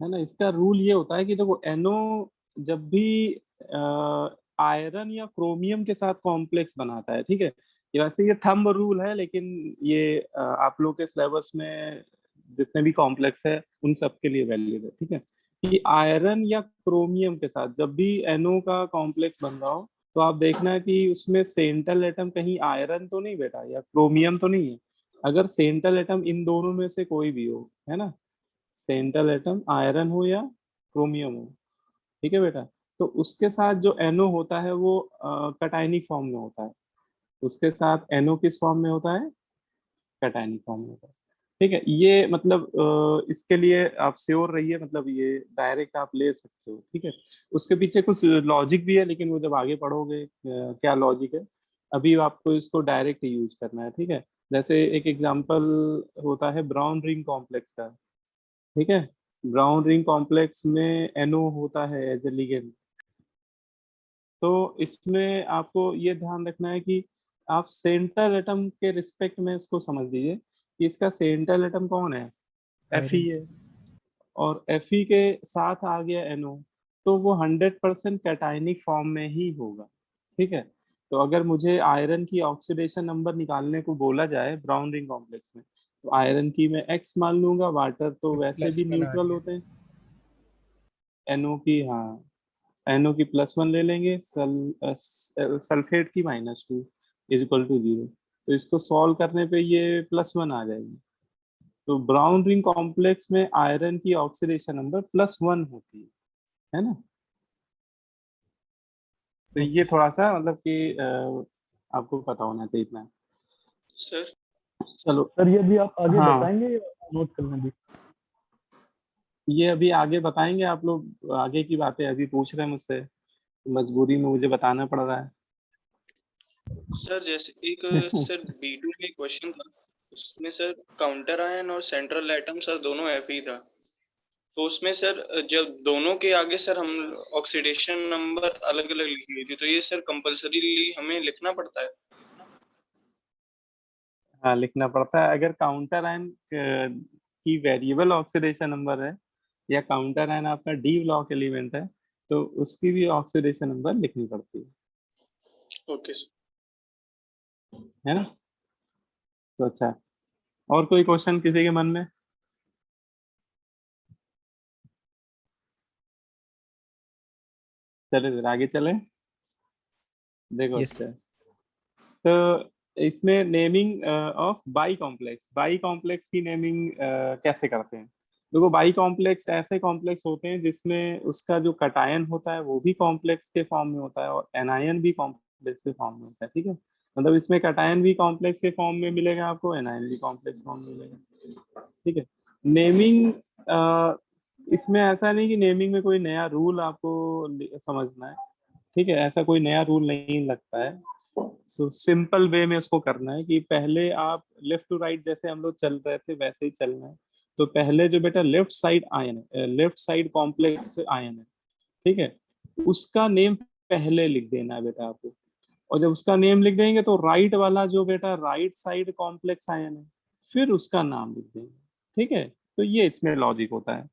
है ना। इसका रूल ये होता है कि देखो NO जब भी आयरन या क्रोमियम के साथ कॉम्प्लेक्स बनाता है, ठीक है, ये वैसे ये थंब रूल है, लेकिन ये आप लोग के सिलेबस में जितने भी कॉम्प्लेक्स है उन सब के लिए वैलिड है, ठीक है। कि आयरन या क्रोमियम के साथ जब भी NO का कॉम्प्लेक्स बन रहा हो, तो आप देखना कि उसमें सेंट्रल एटम कहीं आयरन तो नहीं बेटा, या क्रोमियम तो नहीं है। अगर सेंट्रल एटम इन दोनों में से कोई भी हो, है ना, सेंट्रल एटम आयरन हो या क्रोमियम हो, ठीक है बेटा, तो उसके साथ जो NO होता है वो कटायनिक फॉर्म में होता है। उसके साथ NO किस फॉर्म में होता है? कटायनिक फॉर्म में होता है, ठीक है। ये मतलब इसके लिए आप श्योर रहिए, मतलब ये डायरेक्ट आप ले सकते हो, ठीक है। उसके पीछे कुछ लॉजिक भी है, लेकिन वो जब आगे पढ़ोगे क्या लॉजिक है, अभी आपको इसको डायरेक्ट यूज करना है, ठीक है। जैसे एक एग्जांपल होता है ब्राउन रिंग कॉम्प्लेक्स का, ठीक है। ब्राउन रिंग कॉम्प्लेक्स में NO होता है एज ए लिगेंड। तो इसमें आपको ये ध्यान रखना है कि आप सेंट्रल एटम के रिस्पेक्ट में इसको समझ लीजिए कि इसका सेंट्रल एटम कौन है? Fe iron. है। और Fe के साथ आ गया NO, तो वो 100% कैटायनिक फॉर्म में ही होगा, ठीक है। तो अगर मुझे आयरन की ऑक्सीडेशन नंबर निकालने को बोला जाए ब्राउन रिंग कॉम्प्लेक्स में, तो आयरन की मैं X मान लूंगा, वाटर तो वैसे भी +1 आ न्यूट्रल रही है। होते हैं। NO की, हाँ, NO की +1 ले लेंगे, सल्फेट की -2 इज इक्वल टू 0। तो इसको सॉल्व करने पे ये +1 आ जाएगी। तो ब्राउन रिंग कॉम्प्लेक्स में आयरन की ऑक्सीडेशन नंबर +1 होती है ना। तो ये ओके सर। थोड़ा सा मतलब कि आपको पता होना चाहिए इतना। सर चलो। सर ये भी आप आगे हाँ, बताएंगे या नोट करना भी? ये अभी आगे बताएंगे आप लोग, आगे की बातें अभी पूछ रहे हैं मुझसे, मजबूरी में मुझे बताना पड़ रहा है। सर जैसे एक सर B2 में क्वेश्चन था, उसमें सर काउंटर आयन और सेंट्रल एटम सर दोनों Fe था। तो उसमें सर जब दोनों के आगे सर हम ऑक्सीडेशन नंबर अलग अलग लिखी थी, तो ये सर कंपल्सरीली हमें लिखना पड़ता है? हाँ, लिखना पड़ता है। अगर काउंटर आयन की वेरिएबल ऑक्सीडेशन नंबर है, या काउंटर आयन आपका डी ब्लॉक एलिमेंट है, तो उसकी भी ऑक्सीडेशन नंबर लिखनी पड़ती ओके सर। है ना। तो अच्छा, और कोई क्वेश्चन किसी के मन में? चले फिर आगे चले। देखो यस। अच्छा, तो इसमें नेमिंग ऑफ बाई कॉम्प्लेक्स की नेमिंग कैसे करते हैं? देखो, बाई कॉम्प्लेक्स ऐसे कॉम्प्लेक्स होते हैं जिसमें उसका जो कटायन होता है वो भी कॉम्प्लेक्स के फॉर्म में होता है, और एनायन भी कॉम्प्लेक्स के फॉर्म में होता है, ठीक है। मतलब इसमें कटायन भी कॉम्प्लेक्स के फॉर्म में मिलेगा आपको, एनायन भी कॉम्प्लेक्स फॉर्म में मिलेगा, ठीक है। नेमिंग, इसमें ऐसा नहीं कि नेमिंग में कोई नया रूल आपको समझना है, ठीक है, ऐसा कोई नया रूल नहीं लगता है। सो सिंपल वे में उसको करना है कि पहले आप लेफ्ट टू राइट जैसे हम लोग चल रहे थे वैसे ही चलना है। तो पहले जो बेटा लेफ्ट साइड आयन है, लेफ्ट साइड कॉम्प्लेक्स आयन है, ठीक है, उसका नेम पहले लिख देना है बेटा आपको। और जब उसका नेम लिख देंगे तो राइट वाला जो बेटा राइट साइड कॉम्प्लेक्स आयन है, फिर उसका नाम लिख देंगे, ठीक है। तो ये इसमें लॉजिक होता है।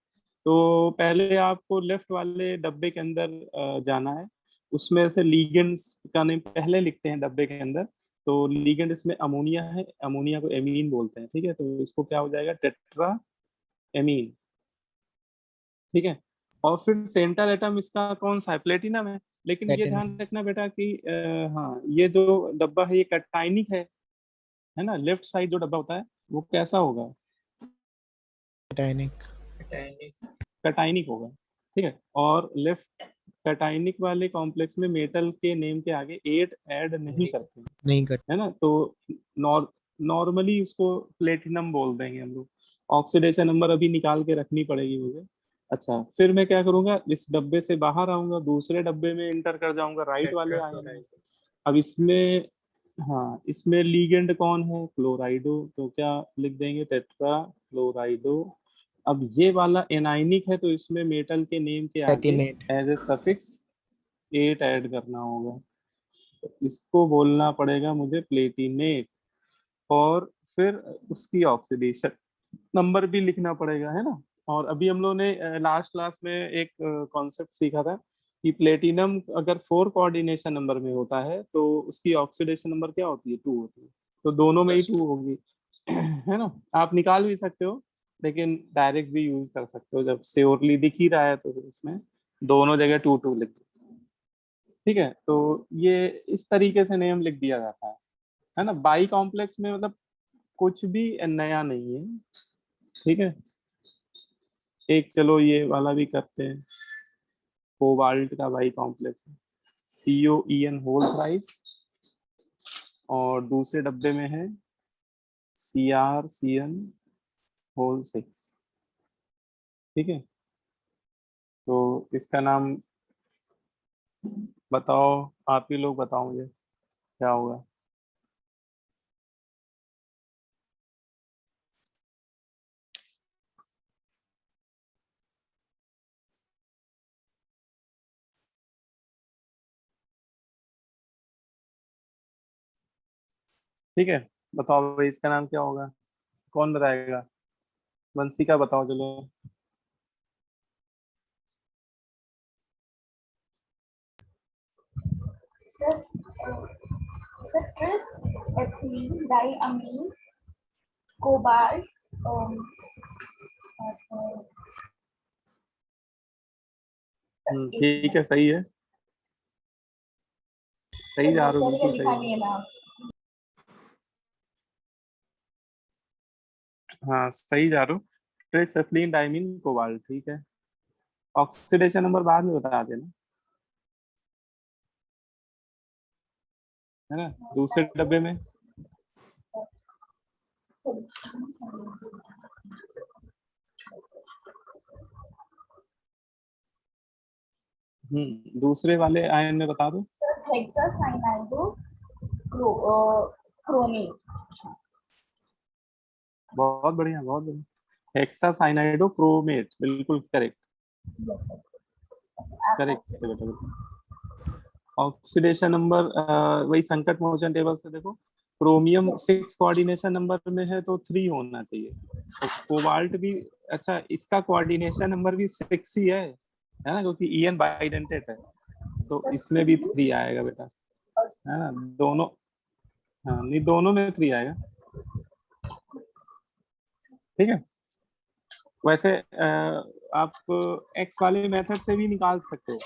तो पहले आपको लेफ्ट वाले डब्बे के अंदर जाना है, उसमें से लीगेंड्स का नेम पहले लिखते हैं डब्बे के अंदर। तो लीगेंड इसमें अमोनिया है, अमोनिया को एमीन बोलते हैं, ठीक है, तो इसको क्या हो जाएगा, टेट्रा एमीन, ठीक है। और फिर सेंट्रल एटम इसका कौन सा है, प्लेटिनम है। लेकिन ये प्लेटिनम। ध्यान रखना बेटा कि हाँ, ये जो डब्बा है ये कैटाइनिक है ना। लेफ्ट साइड जो डब्बा होता है वो कैसा होगा, टाइनिक। कैटाइनिक होगा, ठीक है। और लेफ्ट कैटाइनिक वाले कॉम्प्लेक्स में मेटल के नेम के आगे 8 ऐड नहीं करते हैं, नहीं कट। है ना। तो नॉर्मली उसको प्लेटिनम बोल देंगे हम लोग। ऑक्सीडेशन नंबर अभी निकाल के रखनी पड़ेगी मुझे। अच्छा, फिर मैं क्या करूंगा, इस डब्बे से बाहर आऊंगा, दूसरे डब्बे में इंटर कर जाऊंगा राइट वाले आयन में। अब इसमें, हाँ, इसमें लीगेंड कौन है, क्लोराइडो, तो क्या लिख देंगे, टेट्रा क्लोराइडो। अब ये वाला एनाइनिक है, तो इसमें मेटल के नेम के आगे platinate. As a suffix 8 add करना होगा। तो इसको बोलना पड़ेगा मुझे प्लेटिनेट। और फिर उसकी ऑक्सीडेशन नंबर भी लिखना पड़ेगा, है ना। और अभी हम लोग ने लास्ट क्लास में एक कॉन्सेप्ट सीखा था कि प्लेटिनम अगर 4 कोऑर्डिनेशन नंबर में होता है तो उसकी ऑक्सीडेशन नंबर क्या होती है, 2 होती है। तो दोनों में ही 2 होगी है ना। आप निकाल भी सकते हो, लेकिन डायरेक्ट भी यूज कर सकते हो। जब श्योरली दिख ही रहा है तो फिर इसमें दोनों जगह 2 लिख दो। ठीक है, तो ये इस तरीके से नेम लिख दिया जाता है ना। बाई कॉम्प्लेक्स में मतलब कुछ भी नया नहीं है। ठीक है, एक चलो ये वाला भी करते हैं। कोबाल्ट का बाई कॉम्प्लेक्स है COEN होल थ्राइस, और दूसरे डब्बे में है CrCN होल 6। ठीक है, तो इसका नाम बताओ, आप ही लोग बताओ मुझे क्या होगा। ठीक है, बताओ भाई इसका नाम क्या होगा, कौन बताएगा। वंशिका बताओ चलो। Sir sir tris ethylene diamine cobalt ठीक है, सही है, सही जा रहे हो, बिल्कुल सही लिखा है। नहीं है नाम। हाँ सही जा रहे हो। ट्रिस एथिलीन डाइमीन कोबाल्ट, ठीक है। ऑक्सीडेशन नंबर बाद में बता देना, है ना। दूसरे डब्बे में दूसरे वाले आयन में बता दो। सर हेक्सासाइनाइडो क्रोमीन। बहुत बढ़िया, बहुत बढ़िया। हेक्सासाइनाइडो क्रोमेट, बिल्कुल करेक्ट, करेक्ट है बेटा, बिल्कुल। ऑक्सीडेशन नंबर वही संकट मोचन टेबल से देखो। क्रोमियम 6 कोऑर्डिनेशन नंबर में है तो 3 होना चाहिए। तो कोबाल्ट भी, अच्छा इसका कोऑर्डिनेशन नंबर भी 6 ही है ना, क्योंकि ईएन बाइडेंटेट है, तो इसमें भी 3 आएगा बेटा, है ना। दोनों, हाँ नहीं दोनों में 3 आएगा। ठीक है, वैसे आप एक्स वाले मेथड से भी निकाल सकते हो।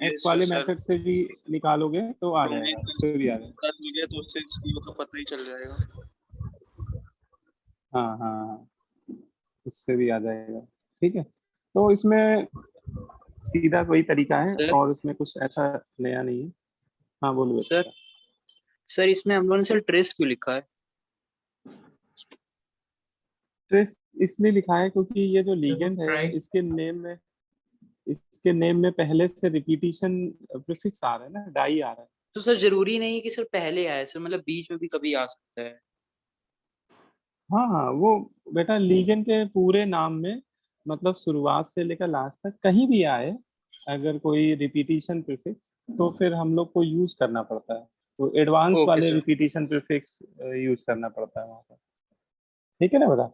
एक्स वाले सर मेथड से भी निकालोगे तो आ क्रोमियम जाएगा, का उससे भी आ जाएगा। पता चल गया तो उससे CO का पता ही चल जाएगा। हाँ हाँ हाँ, उससे भी आ जाएगा। ठीक है, तो इसमें सीधा वही तरीका है सर और इसमें कुछ ऐसा नया नहीं है। हाँ बोलो सर बेटा। सर इसमें हम लोगों ने सर ट्रेस क्यों लिखा है? ट्रेस इसलिए लिखा है क्योंकि ये जो लीगेंड है इसके नेम में पहले से रिपीटिशन प्रीफिक्स आ रहा है ना, डाई आ रहा है। तो सर जरूरी नहीं है कि सर पहले आए, सर मतलब बीच में भी कभी आ सकता है। हाँ हाँ, वो बेटा लीगेंड के पूरे नाम में मतलब शुरुआत से लेकर लास्ट तक कहीं भी आए अगर कोई रिपीटिशन प्रीफिक्स, तो फिर हम लोग को यूज करना पड़ता है। तो एडवांस ओके वाले सर। रिपीटिशन प्रीफिक्स यूज करना पड़ता है वहाँ पर। ठीक है ना बेटा।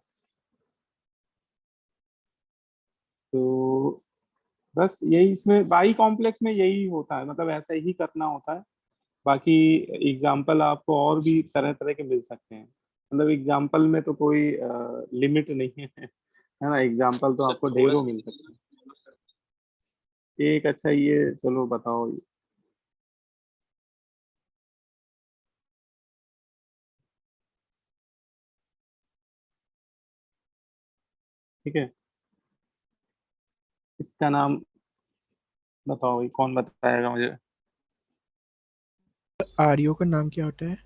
तो बस यही इसमें बाई कॉम्प्लेक्स में यही होता है, मतलब ऐसा ही करना होता है। बाकी एग्जाम्पल आपको और भी तरह तरह के मिल सकते हैं, मतलब एग्जाम्पल में तो कोई लिमिट नहीं है ना। एग्जाम्पल तो सर आपको थोड़ा ढेरों सा मिल सकते हैं। एक अच्छा ये चलो बताओ। ठीक है, इसका नाम बताओ भाई, कौन बताएगा मुझे। आर्यो का नाम क्या होता है?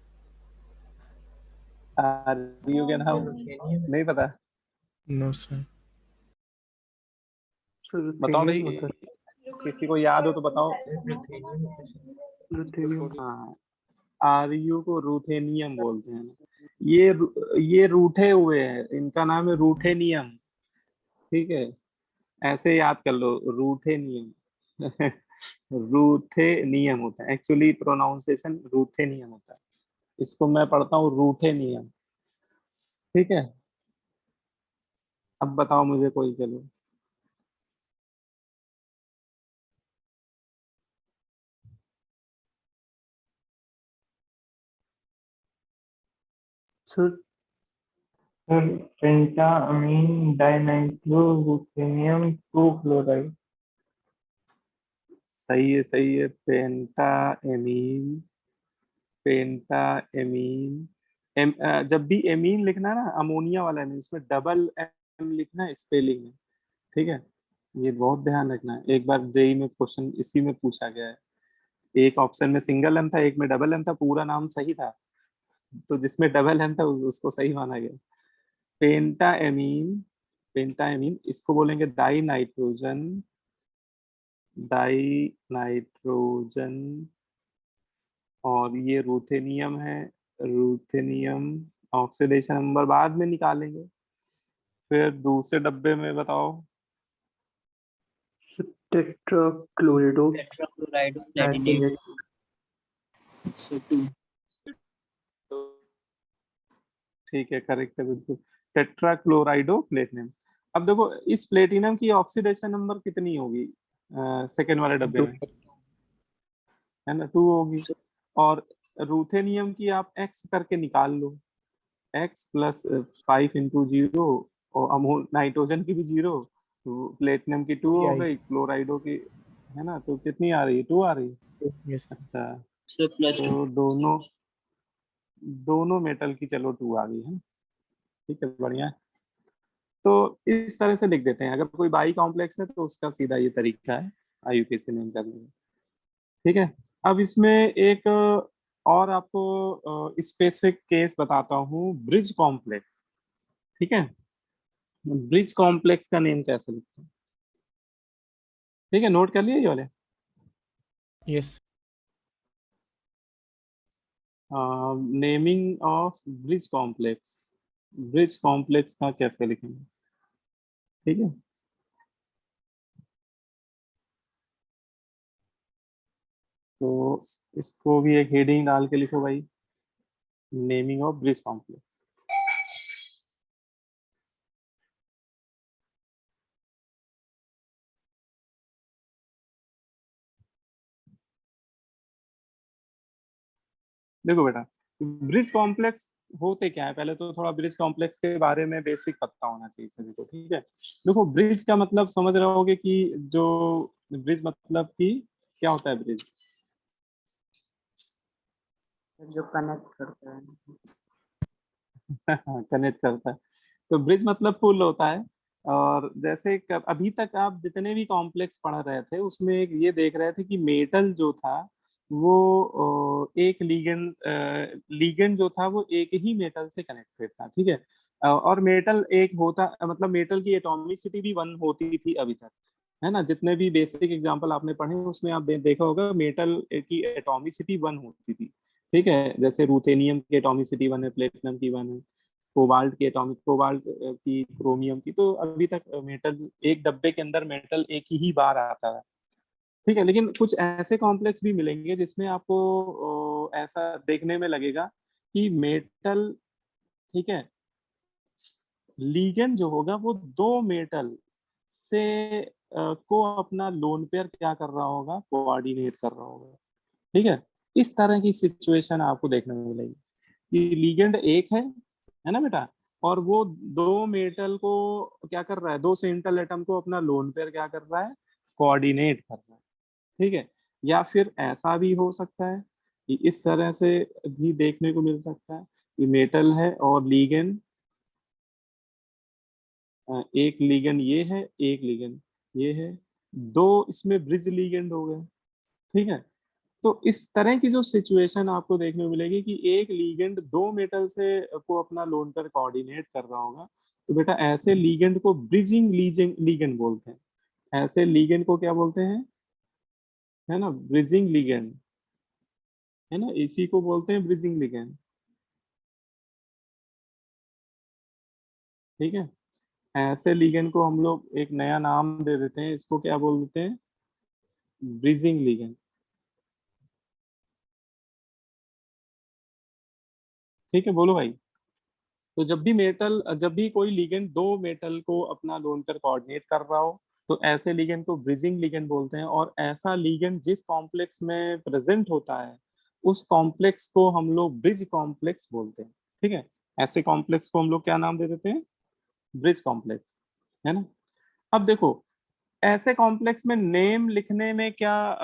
आर्यो के नाम नहीं पता। No sir. बताओ भाई, किसी को याद हो तो बताओ। रुथेनियम। हाँ, आर्यू को रूथेनियम बोलते हैं। ये रूठे हुए हैं, इनका नाम है रूथेनियम। ठीक है, ऐसे याद कर लो, रूथेनियम रूथेनियम होता है, एक्चुअली प्रोनाउंसिएशन रूथेनियम होता है। इसको मैं पढ़ता हूँ रूथेनियम। ठीक है, अब बताओ मुझे कोई, चलो। सर सर पेंटा अमीन डाइनाइट्रोलूथेनियम 2 फ्लोराइड। सही है, पेंटा एमीन, पेंटा एमीन। जब भी एमीन लिखना है ना, अमोनिया वाला एमीन, उसमें डबल एम लिखना है स्पेलिंग में, ठीक है। ये बहुत ध्यान रखना है, एक बार जेई में क्वेश्चन इसी में पूछा गया है। एक ऑप्शन में सिंगल एम था, एक में डबल एम था, पूरा नाम सही था, तो जिसमें डबल एम था उसको सही माना गया। पेंटा एमीन, पेंटा एमीन, इसको बोलेंगे डाई नाइट्रोजन, डाई नाइट्रोजन। और ये रूथेनियम है, रूथेनियम। ऑक्सीडेशन नंबर बाद में निकालेंगे। फिर दूसरे डब्बे में बताओ। टेट्राक्लोराइडो टेट्राक्लोराइड ऑफ प्लैटिनम। प्लेटिनम, सो 2। ठीक है, करेक्ट है बिल्कुल, टेट्राक्लोराइडो प्लेटिनम। अब देखो इस प्लेटिनम की ऑक्सीडेशन नंबर कितनी होगी सेकेंड वाले डब्बे में, है ना, 2 होगी। और रूथेनियम की आप एक्स करके निकाल लो, एक्स प्लस 5 × 0, और नाइट्रोजन की भी 0, तो प्लेटिनम की 2 हो आई। गई, क्लोराइडो की, है ना, तो कितनी आ रही है, 2 आ रही है। यस। अच्छा, सर +2। तो दोनों दोनों मेटल की चलो 2 आ गई है, ठीक है, बढ़िया है। तो इस तरह से लिख देते हैं, अगर कोई बाई कॉम्प्लेक्स है तो उसका सीधा ये तरीका है आईयूपीएसी नेम करने का, ठीक है। अब इसमें एक और आपको स्पेसिफिक केस बताता हूँ, ब्रिज कॉम्प्लेक्स, ठीक है। ब्रिज कॉम्प्लेक्स का नेम कैसे लिखते हैं, ठीक है, नोट कर लिए ये वाले। Yes. Naming of bridge complex, bridge complex का कैसे लिखेंगे, ठीक है। तो इसको भी एक हेडिंग डाल के लिखो भाई, नेमिंग ऑफ ब्रिज कॉम्प्लेक्स। देखो बेटा, ब्रिज कॉम्प्लेक्स होते क्या है, पहले तो थोड़ा ब्रिज कॉम्प्लेक्स के बारे में बेसिक पता होना चाहिए सभी को, ठीक है। देखो ब्रिज का मतलब समझ रहे होगे कि जो ब्रिज मतलब कि क्या होता है ब्रिज, जो कनेक्ट करता है। कनेक्ट करता है। तो ब्रिज मतलब पुल होता है। और जैसे अभी तक आप जितने भी कॉम्प्लेक्स पढ़ रहे थे उसमें एक ये देख रहे थे कि मेटल जो था वो एक लीगेंड, लीगेंड जो था वो एक ही मेटल से कनेक्टेड था, ठीक है। और मेटल एक होता, मतलब मेटल की एटॉमिसिटी भी 1 होती थी अभी तक, है ना। जितने भी बेसिक एग्जांपल आपने पढ़े उसमें आप देखा होगा मेटल की एटॉमिसिटी 1 होती थी, ठीक है। जैसे रूथेनियम की एटॉमिसिटी 1 है, प्लेटिनम की 1 है, कोबाल्ट की एटॉमिक, कोबाल्ट की, क्रोमियम की। तो अभी तक मेटल एक डब्बे के अंदर मेटल एक ही बार आता है, ठीक है। लेकिन कुछ ऐसे कॉम्प्लेक्स भी मिलेंगे जिसमें आपको ऐसा देखने में लगेगा कि मेटल, ठीक है, लीगेंड जो होगा वो 2 मेटल से को अपना लोन पेयर क्या कर रहा होगा, कोऑर्डिनेट कर रहा होगा, ठीक है। इस तरह की सिचुएशन आपको देखने में मिलेगी कि लीगेंड एक है ना बेटा, और वो 2 मेटल को क्या कर रहा है, 2 सेंट्रल एटम को अपना लोन पेयर क्या कर रहा है, कोऑर्डिनेट कर रहा है, ठीक है। या फिर ऐसा भी हो सकता है कि इस तरह से भी देखने को मिल सकता है कि मेटल है और लीगेंड, एक लीगेंड ये है, एक लीगेंड ये है, 2 इसमें ब्रिज लीगेंड हो गए, ठीक है। तो इस तरह की जो सिचुएशन आपको देखने को मिलेगी कि एक लीगेंड 2 मेटल से को अपना लोन पर कोऑर्डिनेट कर रहा होगा, तो बेटा ऐसे लीगेंड को ब्रिजिंग लीजेंग लीगेंड बोलते हैं। ऐसे लीगेंड को क्या बोलते हैं, है ना, ब्रिजिंग लीगेंड, है ना, इसी को बोलते हैं ब्रिजिंग लीगेंड, ठीक है। ऐसे लीगेंड को हम लोग एक नया नाम दे देते हैं, इसको क्या बोल देते हैं, ब्रिजिंग लीगेंड, ठीक है। बोलो भाई। तो जब भी कोई लिगेंड दो मेटल को अपना लोन पेयर कोऑर्डिनेट कर रहा हो, तो ऐसे लिगेंड को ब्रिजिंग लिगेंड बोलते हैं। और ऐसा लिगेंड जिस कॉम्प्लेक्स में प्रेजेंट होता है उस कॉम्प्लेक्स को हम लोग ब्रिज कॉम्प्लेक्स बोलते हैं। ठीक है, ऐसे कॉम्प्लेक्स को हम लोग क्या नाम दे देते हैं? ब्रिज कॉम्प्लेक्स, है ना। अब देखो, ऐसे कॉम्प्लेक्स में नेम लिखने में क्या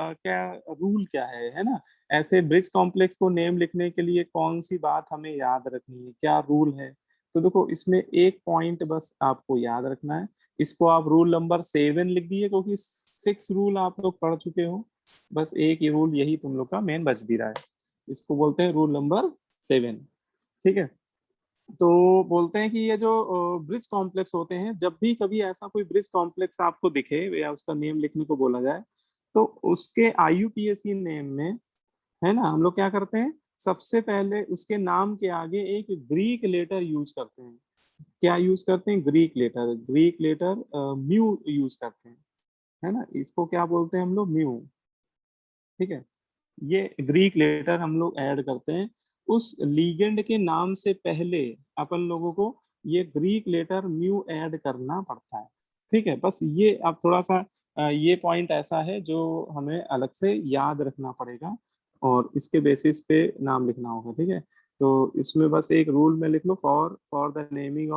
रूल क्या है ना। ऐसे ब्रिज कॉम्प्लेक्स को नेम लिखने के लिए कौन सी बात हमें याद रखनी है, क्या रूल है? तो देखो, इसमें एक पॉइंट बस आपको याद रखना है। इसको आप रूल नंबर 7 लिख दिए, क्योंकि 6 रूल आप लोग पढ़ चुके हो। बस एक ही रूल यही तुम लोग का मेन बच भी रहा है, इसको बोलते हैं रूल नंबर 7। ठीक है, तो बोलते हैं कि ये जो ब्रिज कॉम्प्लेक्स होते हैं, जब भी कभी ऐसा कोई ब्रिज कॉम्प्लेक्स आपको दिखे या उसका नेम लिखने को बोला जाए, तो उसके IUPAC नेम में, है ना, हम लोग क्या करते हैं? सबसे पहले उसके नाम के आगे एक ग्रीक लेटर यूज करते हैं। क्या यूज करते हैं? ग्रीक लेटर म्यू यूज करते हैं, है ना। इसको क्या बोलते हैं हम लोग? म्यू। ठीक है, ये ग्रीक लेटर हम लोग ऐड करते हैं उस लीगेंड के नाम से पहले। अपन लोगों को ये ग्रीक लेटर म्यू ऐड करना पड़ता है। ठीक है, बस ये अब थोड़ा सा ये पॉइंट ऐसा है जो हमें अलग से याद रखना पड़ेगा, और इसके बेसिस पे नाम लिखना होगा। ठीक है, तो इसमें बस एक रूल में लिख लो, for the naming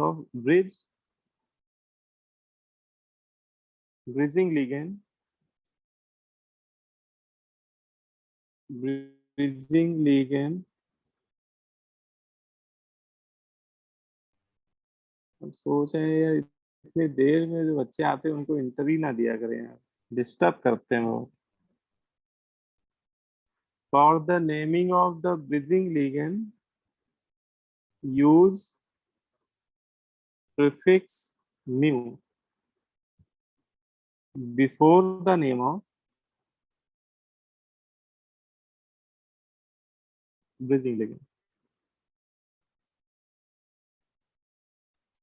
of bridging ligand, bridging ligand. अब सोच रहे हैं यार, इतनी देर में जो बच्चे आते हैं उनको इंटरव्यू ना दिया करें यार, डिस्टर्ब करते हैं वो। For the naming of the bridging ligand use prefix mu before the name of bridging ligand.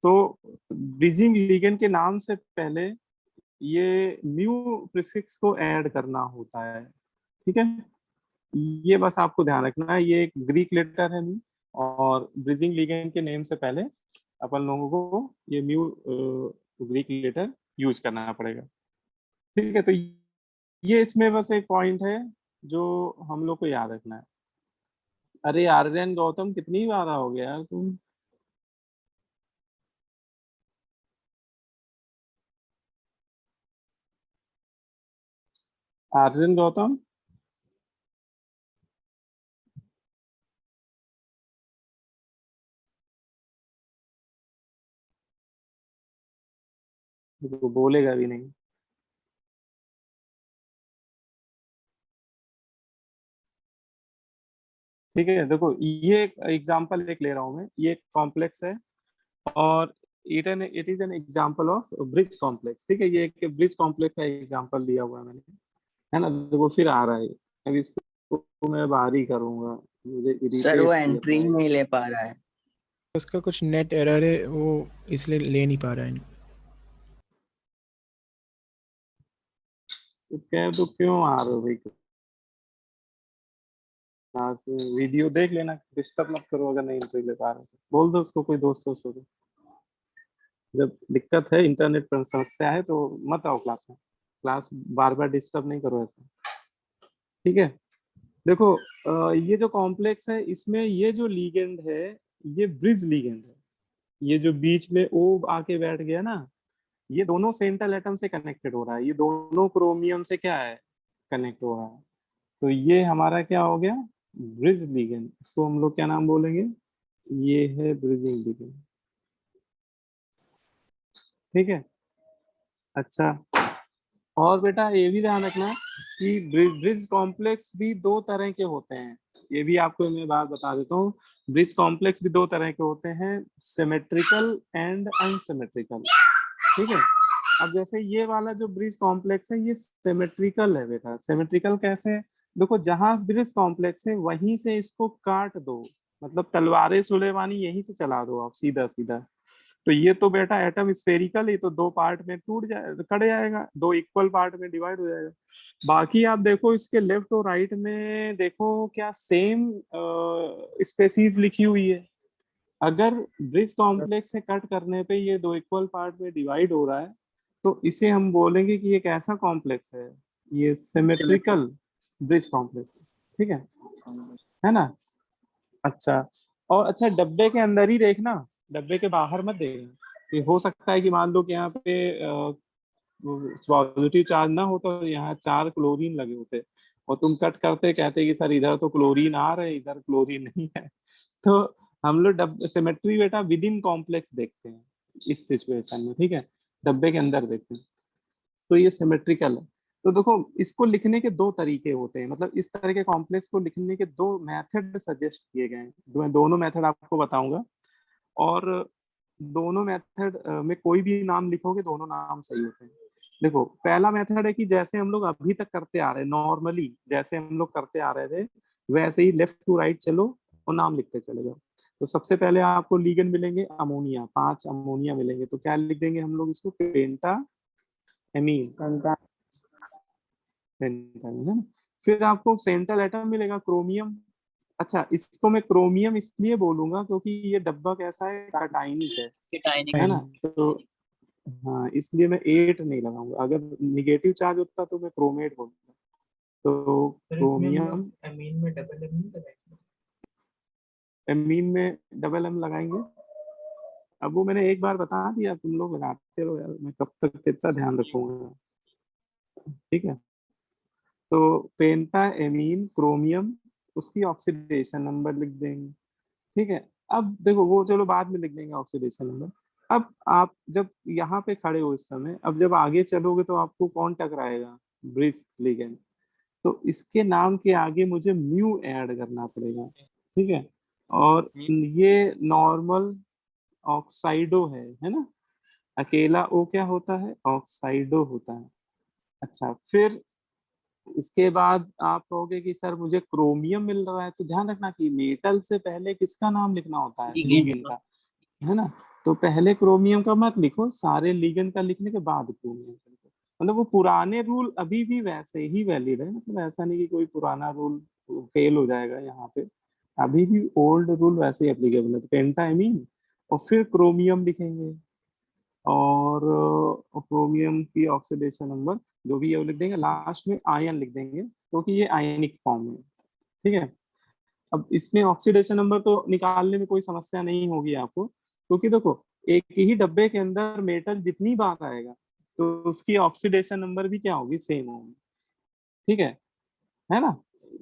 तो ब्रिजिंग लिगेंड के नाम से पहले ये म्यू प्रीफिक्स को ऐड करना होता है। ठीक है, ये बस आपको ध्यान रखना है, ये एक ग्रीक लेटर है म्यू, और ब्रिजिंग लिगेंड के नेम से पहले अपन लोगों को ये म्यू ग्रीक लेटर यूज करना पड़ेगा। ठीक है, तो ये इसमें बस एक पॉइंट है जो हम लोग को याद रखना है। अरे आर्यन गौतम, कितनी बार हो गया यार तुम? आर्यन गौतम, वो बोलेगा भी नहीं। ठीक है, देखो ये एग्जांपल एक ले रहा हूँ मैं, ये कॉम्प्लेक्स है, और it is an example of bridge complex. ठीक है, ये एक ब्रिज कॉम्प्लेक्स का एग्जांपल दिया हुआ है मैंने, है ना। देखो फिर आ रहा है, अब इसको मैं बाहर ही करूंगा, मुझे सर वो इरिटेट कर एंट्री रहा है। नहीं ले पा रहा है। उसका कुछ नेट एरर है, वो इसलिए ले नहीं पा रहा है। तो कह दो क्यों आ रहे हो भाई क्लास में, वीडियो देख लेना, डिस्टर्ब मत करो। अगर नहीं इंटरव्यू ले पा रहे तो बोल दो उसको, कोई दोस्त हो उसको। जब दिक्कत है, इंटरनेट पर समस्या है, तो मत आओ क्लास में। क्लास बार बार डिस्टर्ब नहीं करो ऐसा। ठीक है, देखो ये जो कॉम्प्लेक्स है, इसमें ये जो लीगेंड है, ये ब्रिज लीगेंड है। ये जो बीच में ओ आके बैठ गया ना, ये दोनों सेंट्रल एटम से कनेक्टेड हो रहा है, ये दोनों क्रोमियम से क्या है, कनेक्ट हो रहा है। तो ये हमारा क्या हो गया? Bridge ligand. इसको हम लोग क्या नाम बोलेंगे? ये है ब्रिजिंग लिगेंड। ठीक है, अच्छा, और बेटा ये भी ध्यान रखना कि ब्रिज कॉम्प्लेक्स भी दो तरह के होते हैं। ये भी आपको मैं बात बता देता हूँ, ब्रिज कॉम्प्लेक्स भी दो तरह के होते हैं, सिमेट्रिकल एंड अनसिमेट्रिकल। ठीक है, अब जैसे ये वाला जो ब्रिज कॉम्प्लेक्स है, ये सिमेट्रिकल है बेटा। सिमेट्रिकल कैसे है? देखो, जहां ब्रिज कॉम्प्लेक्स है वहीं से इसको काट दो, मतलब तलवारे सुलेमानी यहीं से चला दो आप, सीधा सीधा। तो ये तो बेटा एटम स्फेरिकल, ये तो दो पार्ट में टूट जाए, कट जाएगा, दो इक्वल पार्ट में डिवाइड हो जाएगा। बाकी आप देखो इसके लेफ्ट और राइट में देखो क्या सेम स्पेसीज लिखी हुई है। अगर ब्रिज कॉम्प्लेक्स से कट करने पे ये दो इक्वल पार्ट में डिवाइड हो रहा है तो इसे हम बोलेंगे कि ये कैसा कॉम्प्लेक्स है, ये सिमेट्रिकल ब्रिज कॉम्प्लेक्स है। ठीक है ना? अच्छा, और अच्छा डब्बे के अंदर ही देखना, डब्बे के बाहर मत देखना। ये हो सकता है कि मान लो कि यहाँ पे पॉजिटिव चार्ज ना हो तो यहाँ 4 क्लोरीन लगे होते और तुम कट करते कहते कि सर इधर तो क्लोरीन आ रहे, इधर क्लोरीन नहीं है। तो हम लोग डब्बे सिमेट्री बेटा विद इन कॉम्प्लेक्स देखते हैं इस सिचुएशन में। ठीक है, डब्बे के अंदर देखते हैं तो ये सिमेट्रिकल है। तो देखो इसको लिखने के दो तरीके होते हैं, मतलब इस तरह के कॉम्प्लेक्स को लिखने के दो मेथड सजेस्ट किए गए हैं। मैं दोनों मेथड आपको बताऊंगा और दोनों मेथड में कोई भी नाम लिखोगे दोनों नाम सही होते हैं। देखो पहला मेथड है कि जैसे हम लोग अभी तक करते आ रहे हैं, नॉर्मली जैसे हम लोग करते आ रहे थे वैसे ही लेफ्ट टू राइट चलो और नाम लिखते चले जाओ। तो सबसे पहले आपको लिगेंड मिलेंगे अमोनिया, 5 अमोनिया मिलेंगे तो क्या लिख देंगे हम लोग इसको, पेंटा एमीन, पेंटामीन है ना। फिर आपको सेंट्रल एटम मिलेगा क्रोमियम। अच्छा इसको मैं क्रोमियम इसलिए बोलूंगा क्योंकि ये डब्बा कैसा है, कटाइनिक है ना। तो हाँ इसलिए मैं 8 नहीं लगाऊंगा, अगर निगेटिव चार्ज होता तो मैं क्रोमेट बोलूंगा। तो क्रोमियम अमीन में डबल एम नहीं लगाएंगे? एमीन में डबल एम लगाएंगे। अब वो मैंने एक बार बता दिया, तुम लोग लगाते रहो यार, मैं कब तक कितना ध्यान रखूंगा। ठीक है, तो पेंटा एमीन क्रोमियम, उसकी ऑक्सीडेशन नंबर लिख देंगे। ठीक है, अब देखो वो चलो बाद में लिख देंगे ऑक्सीडेशन नंबर। अब आप जब यहाँ पे खड़े हो इस समय, अब जब आगे चलोगे तो आपको कौन टकराएगा, ब्रिज लिगेंड। तो इसके नाम के आगे मुझे म्यू ऐड करना पड़ेगा। ठीक है, और ये नॉर्मल ऑक्साइडो है ना, अकेला ओ क्या होता है, ऑक्साइडो होता है। अच्छा फिर इसके बाद आप कहोगे कि सर मुझे क्रोमियम मिल रहा है, तो ध्यान रखना कि मेटल से पहले किसका नाम लिखना होता है, लिगेंड का, है ना। तो पहले क्रोमियम का मत लिखो, सारे लिगेंड का लिखने के बाद क्रोमियम का लिखो। मतलब वो पुराने रूल अभी भी वैसे ही वैलिड है, मतलब ऐसा नहीं कि कोई पुराना रूल फेल हो जाएगा यहाँ पे, अभी भी ओल्ड रूल वैसे ही एप्लीकेबल है। तो पेंटामीन और फिर क्रोमियम लिखेंगे और क्रोमियम की ऑक्सीडेशन नंबर जो भी है वो लिख देंगे, लास्ट में आयन लिख देंगे क्योंकि ये आयनिक फॉर्म में। ठीक है, अब इसमें ऑक्सीडेशन नंबर तो निकालने में कोई समस्या नहीं होगी आपको, क्योंकि देखो एक ही डब्बे के अंदर मेटल जितनी बार आएगा तो उसकी ऑक्सीडेशन नंबर भी क्या होगी, सेम होगी। ठीक है ना।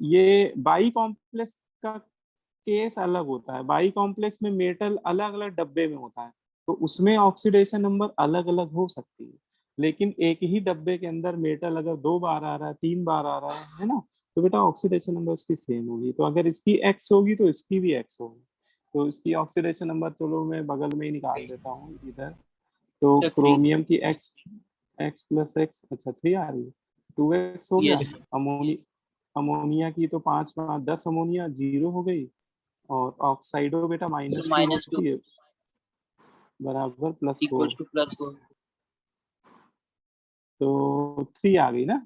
ये बाई कॉम्प्लेक्स का केस अलग होता है, बाई कॉम्प्लेक्स में मेटल अलग अलग डब्बे में होता है तो उसमें ऑक्सीडेशन नंबर अलग अलग हो सकती है। लेकिन एक ही डब्बे के अंदर मेटल अगर 2 बार आ रहा है, 3 बार आ रहा है ना, तो बेटा ऑक्सीडेशन नंबर उसकी सेम होगी। तो अगर इसकी एक्स होगी तो इसकी भी एक्स होगी। तो इसकी ऑक्सीडेशन नंबर चलो मैं बगल में ही निकाल देता हूँ इधर। तो क्रोमियम की एक्स एक्स प्लस एक्स, अच्छा 3 आ रही है, 2x हो गया। अमोनिया की तो 5 5 10 अमोनिया 0 हो गई, और ऑक्साइडो बेटा -2 होती है बराबर +4, तो 3 आ गई ना,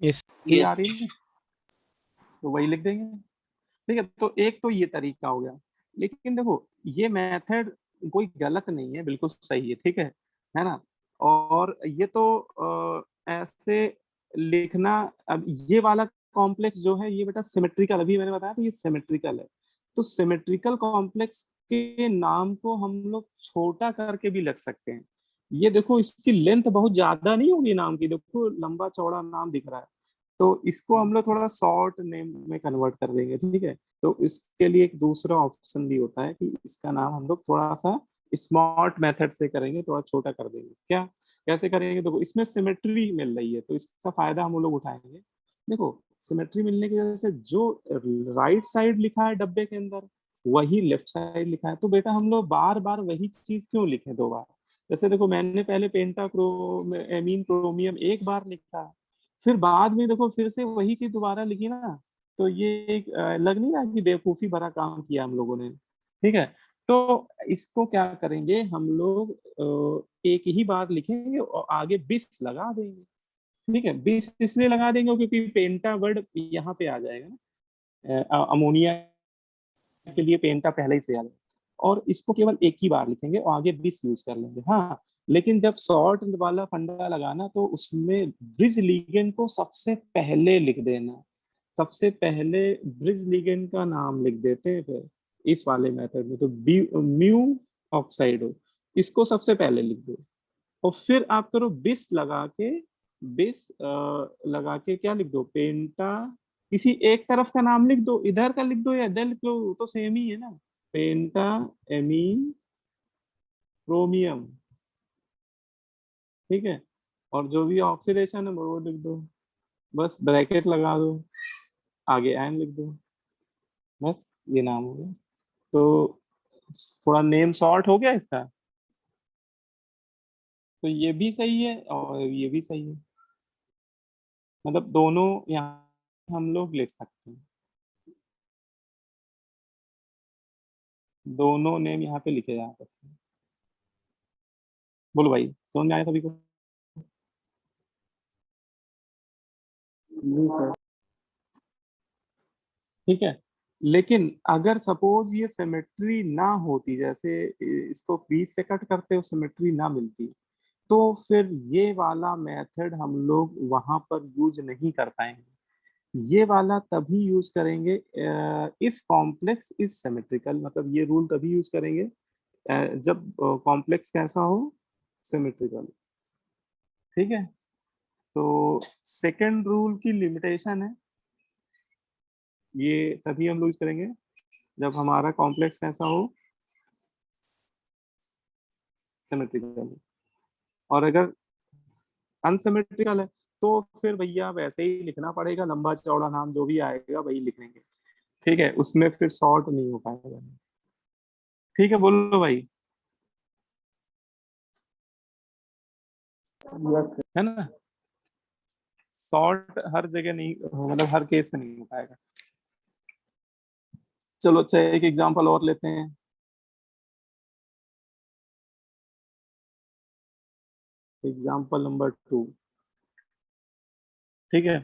यस 3 आ रही है तो वही लिख देंगे। ठीक है, तो एक तो ये तरीका हो गया। लेकिन देखो ये मेथड कोई गलत नहीं है, बिल्कुल सही है। ठीक है ना। और ये तो ऐसे लिखना, अब ये वाला कॉम्प्लेक्स जो है ये बेटा सिमेट्रिकल, अभी मैंने बताया था ये सिमेट्रिकल है। तो सिमेट्रिकल कॉम्प्लेक्स के नाम को हम लोग छोटा करके भी लिख सकते हैं। ये देखो इसकी लेंथ बहुत ज्यादा नहीं होगी नाम की, देखो लंबा चौड़ा नाम दिख रहा है, तो इसको हम लोग थोड़ा शॉर्ट नेम में कन्वर्ट कर देंगे। ठीक है, तो इसके लिए एक दूसरा ऑप्शन भी होता है कि इसका नाम हम लोग थोड़ा सा स्मार्ट मेथड से करेंगे, थोड़ा छोटा कर देंगे। क्या कैसे करेंगे, देखो इसमें सिमेट्री मिल रही है तो इसका फायदा हम लोग उठाएंगे। देखो सिमेट्री मिलने की वजह से जो राइट साइड लिखा है डब्बे के अंदर वही लेफ्ट साइड लिखा है, तो बेटा हम लोग बार बार वही चीज क्यों लिखें 2 बार। जैसे देखो मैंने पहले पेंटा एमीन क्रोमियम 1 बार लिखा, फिर बाद में देखो फिर से वही चीज दोबारा लिखी ना, तो ये एक लग नहीं रहा कि बेवकूफी भरा काम किया हम लोगों ने। ठीक है, तो इसको क्या करेंगे हम लोग, एक ही बार लिखेंगे और आगे बिस लगा देंगे। ठीक है, बिस इसलिए लगा देंगे क्योंकि पेंटा वर्ड यहाँ पे आ जाएगा ना, अमोनिया के लिए पेंटा पहले ही से आ जाएगा, और इसको केवल एक ही बार लिखेंगे और आगे बिस यूज कर लेंगे। हाँ, लेकिन जब सॉर्ट वाला फंडा लगाना तो उसमें ब्रिज लिगेंड को सबसे पहले लिख देना, सबसे पहले ब्रिज लिगेंड का नाम लिख देते हैं फिर इस वाले मेथड में। तो म्यू ऑक्साइड हो, इसको सबसे पहले लिख दो और फिर आप करो बिस लगा के, बिस लगा के क्या लिख दो, पेंटा, किसी एक तरफ का नाम लिख दो, इधर का लिख दो या इधर लिख दो, तो सेम ही है ना, पेंटा एमीन क्रोमियम। ठीक है, और जो भी ऑक्सीडेशन है वो लिख दो, बस ब्रैकेट लगा दो, आगे एन लिख दो, बस ये नाम हो गया। तो थोड़ा नेम शॉर्ट हो गया इसका, तो ये भी सही है और ये भी सही है, मतलब दोनों यहाँ हम लोग लिख सकते हैं, दोनों नेम यहाँ पे लिखे जा सकते हैं। बोलो भाई, समझ में आया सभी को? ठीक है, लेकिन अगर सपोज ये सिमेट्री ना होती, जैसे इसको बीच से कट करते हो सिमेट्री ना मिलती, तो फिर ये वाला मेथड हम लोग वहां पर यूज नहीं कर पाएंगे। ये वाला तभी यूज करेंगे इफ कॉम्प्लेक्स इज सिमेट्रिकल, मतलब ये रूल तभी यूज करेंगे जब कॉम्प्लेक्स कैसा हो, सिमेट्रिकल। ठीक है, तो सेकंड रूल की लिमिटेशन है, ये तभी हम लोग यूज करेंगे जब हमारा कॉम्प्लेक्स कैसा हो, सिमेट्रिकल। और अगर अनसिमेट्रिकल है तो फिर भैया वैसे ही लिखना पड़ेगा, लंबा चौड़ा नाम जो भी आएगा वही लिखेंगे। ठीक है, उसमें फिर शॉर्ट नहीं हो पाएगा। ठीक है, बोलो भाई, है ना, शॉर्ट हर जगह नहीं, मतलब हर केस में नहीं हो पाएगा। चलो अच्छा, एक एग्जांपल और लेते हैं। Example number 2। ठीक है,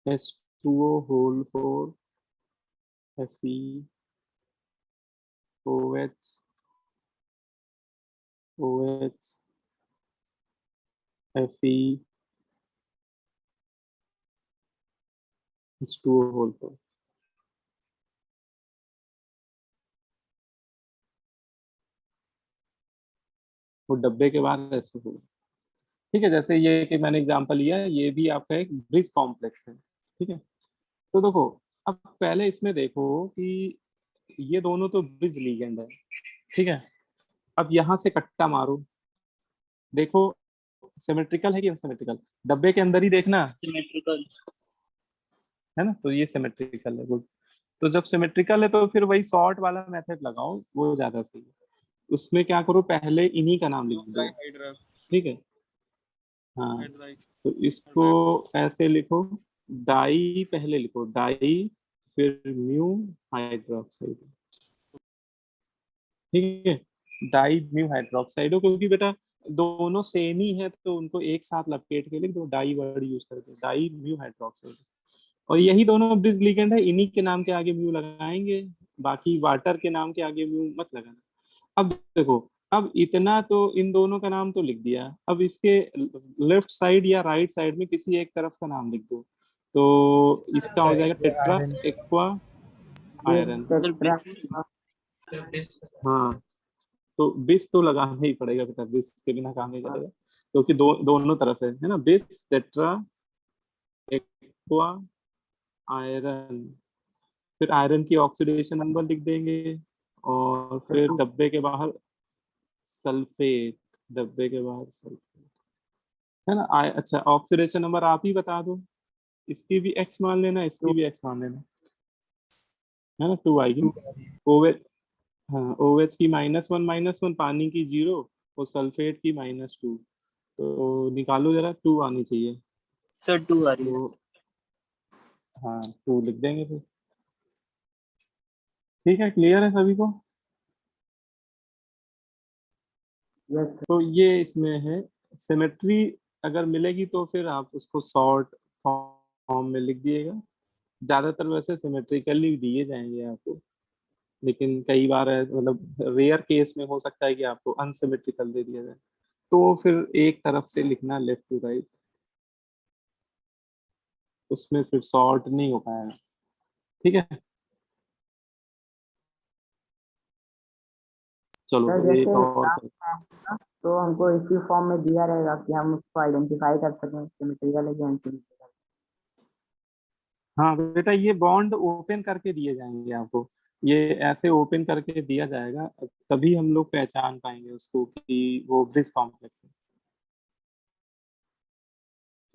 H2O whole 4 Fe OH OH Fe H2O whole 4। वो डब्बे के बाहर ऐसे होगा। ठीक है, जैसे ये कि मैंने एग्जांपल लिया है, ये भी आपका एक ब्रिज कॉम्प्लेक्स है। ठीक है, तो देखो, अब पहले इसमें देखो कि ये दोनों तो ब्रिज लीगेंड है। ठीक है, अब यहाँ से कट्टा मारो, देखो सिमेट्रिकल है कि अनसिमेट्रिकल, डब्बे के अंदर ही देखना, सिमेट्रिकल। है ना, तो ये सिमेट्रिकल है, गुड। तो जब सिमेट्रिकल है तो फिर वही सॉर्ट वाला मेथड लगाओ, वो ज्यादा सही है। उसमें क्या करो, पहले इन्हीं का नाम लिख दो। ठीक है, हाँ, तो इसको ऐसे लिखो, डाई पहले लिखो, डाई फिर म्यू हाइड्रोक्साइड। ठीक है, डाई म्यू हाइड्रोक्साइड हो, क्योंकि बेटा दोनों सेम ही है तो उनको एक साथ लपेट के लिख दो, डाई वर्ड यूज करके, डाई म्यू हाइड्रोक्साइड। और यही दोनों ब्रिज लिगेंड है, इन्हीं के नाम के आगे म्यू लगाएंगे, बाकी वाटर के नाम के आगे म्यू मत लगाना। अब देखो, अब इतना तो इन दोनों का नाम तो लिख दिया, अब इसके लेफ्ट साइड या राइट साइड में किसी एक तरफ का नाम लिख दो, तो इसका हो जाएगा टेट्रा एक्वा आयरन। हाँ, तो बिस तो लगाना ही पड़ेगा बेटा, बिस के बिना काम नहीं चलेगा, क्योंकि दोनों तरफ है ना, बिस टेट्रा एक्वा आयरन। फिर आयरन की ऑक्सीडेशन नंबर लिख देंगे, और फिर डब्बे के बाहर सल्फेट, डब्बे के बाहर सल्फेट, है ना। अच्छा, ऑक्सीडेशन नंबर आप ही बता दो, इसकी भी एक्स मान लेना, इसकी भी एक्स मान लेना, है ना, 2 आएगी। ओवेच, हाँ, ओवेच की -1 पानी की 0 और सल्फेट की -2, तो निकालो जरा, 2 आनी चाहिए। सर 2 आ रही है। तो हाँ, 2 लिख देंगे फिर। ठीक है, क्लियर है सभी को? यस तो ये इसमें है सिमेट्री। अगर मिलेगी तो फिर आप उसको शॉर्ट फॉर्म में लिख दिएगा। ज्यादातर वैसे सिमेट्रिकली दिए जाएंगे आपको, लेकिन कई बार मतलब रेयर केस में हो सकता है कि आपको अनसिमेट्रिकल दे दिया जाए, तो फिर एक तरफ से लिखना लेफ्ट टू राइट, उसमें फिर शॉर्ट नहीं हो पाएगा। ठीक है, चलो सर एक जैसे और एग्जाम में है ना, तो हमको इसी फॉर्म में दिया रहेगा कि हम उसको आइडेंटिफाई कर सकें सिमेट्रिकल है कि अनसिमेट्रिकल। हाँ बेटा, ये बॉन्ड ओपन करके दिए जाएंगे आपको। ये ऐसे ओपन करके दिया जाएगा, तभी हम लोग पहचान पाएंगे उसको कि वो ब्रिज कॉम्प्लेक्स है।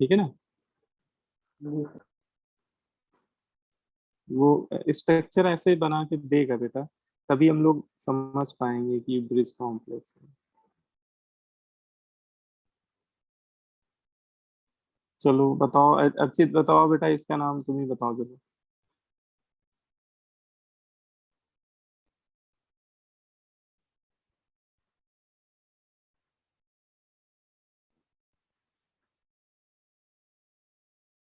ठीक है ना? जी सर। वो स्ट्रक्चर ऐसे बना के देगा बेटा, तभी हम लोग समझ पाएंगे कि ब्रिज कॉम्प्लेक्स है। चलो बताओ, अर्चित बताओ बेटा, इसका नाम तुम ही बताओ जरा।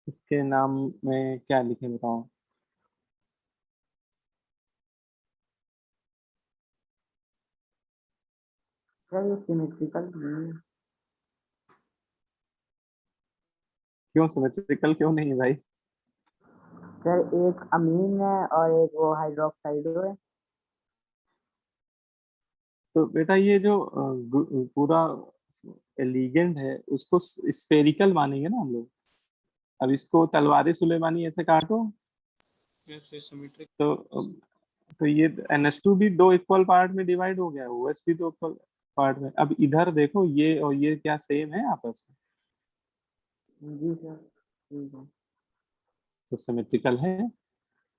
इसके नाम में क्या लिखे बताओ। सर ये सिमेट्रिकल नहीं है। क्यों सिमेट्रिकल क्यों नहीं है भाई? सर एक अमीन है और एक वो हाइड्रोक्साइड है। तो बेटा ये जो पूरा लिगेंड है उसको स्फेरिकल मानेंगे ना हम लोग। अब इसको तलवारी सुलेमानी ऐसे काटो सिमेट्रिक। तो ये NH2 भी दो इक्वल पार्ट में डिवाइड हो गया, OH भी दो इक्वल पार्ट में। अब इधर देखो, ये और ये क्या सेम है आपस में? जी सर ठीक है। तो सिमेट्रिकल है,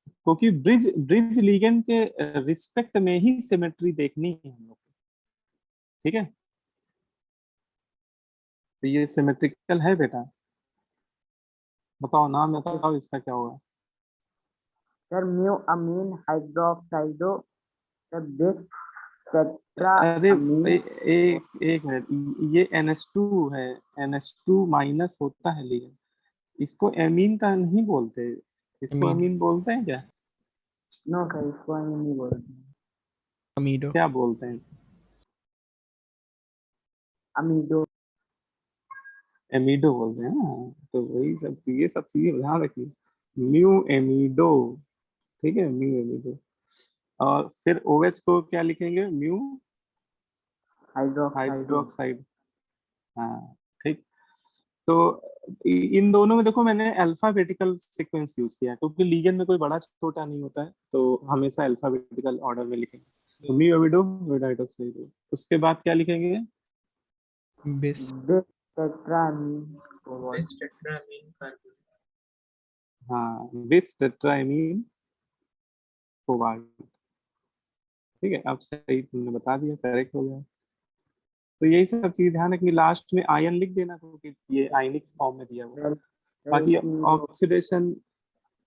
क्योंकि ब्रिज ब्रिज लिगेंड के रिस्पेक्ट में ही सिमेट्री देखनी है हम लोग को। ठीक है, तो ये सिमेट्रिकल है बेटा। बताओ नाम बताओ, इसका क्या होगा? सर म्यू अमीन हाइड्रोक्साइडो सर बेस टेट्रा अरे अमीन। एक मिनट, ये NH2 है। NH2 माइनस होता है, लेकिन इसको एमीन का नहीं बोलते। इसको अमीन, अमीन बोलते हैं क्या? नो सर इसको अमीन नहीं बोलते हैं। अमीडो। क्या बोलते हैं इसे? अमीडो। एमिडो बोलते हैं ना। तो वही सब, ये सब चीजें ध्यान रखिए। म्यू एमिडो। ठीक है, म्यू एमिडो। और फिर OH को क्या लिखेंगे? म्यू हाइड्रोक्साइडो। हाइड्रोक्साइड। हाँ ठीक। तो इन दोनों में देखो, मैंने अल्फाबेटिकल सीक्वेंस यूज किया है, क्योंकि लीगेंड में कोई बड़ा छोटा नहीं होता है, तो हमेशा अल्फाबेटिकल ऑर्डर में लिखेंगे। तो म्यू एमिडो विद हाइड्रोक्साइड। उसके बाद क्या लिखेंगे? Base base tetra amine cobalt. हाँ, बिस टेट्रामीन कोबाल्ट। ठीक है, अब सही तुमने बता दिया, करेक्ट हो गया। तो यही सब चीज ध्यान रखनी, लास्ट में आयन लिख देना, क्योंकि ये आयनिक फॉर्म में दिया हुआ है। सर सर बाकी इसकी वो ऑक्सीडेशन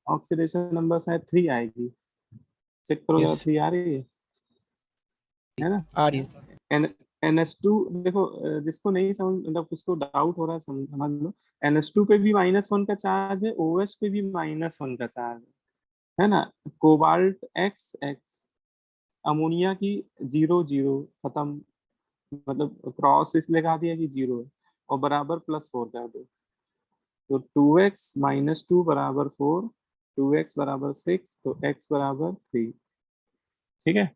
ऑक्सीडेशन नंबर शायद 3 आएगी। चेक करो जरा, यस 3 आ रही है ना? आ रही है। एन NH2 देखो, जिसको नहीं समझ, मतलब उसको डाउट हो रहा है, समझ लो। NH2 पे भी -1 का चार्ज है, OH पे भी -1 का चार्ज है ना? कोबाल्ट X अमोनिया की 0 0 खत्म, मतलब क्रॉस इसलिए लगा दिया कि 0 है, और बराबर +4 कर दो। तो 2x - 2 बराबर 4, 2x बराबर 6, तो x बराबर 3। ठीक है,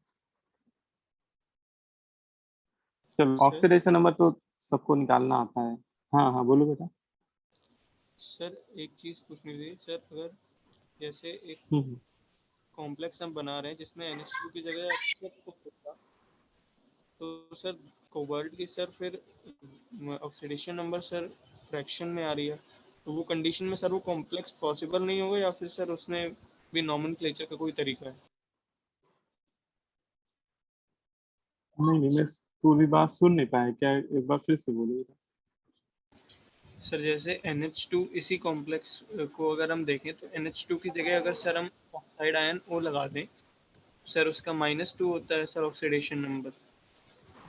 चलो सर ऑक्सीडेशन नंबर तो सबको निकालना आता है। हाँ हाँ बोलो बेटा। सर एक चीज़ पूछनी थी सर, अगर जैसे एक हम्म। कॉम्प्लेक्स हम बना रहे हैं जिसमें NH2 की जगह सर O होगा, तो सर कोबाल्ट की सर फिर ऑक्सीडेशन नंबर सर फ्रैक्शन में आ रही है, तो वो कंडीशन में सर वो कॉम्प्लेक्स पॉसिबल नहीं होगा, या फिर सर उसमें भी नॉमेनक्लेचर का कोई तरीका है? नहीं नहीं, मैं पूरी बात सुन नहीं पाया, क्या एक बार फिर से बोलो बेटा। सर जैसे NH2 इसी कॉम्प्लेक्स को अगर हम देखें, तो NH2 की जगह अगर सर हम ऑक्साइड आयन O लगा दें, सर उसका -2 होता है सर ऑक्सीडेशन नंबर।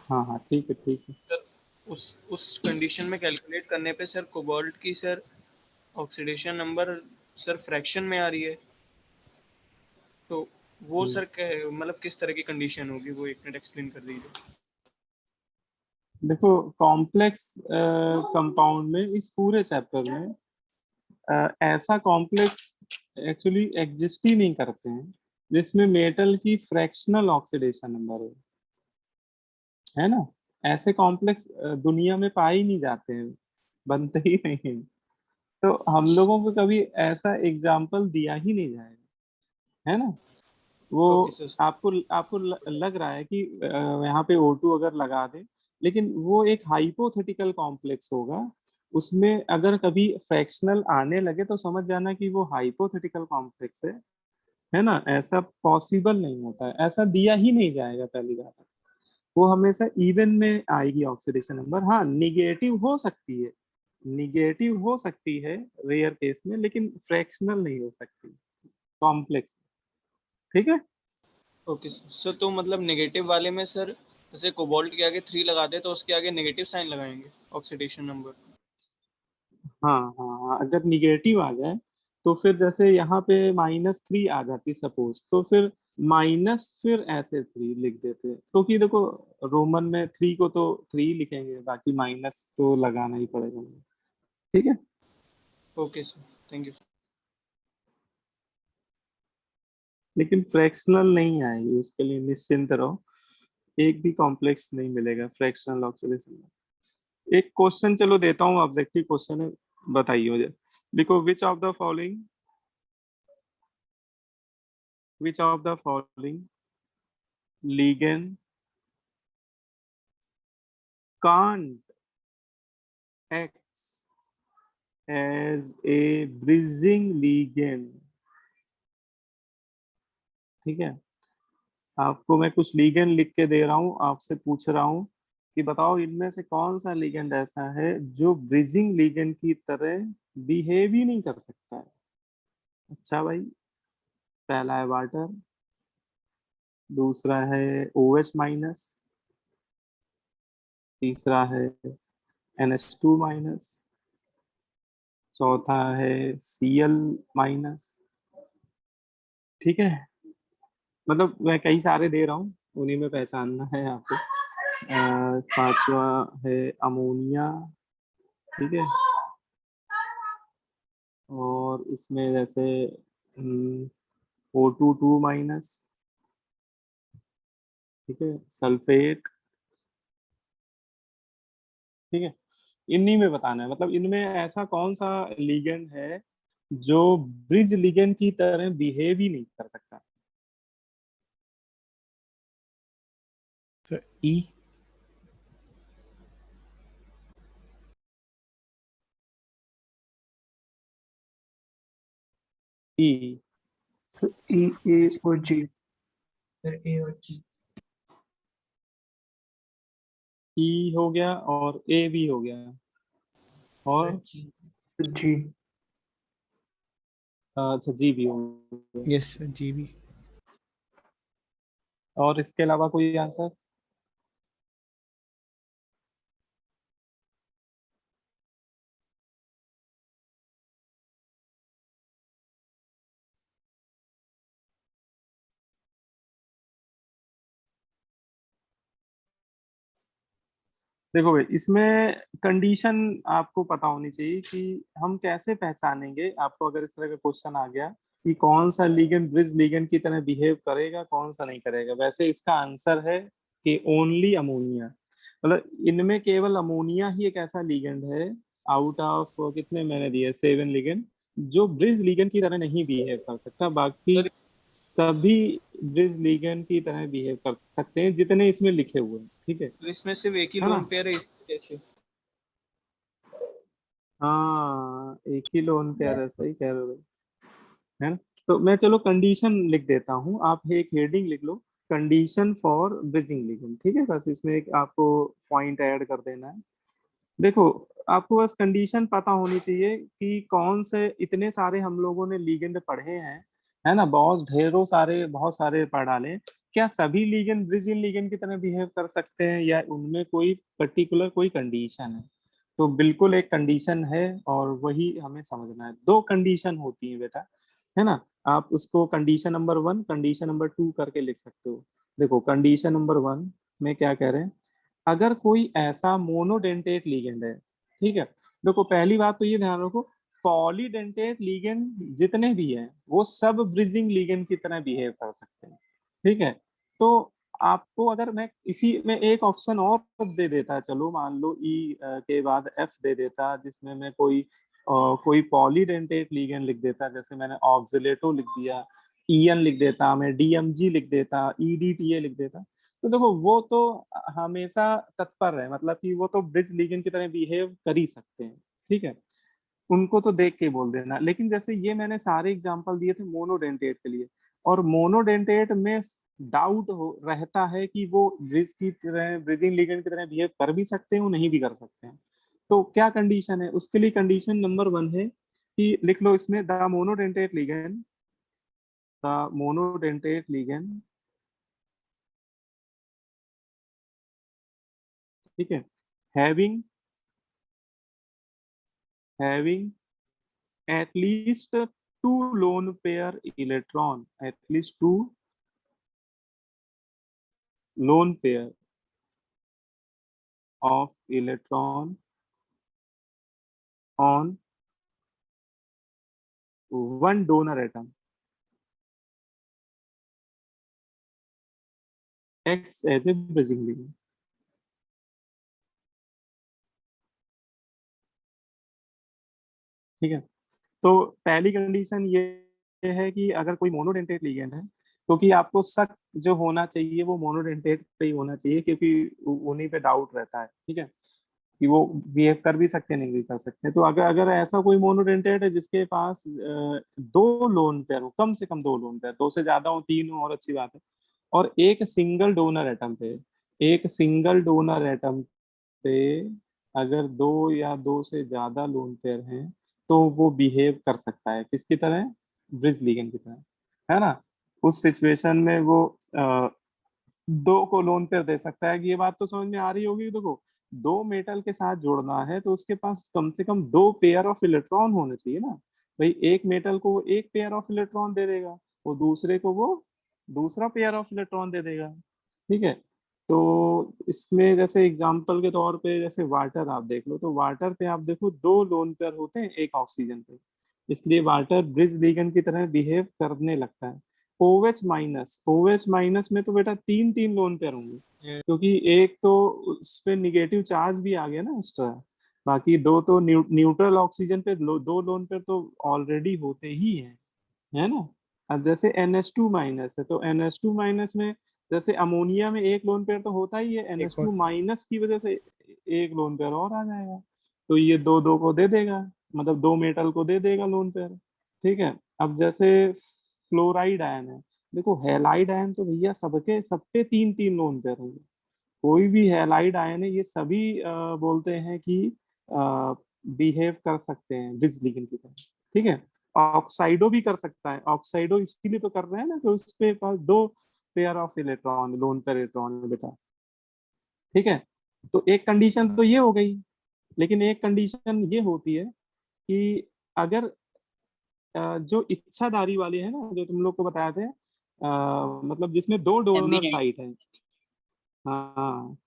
हाँ हाँ ठीक है ठीक है। सर उस कंडीशन में कैलकुलेट करने पे सर कोबाल्ट की sir oxidation number sir fraction में आ रही है, तो वो सर मतलब किस तरह की कंडीशन होगी, वो एक मिनट एक्सप्लेन कर दीजिए। देखो कॉम्प्लेक्स कंपाउंड में इस पूरे चैप्टर में ऐसा कॉम्प्लेक्स एक्चुअली एग्जिस्ट ही नहीं करते हैं जिसमें मेटल की फ्रैक्शनल ऑक्सीडेशन नंबर है ना। ऐसे कॉम्प्लेक्स दुनिया में पाए ही नहीं जाते हैं, बनते ही नहीं हैं। तो हम लोगों को कभी ऐसा एग्जाम्पल दिया ही नहीं जाएगा, है ना। वो ओके सर। आपको आपको लग रहा है कि यहाँ पे O2 अगर लगा दें, लेकिन वो एक हाइपोथेटिकल कॉम्प्लेक्स होगा। उसमें अगर कभी फ्रैक्शनल आने लगे तो समझ जाना कि वो हाइपोथेटिकल कॉम्प्लेक्स है ना। ऐसा पॉसिबल नहीं होता है, ऐसा दिया ही नहीं जाएगा पहली बात। वो हमेशा इवन में आएगी ऑक्सीडेशन नंबर। हाँ निगेटिव हो सकती है, निगेटिव हो सकती है रेयर केस में, लेकिन फ्रैक्शनल नहीं हो सकती कॉम्प्लेक्स। ठीक है। ओके सर, तो मतलब नेगेटिव वाले में सर जैसे कोबाल्ट के आगे 3 लगा दे तो उसके आगे नेगेटिव साइन लगाएंगे ऑक्सीडेशन नंबर। हाँ हाँ हाँ, अगर निगेटिव आ जाए तो फिर जैसे यहाँ पे -3 आ जाती सपोज, तो फिर माइनस फिर ऐसे 3 लिख देते, क्योंकि देखो रोमन में 3 को तो 3 लिखेंगे, बाकी माइनस तो लगाना ही पड़ेगा। ठीक है। Okay sir, thank you. लेकिन फ्रैक्शनल नहीं आएगी, उसके लिए निश्चिंत रहो, एक भी कॉम्प्लेक्स नहीं मिलेगा फ्रैक्शनल ऑक्सीडेशन में। एक क्वेश्चन चलो देता हूँ, ऑब्जेक्टिव क्वेश्चन है, बताइए मुझे। लिखो which of the following ligand can't act as a bridging ligand। ठीक है। आपको मैं कुछ लीगेंड लिख के दे रहा हूँ, आपसे पूछ रहा हूँ कि बताओ इनमें से कौन सा लीगेंड ऐसा है जो ब्रिजिंग लीगेंड की तरह बिहेव ही नहीं कर सकता है। अच्छा भाई, पहला है वाटर, दूसरा है OH-, तीसरा है NH2-, चौथा है Cl-। ठीक है। मतलब मैं कई सारे दे रहा हूँ, उन्हीं में पहचानना है आपको। पांचवा है अमोनिया। ठीक है। और इसमें जैसे O2-2-। ठीक है, सल्फेट। ठीक है। इन्हीं में बताना है, मतलब इनमें ऐसा कौन सा लिगेंड है जो ब्रिज लिगेंड की तरह बिहेव ही नहीं कर सकता। सर ई। ई। ई ए और जी। सर ए और जी। ई हो गया और ए भी हो गया, और जी। जी। अच्छा जी भी हो गया। यस सर जी भी। और इसके अलावा कोई आंसर। देखो भाई, इसमें कंडीशन आपको पता होनी चाहिए कि हम कैसे पहचानेंगे। आपको अगर इस तरह का क्वेश्चन आ गया कि कौन सा लिगेंड ब्रिज लिगेंड की तरह बिहेव करेगा, कौन सा नहीं करेगा, वैसे इसका आंसर है कि ओनली अमोनिया। मतलब इनमें केवल अमोनिया ही एक ऐसा लिगेंड है आउट ऑफ कितने मैंने दिए 7 लिगेंड, जो ब्रिज लिगेंड की तरह नहीं बिहेव कर सकता। बाकी सर सभी ब्रिज लिगेंड की तरह बिहेव कर सकते हैं जितने इसमें लिखे हुए हैं। ठीक है इसमें सिर्फ एक ही है लोन ना। पेयर है कैसे? हाँ एक ही लोन पेयर है, Yes. सही कह रहे हो भाई, है ना। तो मैं चलो कंडीशन लिख देता हूँ, आप एक हेडिंग लिख लो, कंडीशन फॉर ब्रिजिंग लिगेंड। ठीक है, बस इसमें एक आपको पॉइंट ऐड कर देना है। देखो आपको बस कंडीशन पता होनी चाहिए कि कौन से, इतने सारे हम लोगों ने लिगेंड पढ़े हैं, है ना, बहुत सारे पढ़ डाले। क्या सभी लिगेंड ब्रिजिंग लिगेंड की तरह बिहेव कर सकते हैं या उनमें कोई पर्टिकुलर कोई कंडीशन है? तो बिल्कुल एक कंडीशन है और वही हमें समझना है। दो कंडीशन होती है बेटा, है ना। आप उसको कंडीशन नंबर 1 कंडीशन नंबर 2 करके लिख सकते हो। देखो कंडीशन नंबर 1 में क्या कह रहे हैं, अगर कोई ऐसा मोनोडेंटेट लिगेंड है, ठीक है। देखो पहली बात तो ये ध्यान रखो, पॉलीडेंटेट लिगेंड जितने भी हैं वो सब ब्रिजिंग लिगेंड की तरह बिहेव कर सकते हैं, ठीक है। तो आपको अगर मैं इसी में एक ऑप्शन और दे देता, चलो मान लो ई के बाद एफ दे देता, जिसमें मैं कोई पॉलीडेंटेट लिगेंड लिख देता, जैसे मैंने ऑक्सिलेटो लिख दिया, ईएन लिख देता, मैं डीएमजी लिख देता, ईडीटीए लिख देता, तो देखो वो तो हमेशा तत्पर है, मतलब कि वो तो ब्रिज लिगेंड की तरह बिहेव कर ही सकते हैं, ठीक है। उनको तो देख के बोल देना। लेकिन जैसे ये मैंने सारे एग्जांपल दिए थे मोनोडेंटेट के लिए, और मोनोडेंटेट में डाउट हो रहता है कि वो ब्रिज की तरह ब्रिजिंग लिगेंड की तरह बिहेव कर भी सकते हैं, वो नहीं भी कर सकते हैं। तो क्या कंडीशन है उसके लिए? कंडीशन नंबर 1 है कि लिख लो इसमें, द मोनोडेंटेट लिगेंड, ठीक है, having having at least two lone pair electron, at least two lone pair of electron on one donor atom acts as a bridging ligand, ठीक है। तो पहली कंडीशन ये है कि अगर कोई मोनोडेंटेट लिगेंड है, क्योंकि आपको शक जो होना चाहिए वो मोनोडेंटेट पे ही होना चाहिए, क्योंकि उन्हीं पे डाउट रहता है, ठीक है, कि वो बिहेव कर भी सकते नहीं भी कर सकते। तो अगर अगर ऐसा कोई मोनोडेंटेट है जिसके पास दो लोन पेयर हो, कम से कम दो लोन पेयर, दो से ज्यादा हो, तीन हो और अच्छी बात है, और एक सिंगल डोनर एटम पे अगर दो या दो से ज्यादा लोन पेयर हैं, तो वो बिहेव कर सकता है किसकी तरह? ब्रिज लिगेंड की तरह, है ना। उस सिचुएशन में वो दो को लोन पेयर दे सकता है। ये बात तो समझ में आ रही होगी। देखो दो मेटल के साथ जोड़ना है तो उसके पास कम से कम दो पेयर ऑफ इलेक्ट्रॉन होने चाहिए ना। भाई एक मेटल को वो एक पेयर ऑफ इलेक्ट्रॉन दे देगा, वो दूसरे को वो दूसरा पेयर ऑफ इलेक्ट्रॉन दे देगा, ठीक है। तो इसमें जैसे एग्जांपल के तौर पे जैसे वाटर आप देख लो, तो वाटर पे आप देखो दो लोन पेयर होते हैं एक ऑक्सीजन पे, इसलिए वाटर ब्रिज लिगेंड की तरह बिहेव करने लगता है। OH माइनस में तो बेटा तीन तीन लोन पेयर होंगे, क्योंकि एक तो उस पे निगेटिव चार्ज भी आ गया ना एक्स्ट्रा, बाकी दो तो न्यूट्रल ऑक्सीजन पे दो लोन पेयर तो ऑलरेडी होते ही हैं, है ना। अब जैसे NH2 माइनस है, तो NH2 माइनस में जैसे अमोनिया में एक लोन पेयर तो होता ही है, एक और NH2 माइनस की वजह से एक लोन पेयर और आ जाएगा, तो ये दो दो को दे देगा, मतलब दो मेटल को दे देगा लोन पेयर, ठीक है। अब जैसे फ्लोराइड आयन है, देखो हैलाइड आयन तो भैया सबके सबके तीन तीन लोन पेयर होंगे, कोई भी हैलाइड आयन है ये सभी बोलते हैं कि बिहेव कर सकते हैं ब्रिज लिगेंड की तरह, ठीक है। ऑक्साइडो भी कर सकता है, ऑक्साइडो इसीलिए तो कर रहे हैं ना कि उसके पास दो pair of electron lone pair electron बेटा, ठीक है। तो एक कंडीशन तो ये हो गई, लेकिन एक कंडीशन ये होती है कि अगर जो इच्छाधारी वाले हैं ना, जो तुम लोग को बताए थे, मतलब जिसमें दो डोनर साइट है, हाँ,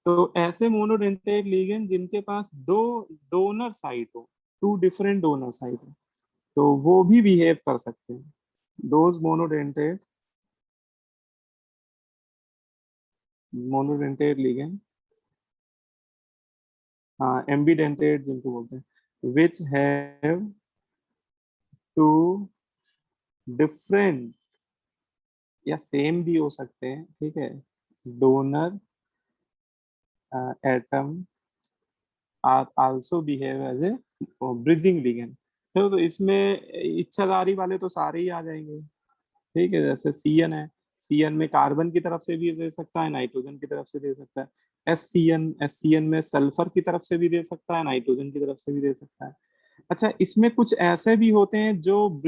तो ऐसे मोनोडेंटेट लिगेंड जिनके पास दो डोनर साइट हो, टू डिफरेंट डोनर साइट हो, तो वो भी बिहेव कर सकते हैं। दोज मोनोडेंटेट लिगेंड, हाँ एम्बीडेंटेट जिनको बोलते हैं, विच हैव टू डिफरेंट या सेम भी हो सकते हैं, ठीक है, donor atom are also behave as a bridging ligand. तो इसमें इच्छाधारी वाले तो सारे ही आ जाएंगे, ठीक है। जैसे सी एन में कार्बन की तरफ से भी दे सकता है, नाइट्रोजन की तरफ से दे सकता है। एस सी एन में सल्फर की तरफ से भी दे सकता है, नाइट्रोजन की तरफ से भी दे सकता है। अच्छा, इसमें कुछ ऐसे भी होते हैं जो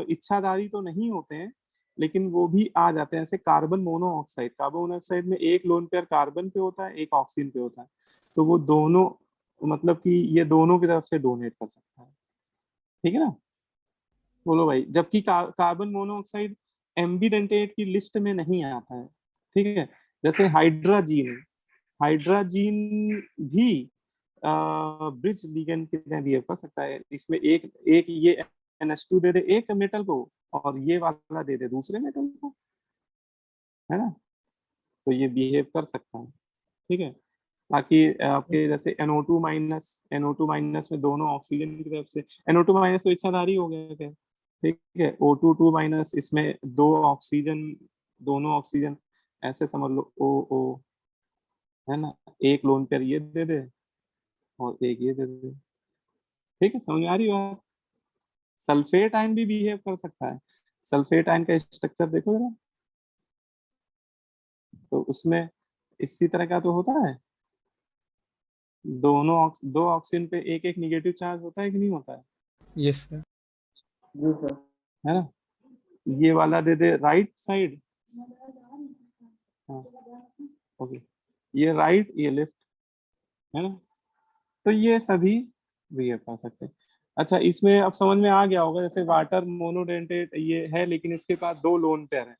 इच्छाधारी तो नहीं होते हैं, लेकिन वो भी आ जाते हैं, जैसे कार्बन मोनोऑक्साइड। कार्बन मोनोऑक्साइड में एक लोन पेयर कार्बन पे होता है, एक ऑक्सीजन पे होता है, तो वो दोनों, मतलब कि ये दोनों की तरफ से डोनेट कर सकता है। ठीक है ना? बोलो भाई। जबकि कार्बन मोनोऑक्साइड एम्बिडेंटेट की लिस्ट में नहीं आता है। ठीक है? जैसे हाइड्राजीन, हाइड्राजीन भी ब्रिज लिगेंड की तरह बिहेव कर सकता है। इसमें एक एक ये NH2 दे दे एक मेटल को, और ये वाला दे दे दूसरे मेटल को, है ना? तो ये बिहेव कर सकता है। ठीक है? बाकी आपके जैसे NO2 माइनस में दोनों ऑक्सीजन की तरफ से, NO2 माइनस तो इच्छाधारी हो गया क्या? ठीक है? O2 माइनस, इसमें दो ऑक्सीजन, दोनों ऑक्सीजन, ऐसे समझ लो O O, है ना? एक लोन पेयर ये दे दे और एक ये दे दे। ठीक है? समझ में आ रही बात? सल्फेट आयन भी बिहेव कर सकता है। सल्फेट आयन का स्ट्रक्चर देखो जरा, तो उसमें इसी तरह का तो होता है। दो ऑक्सीजन पे एक एक निगेटिव चार्ज होता है कि नहीं होता है? Yes sir. जी सर। है ना? ये वाला दे दे राइट साइड, हाँ ओके, ये राइट ये लेफ्ट, है ना? तो ये सभी बिहेव कर सकते हैं। अच्छा, इसमें अब समझ में आ गया होगा, जैसे वाटर मोनोडेंटेट ये है, लेकिन इसके पास दो लोन पेयर है,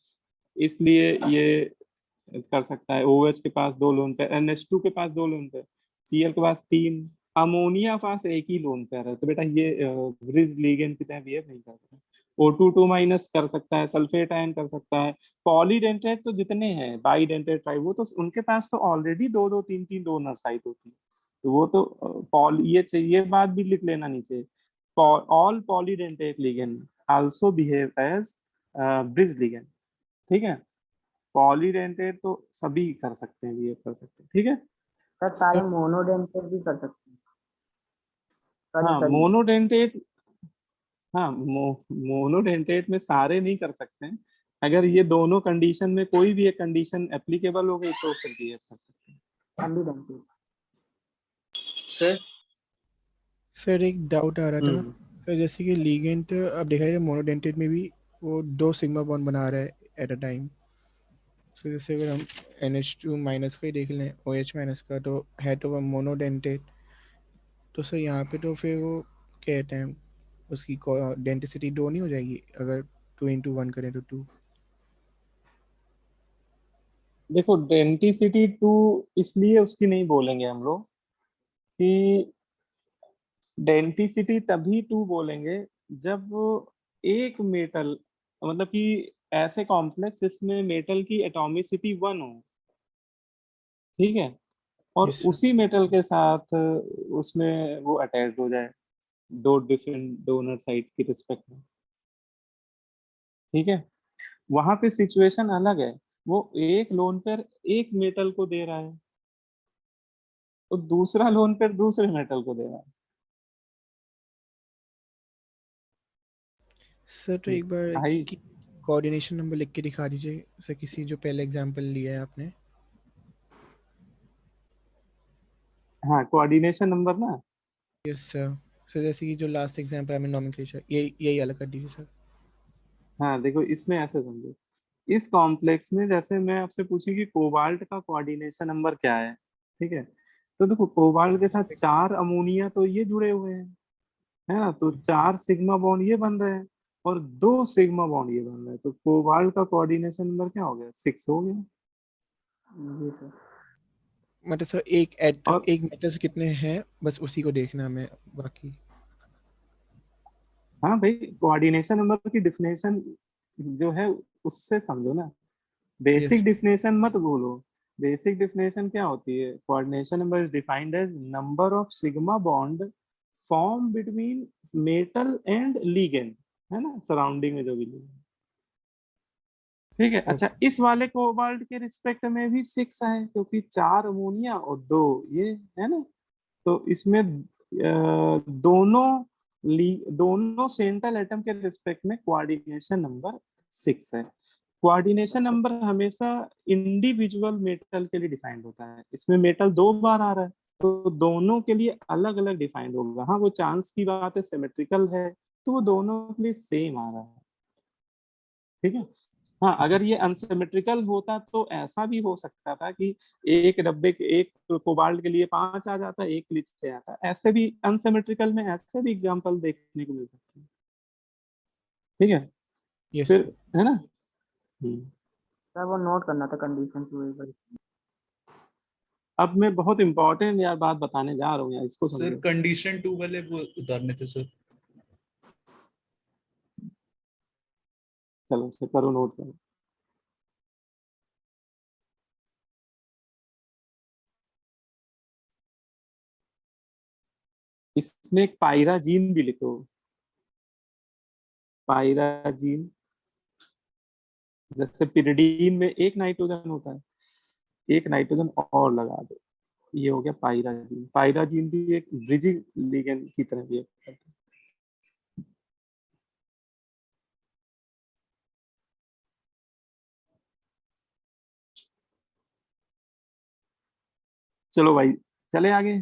इसलिए ये कर सकता है। OH के पास दो लोन पेयर, NH2 के पास दो लोन पेयर, Cl के पास तीन, अमोनिया पास एक ही लोन पेयर है, तो बेटा ये ब्रिज लिगेंड की तरह बिहेव नहीं करता। O2 माइनस कर सकता है, सल्फेट आयन कर सकता है। पॉलीडेंटेट तो जितने हैं, बाईडेंटेट ट्राई, वो तो उनके पास तो ऑलरेडी दो दो तीन तीन डोनर साइट होती है, तो वो तो पॉल ये चाहिए, बात भी लिख लेना नीचे। All polydentate ligand also behave as bridge ligand. ठीक है? पॉलीडेंटेट तो सभी कर सकते हैं, बिहेव कर सकते हैं। ठीक है? सर सारे मोनोडेंटेट भी कर सकते हैं। सॉरी हाँ सॉरी। मोनोडेंटेट, हाँ मोनोडेंटेट में सारे नहीं कर सकते हैं। अगर ये दोनों कंडीशन में कोई भी एक कंडीशन एप्लीकेबल हो गई तो फिर बिहेव कर सकते हैं। एम्बिडेंटेट। सर सर एक डाउट आ रहा था हम्म। सर, जैसे कि लीगेंट अब देखा जाए मोनोडेंटेट में भी वो दो सिग्मा बॉन्ड बना रहा है एट अ टाइम। सो जैसे अगर हम NH2 माइनस का ही देख लें, OH माइनस का, तो है तो वो मोनोडेंटेट, तो सर यहाँ पे तो फिर वो क्या कहते हैं उसकी डेंटिसिटी दो नहीं हो जाएगी अगर 2 into 1 करें तो 2? देखो डेंटिसिटी टू इसलिए उसकी नहीं बोलेंगे हम लोग कि डेंटिसिटी तभी टू बोलेंगे जब एक मेटल, मतलब कि ऐसे कॉम्प्लेक्स जिसमें मेटल की एटॉमिसिटी 1 हो। ठीक है? और यस सर। उसी मेटल के साथ उसमें वो अटैच्ड हो जाए दो डिफरेंट डोनर साइट की रिस्पेक्ट में। ठीक है? वहां पे सिचुएशन अलग है, वो एक लोन पेयर एक मेटल को दे रहा है, तो दूसरा लोन पेयर दूसरे मेटल को दे रहा सर तो है। एक बार भाई कोऑर्डिनेशन नंबर लिख के दिखा दीजिए सर, किसी जो पहले एग्जांपल लिया है आपने। हाँ, कोऑर्डिनेशन नंबर ना, यस सर। सर जैसे कि जो लास्ट एग्जांपल है में नॉमेनक्लेचर, यही अलग कर दीजिए सर। हाँ देखो इसमें ऐसे समझो, इस कॉम्प्लेक्स में जैसे मैं आपसे पूछी कि कोबाल्ट का कोऑर्डिनेशन नंबर क्या है। ठीक है? तो देखो कोबाल्ट के साथ चार अमोनिया तो ये जुड़े हुए हैं, है ना? तो चार सिग्मा बॉन्ड ये बन रहे हैं, और दो सिग्मा बॉन्ड ये बन रहे हैं, तो कोबाल्ट का कोऑर्डिनेशन नंबर क्या हो गया? 6 हो गया। जी सर। मतलब सर और एक मेटल से कितने हैं बस उसी को देखना हमें, बाकी। हाँ भाई, कोऑर्डिनेशन नंबर की डिफिनेशन जो है उससे समझो ना, बेसिक यस। डिफिनेशन मत भूलो। बेसिक डिफिनेशन क्या होती है? Coordination number is defined as number of sigma bond form between metal and ligand, है ना, सराउंडिंग में जो भी लिगेंड। ठीक है? अच्छा, इस वाले कोबाल्ट के रिस्पेक्ट में भी 6 है, क्योंकि चार अमोनिया और दो ये, है ना? तो इसमें दोनों सेंट्रल एटम के रिस्पेक्ट में कोऑर्डिनेशन नंबर 6 है। कोऑर्डिनेशन नंबर हमेशा इंडिविजुअल मेटल के लिए डिफाइंड होता है, इसमें मेटल दो बार आ रहा है, तो दोनों के लिए अलग अलग डिफाइंड होगा। हाँ वो चांस की बात है, सिमेट्रिकल है तो वो दोनों के लिए सेम आ रहा है, ठीक है। हाँ अगर ये अनसिमेट्रिकल होता तो ऐसा भी हो सकता था कि एक डब्बे के एक कोबाल्ट के लिए 5 आ जाता, एक के लिए 6 आता, ऐसे भी अनसिमेट्रिकल में ऐसे भी एग्जांपल देखने को मिल सकते हैं, ठीक है। यस फिर सर। है ना। सर वो नोट करना था कंडीशन की वही पर। अब मैं बहुत इंपॉर्टेंट यार बात बताने जा रहा हूँ यार, इसको सर समझो। कंडीशन 2 वाले वो उतारने थे सर। चलो उसको करो, नोट करो। इसमें एक पायराजीन भी लिखो, पायराजीन। जैसे पिरिडीन में एक नाइट्रोजन होता है, एक नाइट्रोजन और लगा दो, ये हो गया पायराजीन। पायराजीन भी एक ब्रिजिंग लिगेंड की तरह भी है। चलो भाई चले आगे।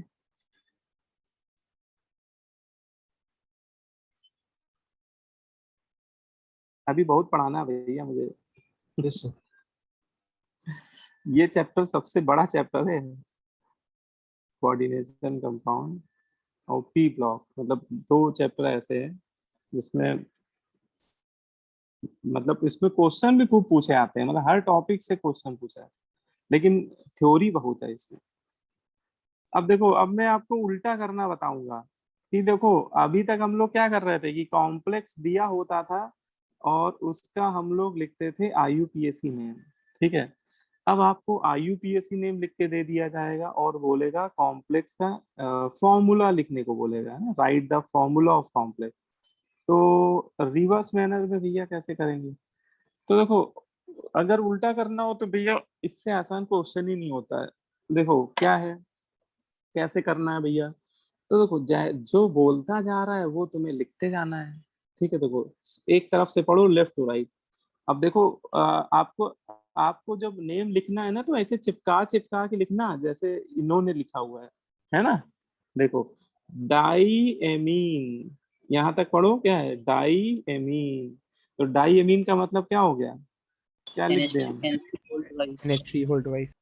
अभी बहुत पढ़ाना है भैया मुझे। Yes sir. ये चैप्टर सबसे बड़ा चैप्टर है, कोऑर्डिनेशन कंपाउंड और पी ब्लॉक। मतलब दो चैप्टर ऐसे हैं जिसमें मतलब इसमें क्वेश्चन भी खूब पूछे आते हैं, मतलब हर टॉपिक से क्वेश्चन पूछा है, लेकिन थ्योरी बहुत है इसमें। अब देखो, अब मैं आपको उल्टा करना बताऊंगा कि देखो अभी तक हम लोग क्या कर रहे थे कि कॉम्प्लेक्स दिया होता था और उसका हम लोग लिखते थे आईयूपीएसी नेम, ठीक है। अब आपको आईयूपीएसी नेम लिख के दे दिया जाएगा और बोलेगा कॉम्प्लेक्स का फॉर्मूला लिखने को बोलेगा, है ना, right the formula of complex. तो रिवर्स मैनर में भैया कैसे करेंगे? तो देखो अगर उल्टा करना हो तो भैया इससे आसान क्वेश्चन ही नहीं होता है। देखो क्या है, कैसे करना है भैया। तो देखो जो बोलता जा रहा है वो तुम्हें लिखते जाना है, ठीक है। देखो एक तरफ से पढ़ो लेफ्ट टू राइट। अब देखो आपको आपको जब नेम लिखना है ना तो ऐसे चिपका चिपका के लिखना जैसे इन्होंने लिखा हुआ है ना। देखो डाई एमीन, यहाँ तक पढ़ो क्या है डाई एमीन। तो डाई एमीन का मतलब क्या हो गया, क्या लिख दें हम? NH3 hold wise.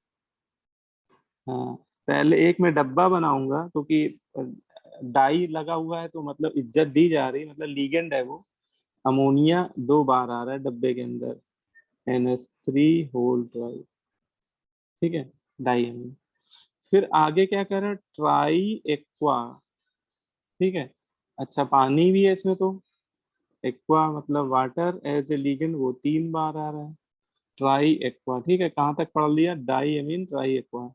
हाँ पहले एक मैं डब्बा बनाऊंगा क्योंकि डाई लगा हुआ है तो मतलब इज्जत दी जा रही, मतलब लीगेंड है वो। अमोनिया 2 बार आ रहा है डब्बे के अंदर, NH3 होल ट्वाइस, ठीक है, डाई एमीन। फिर आगे क्या कर रहा है, ट्राई एक्वा, ठीक है। अच्छा पानी भी है इसमें, तो एक्वा मतलब वाटर एज ए लीगेंड, वो 3 बार आ रहा है, ट्राई एक्वा, ठीक है। कहाँ तक पढ़ लिया, डाई एमीन ट्राई एक्वा।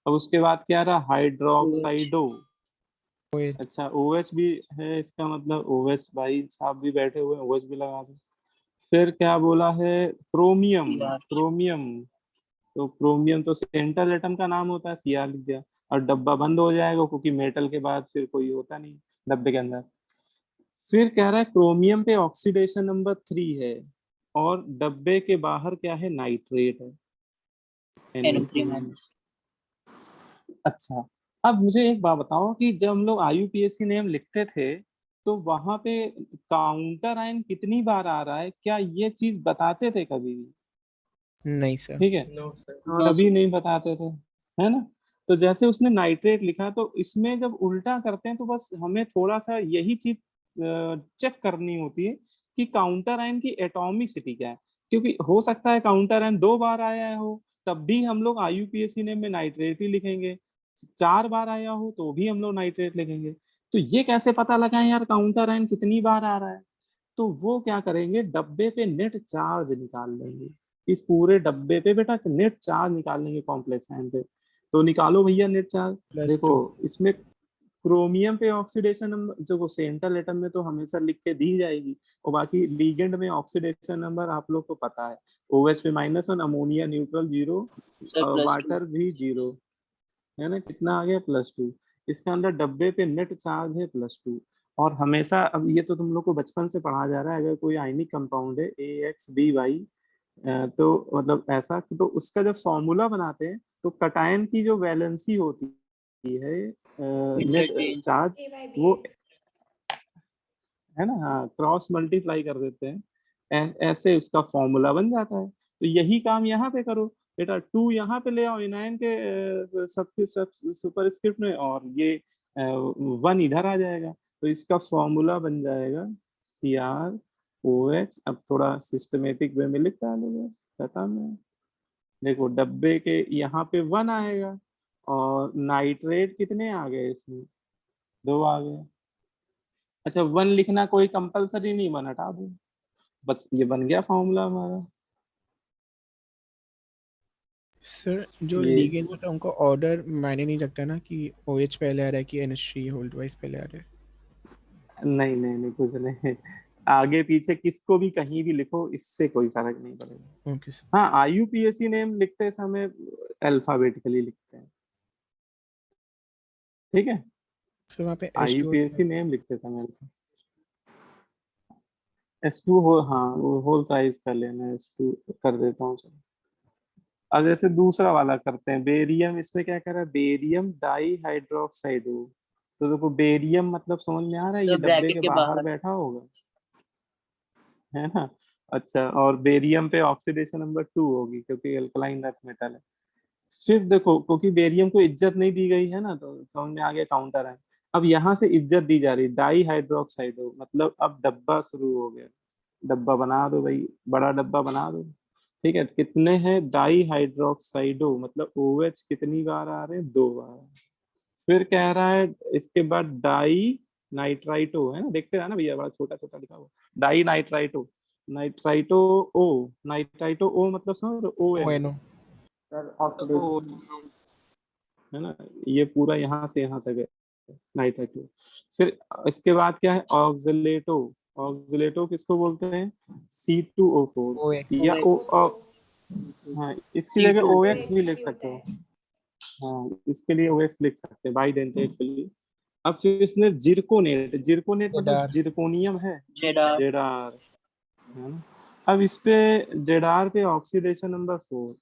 अब उसके बाद क्या रहा, हाइड्रोक्साइडो। OH। अच्छा ओएच भी है इसका, मतलब ओएच भाई साहब भी बैठे हुए हैं, ओएच भी लगा दो। फिर क्या बोला है, क्रोमियम, क्रोमियम। तो क्रोमियम तो सेंट्रल एटम का नाम होता है, सीआर लिख दिया और डब्बा बंद हो जाएगा क्योंकि मेटल के बाद फिर कोई होता नहीं डब्बे के अंदर। फिर कह रहा है क्रोमियम पे ऑक्सीडेशन नंबर 3 है और डब्बे के बाहर क्या है, नाइट्रेट है, NO3-। अच्छा अब मुझे एक बात बताओ कि जब हम लोग आईयूपीएसी नेम लिखते थे तो वहां पे काउंटर आयन कितनी बार आ रहा है, क्या ये चीज बताते थे कभी भी? नहीं सर। ठीक है, नो सर। कभी नहीं बताते थे, है ना। तो जैसे उसने नाइट्रेट लिखा तो इसमें जब उल्टा करते हैं तो बस हमें थोड़ा सा यही चीज चेक करनी होती है कि काउंटर आयन की एटॉमिसिटी क्या है, क्योंकि हो सकता है काउंटर आयन 2 बार आया हो तब भी हम लोग आईयूपीएसी नेम में नाइट्रेट ही लिखेंगे, 4 बार आया हो तो भी हम लोग नाइट्रेट लिखेंगे। तो ये कैसे पता लगाएं यार काउंटर आयन कितनी बार आ रहा है? तो वो क्या करेंगे, डब्बे पे नेट चार्ज निकाल लेंगे, इस पूरे डब्बे पे बेटा नेट चार्ज निकाल लेंगे कॉम्प्लेक्स आयन पे। तो निकालो भैया नेट चार्ज। देखो +2। इसमें क्रोमियम पे ऑक्सीडेशन नंबर जो सेंट्रल एटम में तो हमेशा लिख के दी जाएगी, और बाकी लीगेंड में ऑक्सीडेशन नंबर आप लोग को पता है, OH पे -1, अमोनिया न्यूट्रल 0, वाटर भी 0, है ना। कितना आ गया, +2। इसका अंदर डब्बे पे नेट चार्ज है +2। और हमेशा, अब ये तो तुम लोग को बचपन से पढ़ा जा रहा है, अगर कोई आयनिक कंपाउंड है AXBY तो मतलब ऐसा, तो उसका जब फॉर्मूला बनाते हैं तो कटायन की जो वैलेंसी होती है नेट चार्ज, वो है ना, हाँ, क्रॉस मल्टीप्लाई कर देते हैं, ऐसे उसका फॉर्मूला बन जाता है। तो यही काम यहाँ पे करो बेटा, 2 यहाँ पे ले आओ इनायन के सब सुपरस्क्रिप्ट में, और ये 1 इधर आ जाएगा, तो इसका फॉर्मूला बन जाएगा CrOH। अब थोड़ा सिस्टमेटिक वे में लिख डालो, बस खत्म है। देखो डब्बे के यहाँ पे 1 आएगा, और नाइट्रेट कितने आ गए इसमें, 2 आ गए। अच्छा 1 लिखना कोई कंपलसरी नहीं, 1 हटा दो, बस ये बन गया फॉर्मूला हमारा। सर जो ये लीगेंड होता है उनका ऑर्डर मायने नहीं रखता ना, कि OH पहले आ रहा है कि NH3 होल्ड वाइज पहले आ रहा है। नहीं नहीं नहीं, कुछ नहीं, आगे पीछे किसको भी कहीं भी लिखो, इससे कोई फर्क नहीं पड़ेगा। Okay sir. हाँ, IUPAC नेम लिखते समय अल्फाबेटिकली लिखते हैं, ठीक है, सर वहाँ पे H2 IUPAC नेम लिखते समय S2 हो, हाँ वो होल साइज कर लेना, S2 कर देता हूँ चलो। अब जैसे दूसरा वाला करते हैं, बेरियम, इसमें क्या कह रहा है, बेरियम डाई हाइड्रोक्साइड। तो देखो बेरियम मतलब समझ में आ रहा है, ये तो डब्बे ब्रैकेट के के बाहर बाहर। बैठा होगा, है ना। अच्छा, और बेरियम पे ऑक्सीडेशन नंबर 2 होगी, क्योंकि अल्कलाइन अर्थ मेटल है। फिर देखो, क्योंकि बेरियम को इज्जत नहीं दी गई है ना, तो समझ में आ गया, काउंटर है। अब यहाँ से इज्जत दी जा रही, डाई हाइड्रोक्साइड, मतलब अब डब्बा शुरू हो गया, डब्बा बना दो भाई, बड़ा डब्बा बना दो। ठीक है, कितने हैं, डाई हाइड्रोक्साइडो, मतलब OH कितनी बार आ रहे हैं, 2 बार। फिर कह रहा है इसके बाद डाई नाइट्राइटो, है ना, देखते हैं ना भैया, बड़ा छोटा छोटा लिखा हुआ, डाई नाइट्राइटो, नाइट्राइटो ओ, नाइट्राइटो ओ मतलब समझ रहे हो, ONO, ONO। सर ओ ऑक्सीडेशन। है ना, ये पूरा यहाँ से यहाँ तक है नाइट्राइटो। फिर इसके बाद क्या है, ऑक्सलेटो, ऑक्सलेटो किसको बोलते हैं, C2O4, OX। या हाँ, इसकी जगह C2। OX भी लिख सकते हो, हाँ इसके लिए OX लिख सकते हैं बाई डेंटेट के लिए। अब फिर इसने जिरकोनेट, जिरकोनेट मतलब जेडार। जिरकोनियम है, जेडार। जेडार, है ना। अब इस पे जेडार पे ऑक्सीडेशन नंबर 4।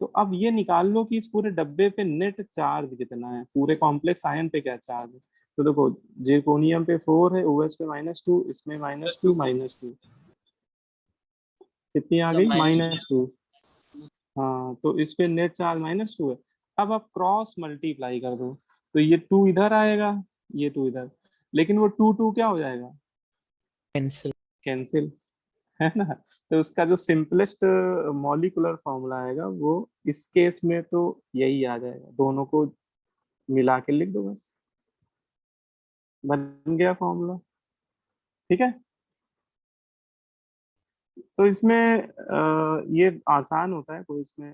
तो अब ये निकाल लो कि इस पूरे डब्बे पे नेट चार्ज कितना है, पूरे कॉम्प्लेक्स आयन पे क्या चार्ज है। तो देखो जिरकोनियम पे 4 है, OH पे -2, इसमें -2 -2, कितनी आ सब गई, माइनस। -2। हाँ, तो इस पे नेट चार्ज -2 है। अब आप क्रॉस मल्टीप्लाई कर दो, तो ये 2 इधर आएगा, ये 2 इधर, लेकिन वो 2 2 क्या हो जाएगा, कैंसिल। कैंसिल, है ना। तो उसका जो सिंपलेस्ट मॉलिक्यूलर फॉर्मूला आएगा वो इस केस में तो यही आ जाएगा, दोनों को मिला के लिख दो बस, बन गया फॉर्मूला, ठीक है। तो इसमें ये आसान होता है, कोई इसमें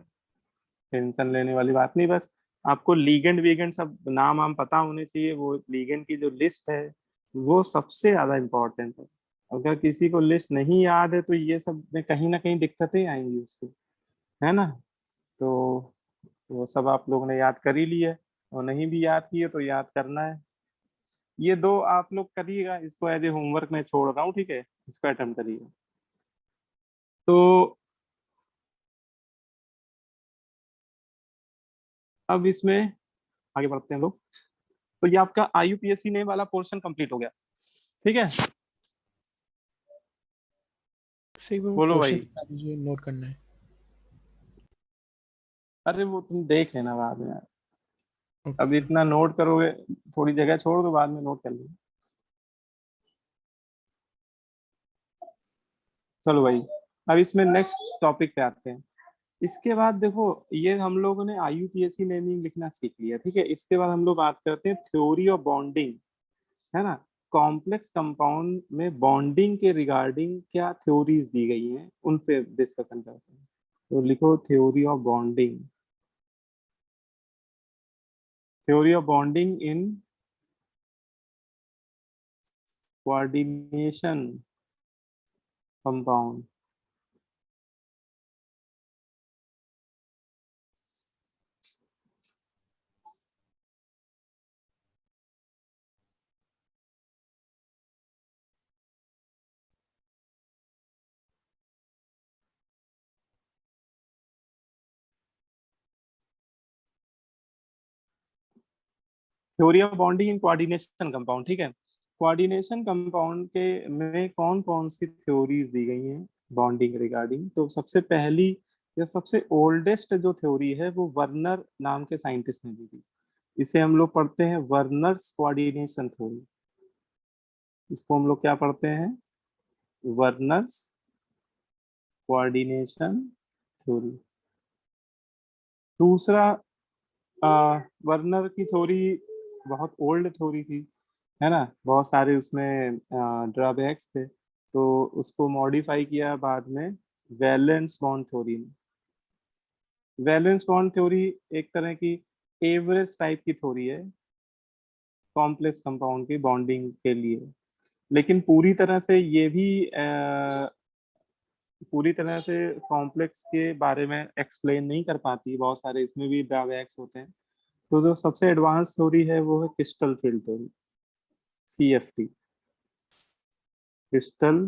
टेंशन लेने वाली बात नहीं, बस आपको लीगेंड वीगेंड सब नाम वाम पता होने चाहिए, वो लीगेंड की जो लिस्ट है वो सबसे ज्यादा इम्पोर्टेंट है। अगर किसी को लिस्ट नहीं याद है तो ये सब में कहीं ना कहीं दिक्कतें आएंगी उसको, है ना। तो वो सब आप लोगों ने याद कर ही लिया है, और नहीं भी याद किए तो याद करना है। ये 2 आप लोग करिएगा, इसको एज ए होमवर्क में छोड़ रहा हूँ, ठीक है, इसको अटेम्प्ट करिएगा। तो अब इसमें आगे बढ़ते हैं लोग। तो ये आपका IUPAC ने वाला पोर्शन कंप्लीट हो गया, ठीक है। से वो बोलो क्वेश्चन भाई, बता दीजिए, नोट करना है। अरे वो तुम देख लेना बाद में यार, ओके अब सर। इतना नोट करोगे, थोड़ी जगह छोड़ दो, बाद में नोट कर लो। चलो भाई, अब इसमें नेक्स्ट टॉपिक पे आते हैं। इसके बाद देखो, ये हम लोगों ने IUPAC नेमिंग लिखना सीख लिया, ठीक है। इसके बाद हम लोग बात करते हैं थ्योरी ऑफ बॉन्डिंग, है ना। कॉम्प्लेक्स कंपाउंड में बॉन्डिंग के रिगार्डिंग क्या थ्योरीज दी गई हैं, उन पे डिस्कशन करते हैं। तो लिखो theory of bonding, theory of bonding in coordination compound. Theory of bonding in coordination compound, ठीक है। कोऑर्डिनेशन कंपाउंड के में कौन कौन सी थ्योरीज दी गई हैं बॉन्डिंग रिगार्डिंग? तो सबसे पहली या सबसे ओल्डेस्ट जो थ्योरी है वो वर्नर नाम के साइंटिस्ट ने दी थी। इसे हम लोग पढ़ते हैं वर्नर्स कोऑर्डिनेशन थ्योरी। इसको हम लोग क्या पढ़ते हैं? Werner's coordination theory. दूसरा, वर्नर की थ्योरी बहुत ओल्ड थ्योरी थी, है ना, बहुत सारे उसमें ड्रॉबैक्स थे, तो उसको मॉडिफाई किया बाद में वैलेंस बॉन्ड थ्योरी में। वैलेंस बॉन्ड थ्योरी एक तरह की एवरेज टाइप की थ्योरी है कॉम्प्लेक्स कंपाउंड की बॉन्डिंग के लिए, लेकिन पूरी तरह से कॉम्प्लेक्स के बारे में एक्सप्लेन नहीं कर पाती, बहुत सारे इसमें भी ड्रॉबैक्स होते हैं। तो जो सबसे एडवांस थ्योरी है वो है crystal field theory, CFT, crystal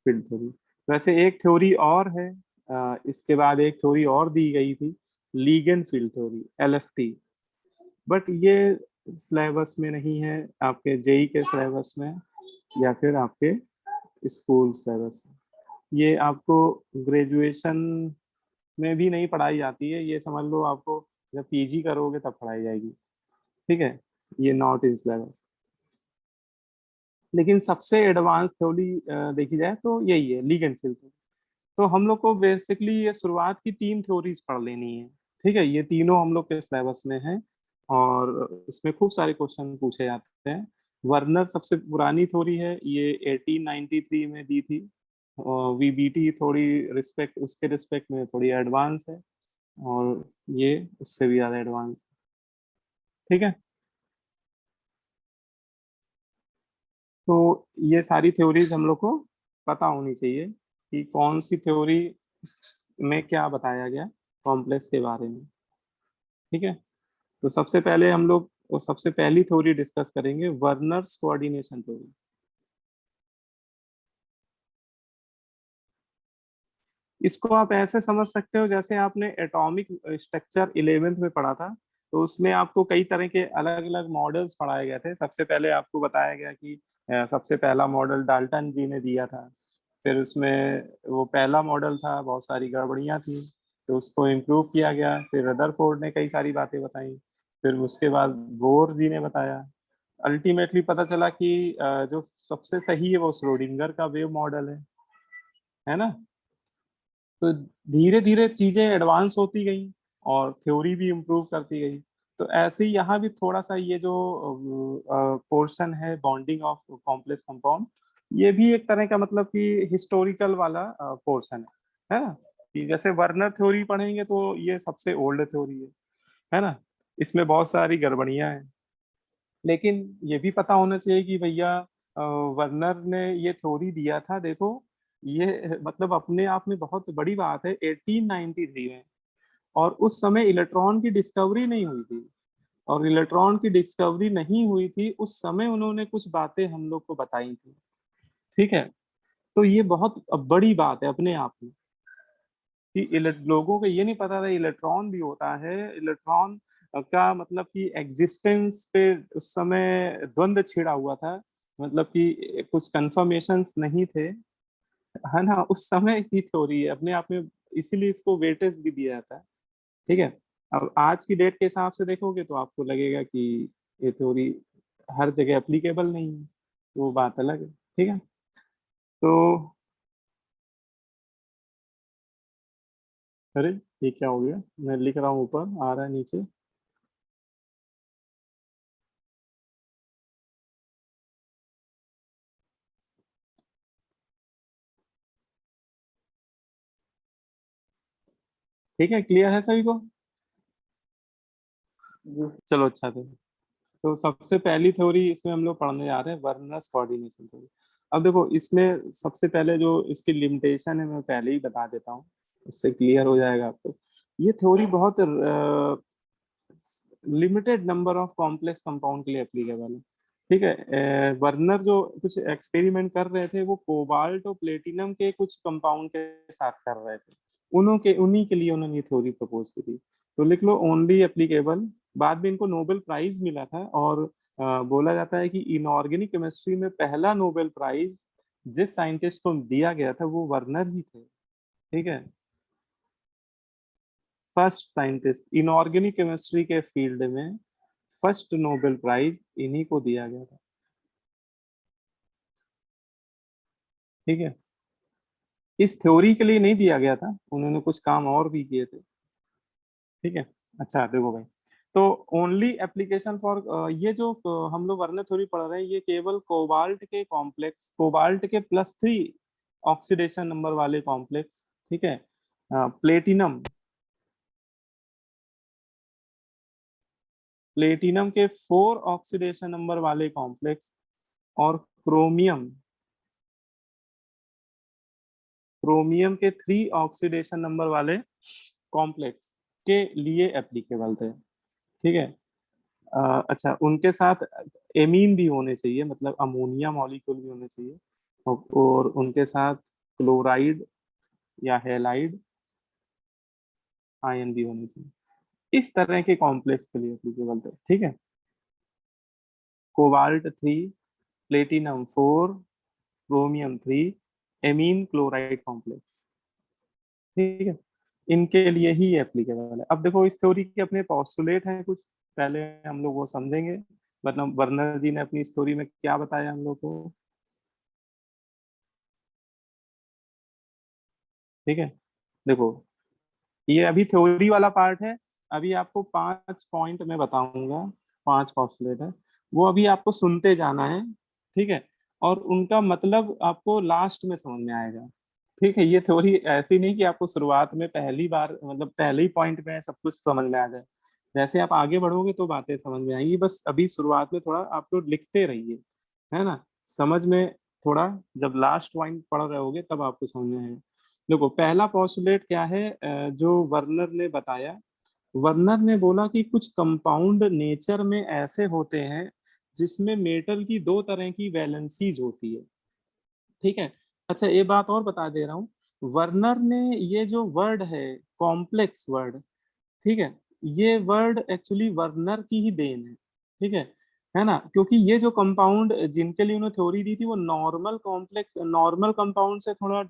field theory. वैसे एक थ्योरी और है, इसके बाद एक थ्योरी और दी गई थी, ligand field theory, LFT, but ये सिलेबस में नहीं है, आपके जेई के सिलेबस में या फिर आपके स्कूल सिलेबस में। ये आपको ग्रेजुएशन में भी नहीं पढ़ाई जाती है, ये समझ लो आपको जब PG करोगे तब पढ़ाई जाएगी, ठीक है। ये नॉट इन सिलेबस। लेकिन सबसे एडवांस थ्योरी देखी जाए तो यही है, लीगेंड फील्ड थ्योरी। तो हम लोग को बेसिकली ये शुरुआत की 3 थ्योरीज पढ़ लेनी है, ठीक है। ये तीनों हम लोग के सिलेबस में है और इसमें खूब सारे क्वेश्चन पूछे जाते हैं। वर्नर सबसे पुरानी थ्योरी है, ये 1893 में दी थी, और VBT थोड़ी उसके रिस्पेक्ट में थोड़ी एडवांस है, और ये उससे भी ज़्यादा एडवांस है, ठीक है। तो ये सारी थ्योरीज हम लोग को पता होनी चाहिए कि कौन सी थ्योरी में क्या बताया गया कॉम्प्लेक्स के बारे में, ठीक है। तो सबसे पहले हम लोग वो सबसे पहली थ्योरी डिस्कस करेंगे, वर्नर्स कोऑर्डिनेशन थ्योरी। इसको आप ऐसे समझ सकते हो जैसे आपने एटॉमिक स्ट्रक्चर 11th में पढ़ा था, तो उसमें आपको कई तरह के अलग अलग मॉडल्स पढ़ाए गए थे। सबसे पहले आपको बताया गया कि सबसे पहला मॉडल डाल्टन जी ने दिया था, फिर उसमें वो पहला मॉडल था, बहुत सारी गड़बड़ियां थी, तो उसको इम्प्रूव किया गया। फिर रदरफोर्ड ने कई सारी बातें बताई, फिर उसके बाद बोर जी ने बताया। अल्टीमेटली पता चला कि जो सबसे सही है वो श्रोडिंगर का वेव मॉडल है ना। तो धीरे धीरे चीजें एडवांस होती गई और थ्योरी भी इम्प्रूव करती गई। तो ऐसे ही यहाँ भी थोड़ा सा ये जो पोर्शन है बॉन्डिंग ऑफ कॉम्प्लेक्स कंपाउंड, ये भी एक तरह का मतलब कि हिस्टोरिकल वाला पोर्शन है ना, कि जैसे वर्नर थ्योरी पढ़ेंगे तो ये सबसे ओल्ड थ्योरी है ना, इसमें बहुत सारी गड़बड़ियां हैं। लेकिन ये भी पता होना चाहिए कि भैया वर्नर ने ये थ्योरी दिया था, देखो ये मतलब अपने आप में बहुत बड़ी बात है 1893 में, और उस समय इलेक्ट्रॉन की डिस्कवरी नहीं हुई थी, और इलेक्ट्रॉन की डिस्कवरी नहीं हुई थी उस समय उन्होंने कुछ बातें हम लोग को बताई थी, ठीक है। तो ये बहुत बड़ी बात है अपने आप में कि लोगों को ये नहीं पता था इलेक्ट्रॉन भी होता है। इलेक्ट्रॉन का मतलब कि एग्जिस्टेंस पे उस समय द्वंद्व छिड़ा हुआ था, मतलब कि कुछ कंफर्मेशंस नहीं थे, है ना, उस समय की थ्योरी है अपने आप में, इसीलिए इसको वेटेज भी दिया जाता है, ठीक है। अब आज की डेट के हिसाब से देखोगे तो आपको लगेगा कि ये थ्योरी हर जगह एप्लीकेबल नहीं है, तो वो बात अलग है, ठीक है। तो अरे ये क्या हो गया, मैं लिख रहा हूँ ऊपर आ रहा है नीचे। ठीक है, क्लियर है सभी को? चलो अच्छा तो सबसे पहली थ्योरी इसमें हम लोग पढ़ने जा रहे हैं वर्नर्स कोऑर्डिनेशन थ्योरी। अब देखो इसमें सबसे पहले जो इसकी लिमिटेशन है मैं पहले ही बता देता हूँ, उससे क्लियर हो जाएगा आपको। ये थ्योरी बहुत limited number of complex compound के लिए एप्लीकेबल है, ठीक है। वर्नर जो कुछ एक्सपेरिमेंट कर रहे थे वो कोबाल्ट और प्लेटिनम के कुछ कंपाउंड के साथ कर रहे थे, उन्हीं के लिए उन्होंने ये थ्योरी प्रपोज की थी। तो लिख लो ओनली एप्लीकेबल बाद में इनको नोबेल प्राइज मिला था, और बोला जाता है कि इनऑर्गेनिक केमिस्ट्री में पहला नोबेल प्राइज जिस साइंटिस्ट को दिया गया था वो वर्नर ही थे। ठीक है, फर्स्ट साइंटिस्ट इनऑर्गेनिक केमिस्ट्री के फील्ड में, फर्स्ट नोबेल प्राइज इन्हीं को दिया गया था। ठीक है, इस थ्योरी के लिए नहीं दिया गया था, उन्होंने कुछ काम और भी किए थे। ठीक है, अच्छा देखो भाई, तो ओनली एप्लीकेशन फॉर ये जो हम लोग वर्नर थ्योरी पढ़ रहे हैं, ये केवल कोबाल्ट के कॉम्प्लेक्स, कोबाल्ट के +3 ऑक्सीडेशन नंबर वाले कॉम्प्लेक्स, ठीक है, प्लेटिनम, प्लेटिनम के 4 ऑक्सीडेशन नंबर वाले कॉम्प्लेक्स, और क्रोमियम, क्रोमियम के 3 ऑक्सीडेशन नंबर वाले कॉम्प्लेक्स के लिए एप्लीकेबल थे। ठीक है, अच्छा, उनके साथ एमीन भी होने चाहिए, मतलब अमोनिया मॉलिक्यूल भी होने चाहिए, और उनके साथ क्लोराइड या हेलाइड आयन भी होने चाहिए। इस तरह के कॉम्प्लेक्स के लिए एप्लीकेबल थे। ठीक है, cobalt 3, platinum 4, chromium 3, amine chloride complex. ठीक है, इनके लिए ही एप्लीकेबल है। अब देखो, इस थ्योरी के अपने पोस्टुलेट हैं कुछ, पहले हम लोग वो समझेंगे, मतलब वर्नर जी ने अपनी इस थ्योरी में क्या बताया हम लोग को। ठीक है, देखो, ये अभी थ्योरी वाला पार्ट है, अभी आपको 5 पॉइंट में बताऊंगा, 5 पोस्टुलेट है, वो अभी आपको सुनते जाना है। ठीक है, और उनका मतलब आपको लास्ट में समझ में आएगा। ठीक है, ये थ्योरी ऐसी नहीं कि आपको शुरुआत में पहली बार, मतलब पहले ही पॉइंट में सब कुछ समझ में आ जाए। जैसे आप आगे बढ़ोगे तो बातें समझ में आएंगी, बस अभी शुरुआत में थोड़ा आप लोग लिखते रहिए, है ना, समझ में थोड़ा, जब लास्ट पॉइंट पढ़ रहे होगे तब आपको समझ में आएगा। देखो, पहला पोस्टुलेट क्या है जो वर्नर ने बताया। वर्नर ने बोला कि कुछ कंपाउंड नेचर में ऐसे होते हैं जिसमें मेटल की 2 तरह की वैलेंसीज होती है। ठीक है, अच्छा, ये बात और बता दे रहा हूँ, वर्नर ने ये जो वर्ड है, कॉम्प्लेक्स वर्ड, ठीक है, ये वर्ड एक्चुअली वर्नर की ही देन है। ठीक है ना, क्योंकि ये जो कंपाउंड जिनके लिए उन्होंने थ्योरी दी थी वो नॉर्मल कॉम्प्लेक्स, नॉर्मल कंपाउंड से थोड़ा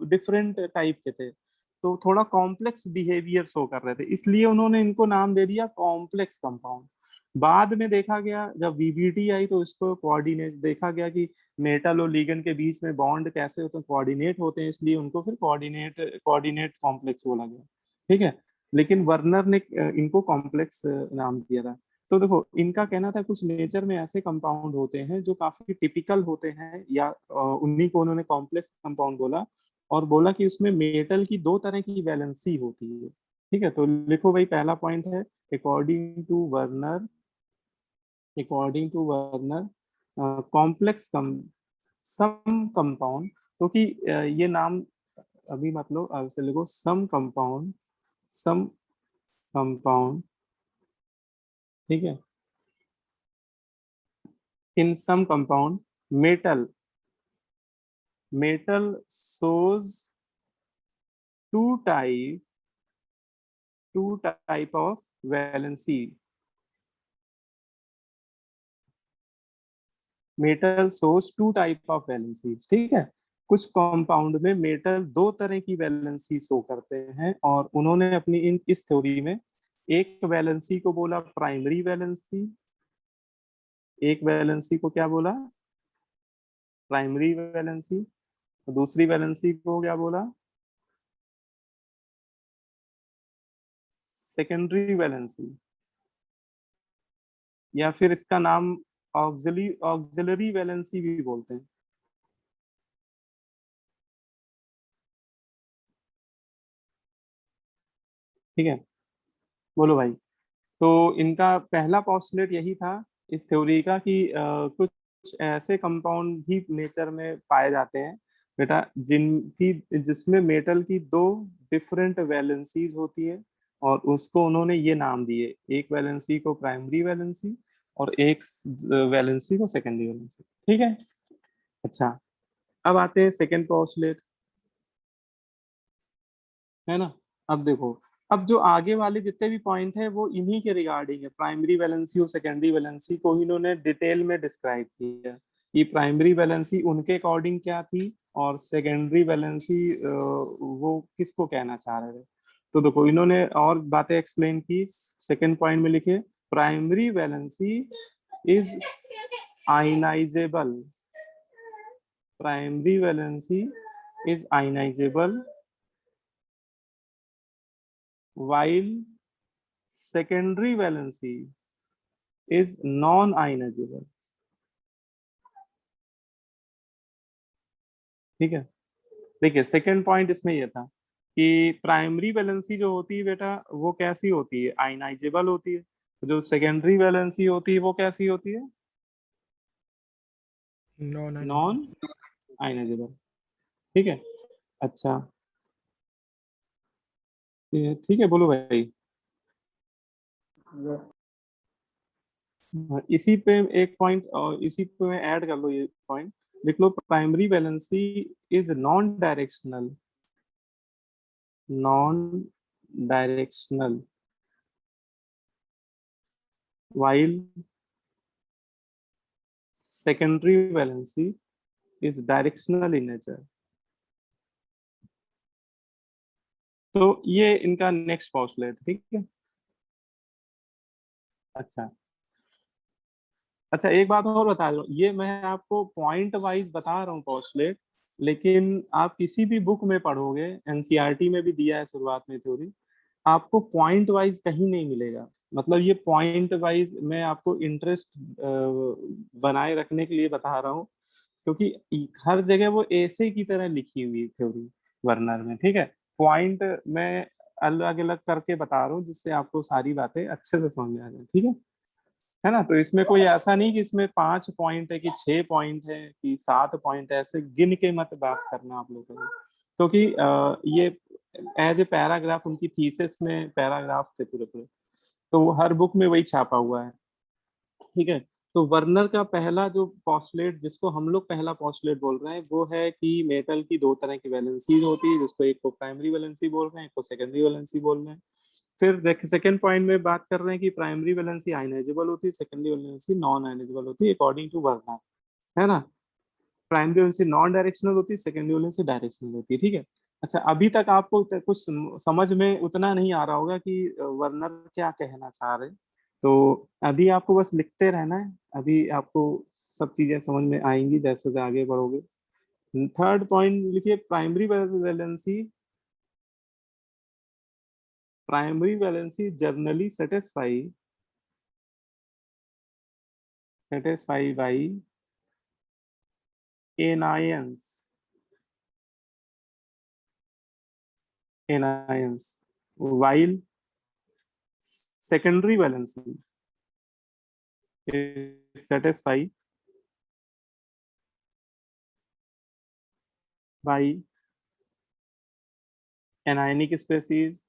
डिफरेंट टाइप के थे, तो थोड़ा कॉम्प्लेक्स बिहेवियर शो कर रहे थे, इसलिए उन्होंने इनको नाम दे दिया कॉम्प्लेक्स कंपाउंड। बाद में देखा गया, जब वीबीटी आई तो इसको कोऑर्डिनेट देखा गया कि मेटल और लिगेंड के बीच में बॉन्ड कैसे होते हैं, कोऑर्डिनेट होते हैं, इसलिए उनको फिर कोऑर्डिनेट कॉम्प्लेक्स बोला गया। ठीक है, लेकिन वर्नर ने इनको कॉम्प्लेक्स नाम दिया था। तो देखो, इनका कहना था कुछ नेचर में ऐसे कंपाउंड होते हैं जो काफी टिपिकल होते हैं, या उन्हीं को उन्होंने कॉम्प्लेक्स कंपाउंड बोला, और बोला कि उसमें मेटल की 2 तरह की वैलेंसी होती है। ठीक है, तो लिखो भाई, पहला पॉइंट है according to Werner, according to Werner complex some compound, क्योंकि ये नाम अभी मतलब अब से लिखो, सम कंपाउंड, सम कंपाउंड, ठीक है, in some compound metal, metal shows two type, two type of valency, metal shows two type of valencies। ठीक है, कुछ कंपाउंड में मेटल 2 तरह की वैलेंसी शो करते हैं, और उन्होंने अपनी इस थ्योरी में एक वैलेंसी को बोला प्राइमरी वैलेंसी, एक वैलेंसी को क्या बोला, प्राइमरी वैलेंसी, दूसरी वैलेंसी को क्या बोला, सेकेंडरी वैलेंसी, या फिर इसका नाम ऑक्सिलरी वैलेंसी भी बोलते हैं। ठीक है, बोलो भाई। तो इनका पहला पोस्टुलेट यही था इस थ्योरी का कि कुछ ऐसे कंपाउंड ही नेचर में पाए जाते हैं बेटा, जिनकी जिसमें मेटल की 2 डिफरेंट वैलेंसीज होती है, और उसको उन्होंने ये नाम दिए, एक वैलेंसी को प्राइमरी वैलेंसी और एक वैलेंसी को सेकेंडरी वैलेंसी। ठीक है, अच्छा, अब आते हैं सेकेंड पोस्टुलेट, है ना। अब देखो, अब जो आगे वाले जितने भी पॉइंट है वो इन्हीं के रिगार्डिंग है, प्राइमरी वैलेंसी और सेकेंडरी वैलेंसी को इन्होंने डिटेल में डिस्क्राइब किया कि प्राइमरी वैलेंसी उनके अकॉर्डिंग क्या थी और सेकेंडरी वैलेंसी वो किसको कहना चाह रहे थे। तो देखो इन्होंने और बातें एक्सप्लेन की। सेकेंड पॉइंट में लिखे primary valency is ionisable, primary valency is ionisable while secondary valency is non-ionizable। ठीक है, देखिए सेकंड पॉइंट इसमें ये था कि प्राइमरी वैलेंसी जो होती है बेटा वो कैसी होती है, आयनाइजेबल होती है। जो सेकेंडरी वैलेंसी होती है वो कैसी होती है, नॉन आयनाइजेबल। ठीक है, अच्छा ठीक है, बोलो भाई। ये इसी पे एक पॉइंट और इसी पे मैं ऐड कर लो, ये पॉइंट लिख लो, primary valency is non directional, non directional while secondary valency is directional in nature। तो ये इनका नेक्स्ट पोस्टुलेट, ठीक है। अच्छा अच्छा, एक बात और बता दूं, ये मैं आपको पॉइंट वाइज बता रहा हूँ पोस्टुलेट, लेकिन आप किसी भी बुक में पढ़ोगे, एनसीईआरटी में भी दिया है शुरुआत में थ्योरी, आपको पॉइंट वाइज कहीं नहीं मिलेगा। मतलब ये पॉइंट वाइज मैं आपको इंटरेस्ट बनाए रखने के लिए बता रहा हूँ, क्योंकि हर जगह वो ऐसे की तरह लिखी हुई थ्योरी वर्नर में। ठीक है, पॉइंट मैं अलग अलग करके बता रहा हूँ जिससे आपको सारी बातें अच्छे से समझ में आ जाए। ठीक है ना। तो इसमें कोई ऐसा नहीं कि इसमें 5 पॉइंट है कि 6 पॉइंट है कि 7 पॉइंट है, ऐसे गिन के मत बात करना आप लोगों को, क्योंकि ये एज ए पैराग्राफ उनकी थीसिस में पैराग्राफ थे पूरे पूरे, तो वो हर बुक में वही छापा हुआ है। ठीक है, तो वर्नर का पहला जो पॉस्टुलेट, जिसको हम लोग पहला पॉस्टुलेट बोल रहे हैं, वो है कि मेटल की दो तरह की वैलेंसीज होती है, जिसको एक को प्राइमरी वैलेंसी बोल रहे हैं, एक को सेकेंडरी वैलेंसी बोल रहे हैं। फिर देखिए सेकंड पॉइंट में बात कर रहे हैं कि प्राइमरी वैलेंसी आयनाइजेबल होती है, सेकेंडरी वैलेंसी नॉन आयनाइजेबल होती है अकॉर्डिंग टू वर्नर, है ना। प्राइमरी वैलेंसी नॉन डायरेक्शनल होती है, सेकेंडरी वैलेंसी डायरेक्शनल होती है। ठीक है, अच्छा अभी तक आपको कुछ समझ में उतना नहीं आ रहा होगा कि वर्नर क्या कहना चाह रहे हैं, तो अभी आपको बस लिखते रहना है, अभी आपको सब चीजें समझ में आएंगी जैसे जैसे आगे बढ़ोगे। थर्ड पॉइंट लिखिए, primary valency, primary valency generally satisfy by anions, anions, while secondary valency is satisfied by anionic species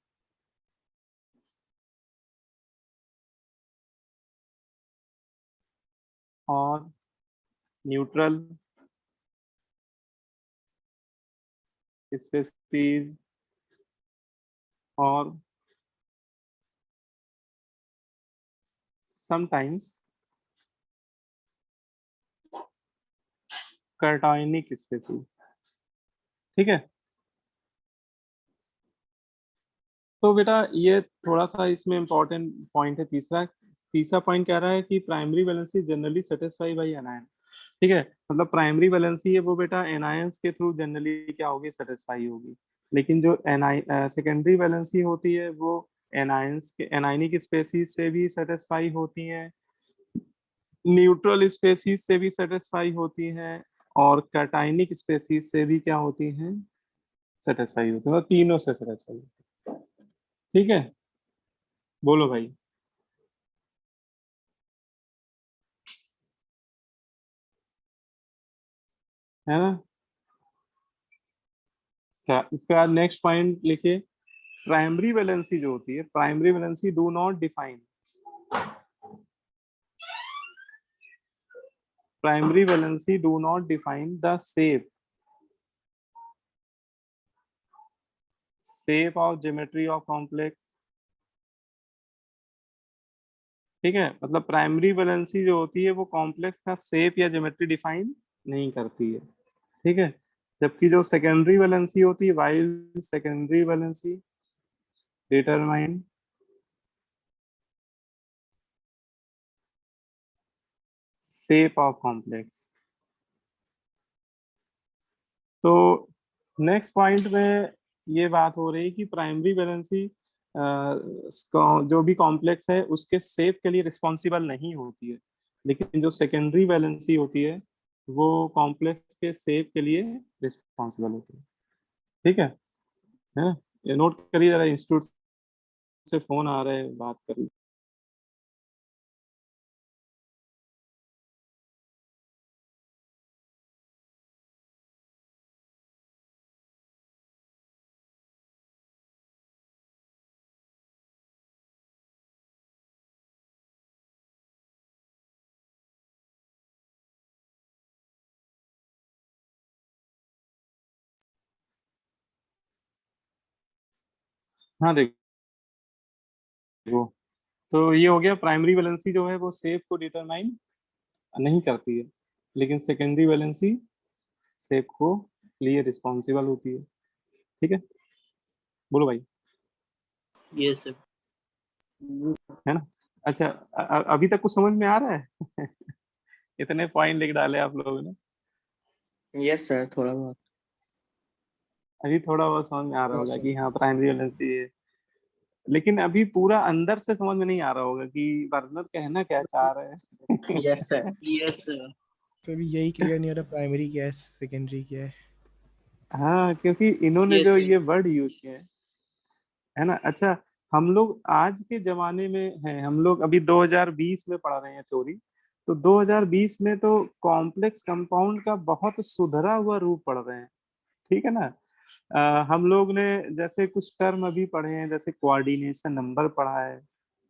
और neutral species और sometimes cationic species। ठीक है, तो बेटा ये थोड़ा सा इसमें इंपॉर्टेंट पॉइंट है। तीसरा तीसरा पॉइंट कह रहा है कि primary valency generally satisfy by anion. ठीक है, मतलब प्राइमरी वैलेंसी है वो बेटा एनायंस के थ्रू जनरली क्या होगी, सेटिस्फाई होगी। लेकिन जो सेकेंडरी वैलेंसी होती है वो एनायंस के एनायनिक स्पेसीज से भी सेटिस्फाई होती हैं, न्यूट्रल स्पेसीज से भी सेटिस्फाई होती हैं, और कैटायनिक स्पेसीज से भी क्या होती हैं, सेटिस्फाई होती हैं, और तीनों से सेटिस्फाई होती है। ठीक है, बोलो भाई। है ना, क्या इसके बाद नेक्स्ट पॉइंट लिखिए, प्राइमरी वैलेंसी जो होती है, primary valency do not define, primary valency do not define the shape of geometry of complex. ठीक है, मतलब प्राइमरी वैलेंसी जो होती है वो कॉम्प्लेक्स का शेप या ज्योमेट्री डिफाइन नहीं करती है। ठीक है, जबकि जो सेकेंडरी वैलेंसी होती है, while secondary valency determine shape of complex. तो नेक्स्ट पॉइंट में ये बात हो रही कि प्राइमरी वैलेंसी जो भी कॉम्प्लेक्स है उसके शेप के लिए रिस्पॉन्सिबल नहीं होती है, लेकिन जो सेकेंडरी वैलेंसी होती है वो कॉम्प्लेक्स के शेप के लिए रिस्पॉन्सिबल होती है। ठीक है ना? ये नोट करिए जरा, इंस्टीट्यूट से फोन आ रहे हैं, बात करिए। हाँ देखो, तो ये हो गया, प्राइमरी वैलेंसी जो है वो शेप को डिटरमाइन नहीं करती है, लेकिन सेकेंडरी वैलेंसी शेप को लिए रिस्पॉन्सिबल होती है। ठीक है, बोलो भाई। Yes sir. है ना? अच्छा, अभी तक कुछ समझ में आ रहा है? इतने पॉइंट लिख डाले आप लोगों ने। यस सर, थोड़ा बहुत। अभी थोड़ा बहुत समझ में आ रहा Yes, होगा sir. कि हाँ प्राइमरी वैलेंसी है, लेकिन अभी पूरा अंदर से समझ में नहीं आ रहा होगा कि वर्नर कहना क्या चाह रहे हैं। Yes sir. Yes sir. तो अभी यही क्लियर नहीं हो रहा प्राइमरी क्या है सेकेंडरी क्या है। हाँ, क्योंकि इन्होंने Yes, जो sir. ये वर्ड यूज किए हैं, है ना? अच्छा, हम लोग आज के जमाने में हैं, हम लोग अभी 2020 में पढ़ रहे हैं थ्योरी, तो 2020 में तो कॉम्प्लेक्स कंपाउंड का बहुत सुधरा हुआ रूप पढ़ रहे हैं। ठीक है ना? हम लोग ने जैसे कुछ टर्म अभी पढ़े हैं, जैसे कोऑर्डिनेशन नंबर पढ़ा है,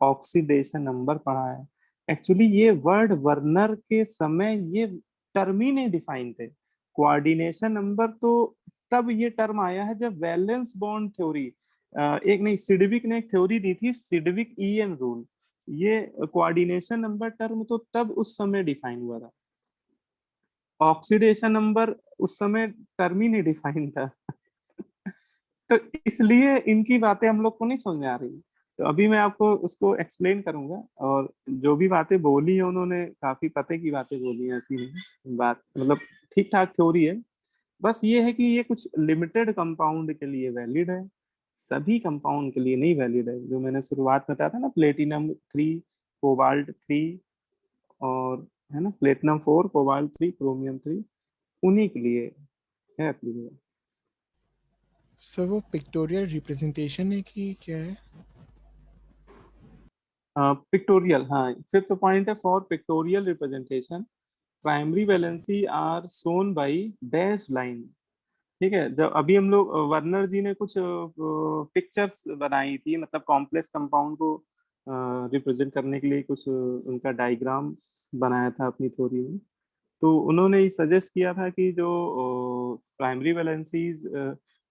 ऑक्सीडेशन नंबर पढ़ा है। एक्चुअली ये वर्ड वर्नर के समय ये टर्म ही नहीं डिफाइन थे। कोऑर्डिनेशन नंबर तो तब ये टर्म आया है जब वैलेंस बॉन्ड थ्योरी, एक नहीं, सिडविक ने एक थ्योरी दी थी, सिडविक ईएन रूल। ये कोऑर्डिनेशन नंबर टर्म तो तब उस समय डिफाइन हुआ था। ऑक्सीडेशन नंबर उस समय टर्म ही नहीं डिफाइन था। तो इसलिए इनकी बातें हम लोग को नहीं समझ में आ रही। तो अभी मैं आपको उसको एक्सप्लेन करूंगा, और जो भी बातें बोली है उन्होंने काफी पते की बातें बोली हैं, ऐसी नहीं बात, मतलब ठीक ठाक थ्योरी है। बस ये है कि ये कुछ लिमिटेड कंपाउंड के लिए वैलिड है, सभी कंपाउंड के लिए नहीं वैलिड है। जो मैंने शुरुआत में बताया था ना, प्लेटिनम 3 कोबाल्ट 3, और है ना प्लेटिनम 4 कोबाल्ट 3 क्रोमियम 3, उन्हीं के लिए है applicable। सर वो पिक्टोरियल रिप्रेजेंटेशन है कि क्या है। पिक्टोरियल, हाँ, फिफ्थ पॉइंट है, for pictorial representation primary valency are shown by dash line. ठीक है, जब अभी हम लोग वर्नर जी ने कुछ पिक्चर्स बनाई थी, मतलब कॉम्प्लेक्स कंपाउंड को रिप्रेजेंट करने के लिए कुछ उनका डायग्राम बनाया था अपनी थ्योरी में। तो उन्होंने ये सजेस्ट किया था कि जो प्राइमरी वैलेंसीज,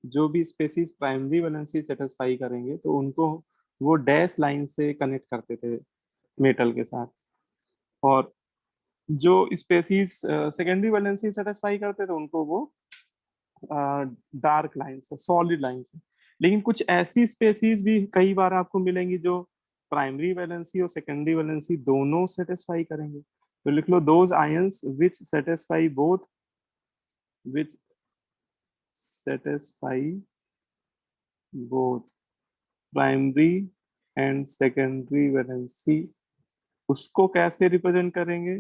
जो भी स्पेसीज प्राइमरी वैलेंसी सेटिस्फाई करेंगे तो उनको वो डैश लाइन से कनेक्ट करते थे मेटल के साथ, और जो स्पेसीज सेकेंडरी वैलेंसी सेटिस्फाई करते थे उनको वो डार्क लाइन से, सॉलिड लाइन से। लेकिन कुछ ऐसी स्पेसीज भी कई बार आपको मिलेंगी जो प्राइमरी वैलेंसी और सेकेंडरी वैलेंसी दोनों सेटिस्फाई करेंगे। तो लिख लो, those ions which satisfy both, which satisfy both primary and secondary valency, उसको कैसे रिप्रेजेंट करेंगे?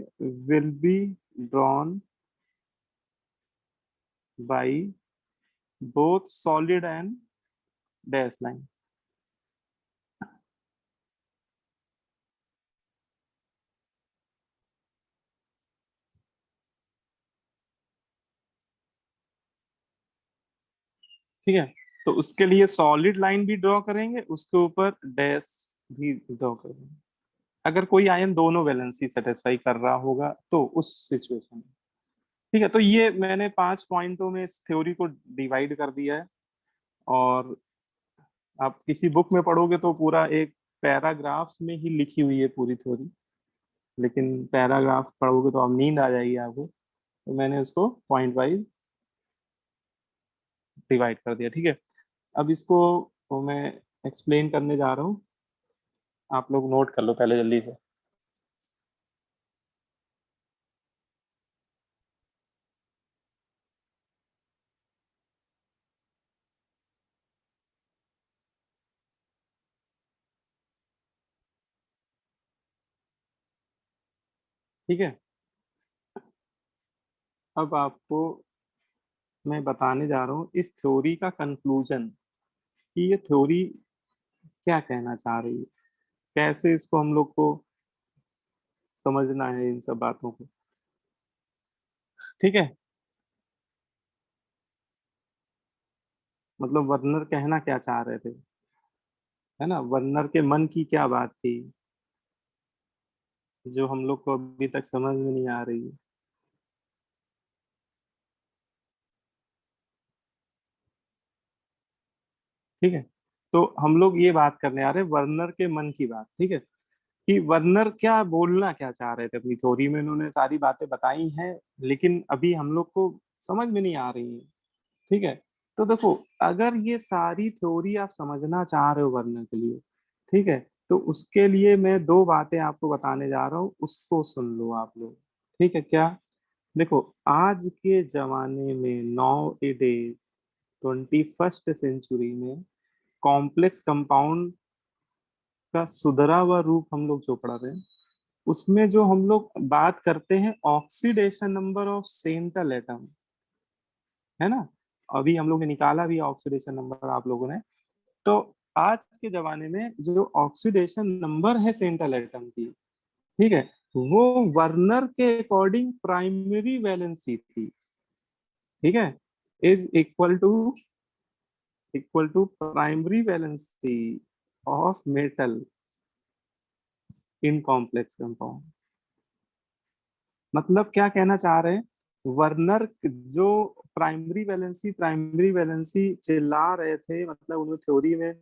Will be drawn by both solid and dash line. ठीक है, तो उसके लिए सॉलिड लाइन भी ड्रॉ करेंगे, उसके ऊपर डैश भी ड्रॉ करेंगे, अगर कोई आयन दोनों वैलेंसी सेटिस्फाई कर रहा होगा तो उस सिचुएशन में। ठीक है, तो ये मैंने 5 पॉइंटों में इस थ्योरी को डिवाइड कर दिया है, और आप किसी बुक में पढ़ोगे तो पूरा एक पैराग्राफ में ही लिखी हुई है पूरी थ्योरी, लेकिन पैराग्राफ पढ़ोगे तो अब नींद आ जाएगी आपको, तो मैंने उसको पॉइंट वाइज डिवाइड कर दिया। ठीक है, अब इसको तो मैं एक्सप्लेन करने जा रहा हूँ, आप लोग नोट कर लो पहले जल्दी से। ठीक है, अब आपको मैं बताने जा रहा हूँ इस थ्योरी का कंक्लूजन, कि ये थ्योरी क्या कहना चाह रही है, कैसे इसको हम लोग को समझना है इन सब बातों को। ठीक है, मतलब वर्नर कहना क्या चाह रहे थे, है ना, वर्नर के मन की क्या बात थी जो हम लोग को अभी तक समझ में नहीं आ रही है। ठीक है, तो हम लोग ये बात करने आ रहे हैं वर्नर के मन की बात। ठीक है, कि वर्नर क्या बोलना क्या चाह रहे थे अपनी थ्योरी में, उन्होंने सारी बातें बताई हैं लेकिन अभी हम लोग को समझ में नहीं आ रही है। ठीक है, तो देखो, अगर ये सारी थ्योरी आप समझना चाह रहे हो वर्नर के लिए, ठीक है, तो उसके लिए मैं दो बातें आपको बताने जा रहा हूँ, उसको सुन लो आप लोग। ठीक है, क्या, देखो, आज के जमाने में, नाउ ए डेज 21st सेंचुरी में, कॉम्प्लेक्स कंपाउंड का सुधरा हुआ रूप हम लोग जो पढ़ रहे हैं, उसमें जो हम लोग बात करते हैं oxidation number of central atom, है ना, अभी हम लोग ने निकाला भी ऑक्सीडेशन नंबर आप लोगों ने। तो आज के जमाने में जो ऑक्सीडेशन नंबर है सेंट्रल एटम की, ठीक है, वो वर्नर के अकॉर्डिंग प्राइमरी वैलेंसी थी। ठीक है, is equal to primary valency of metal in complex compound. मतलब क्या कहना चाह रहे हैं, वर्नर जो प्राइमरी वैलेंसी चिल्ला रहे थे, मतलब उन्होंने थ्योरी में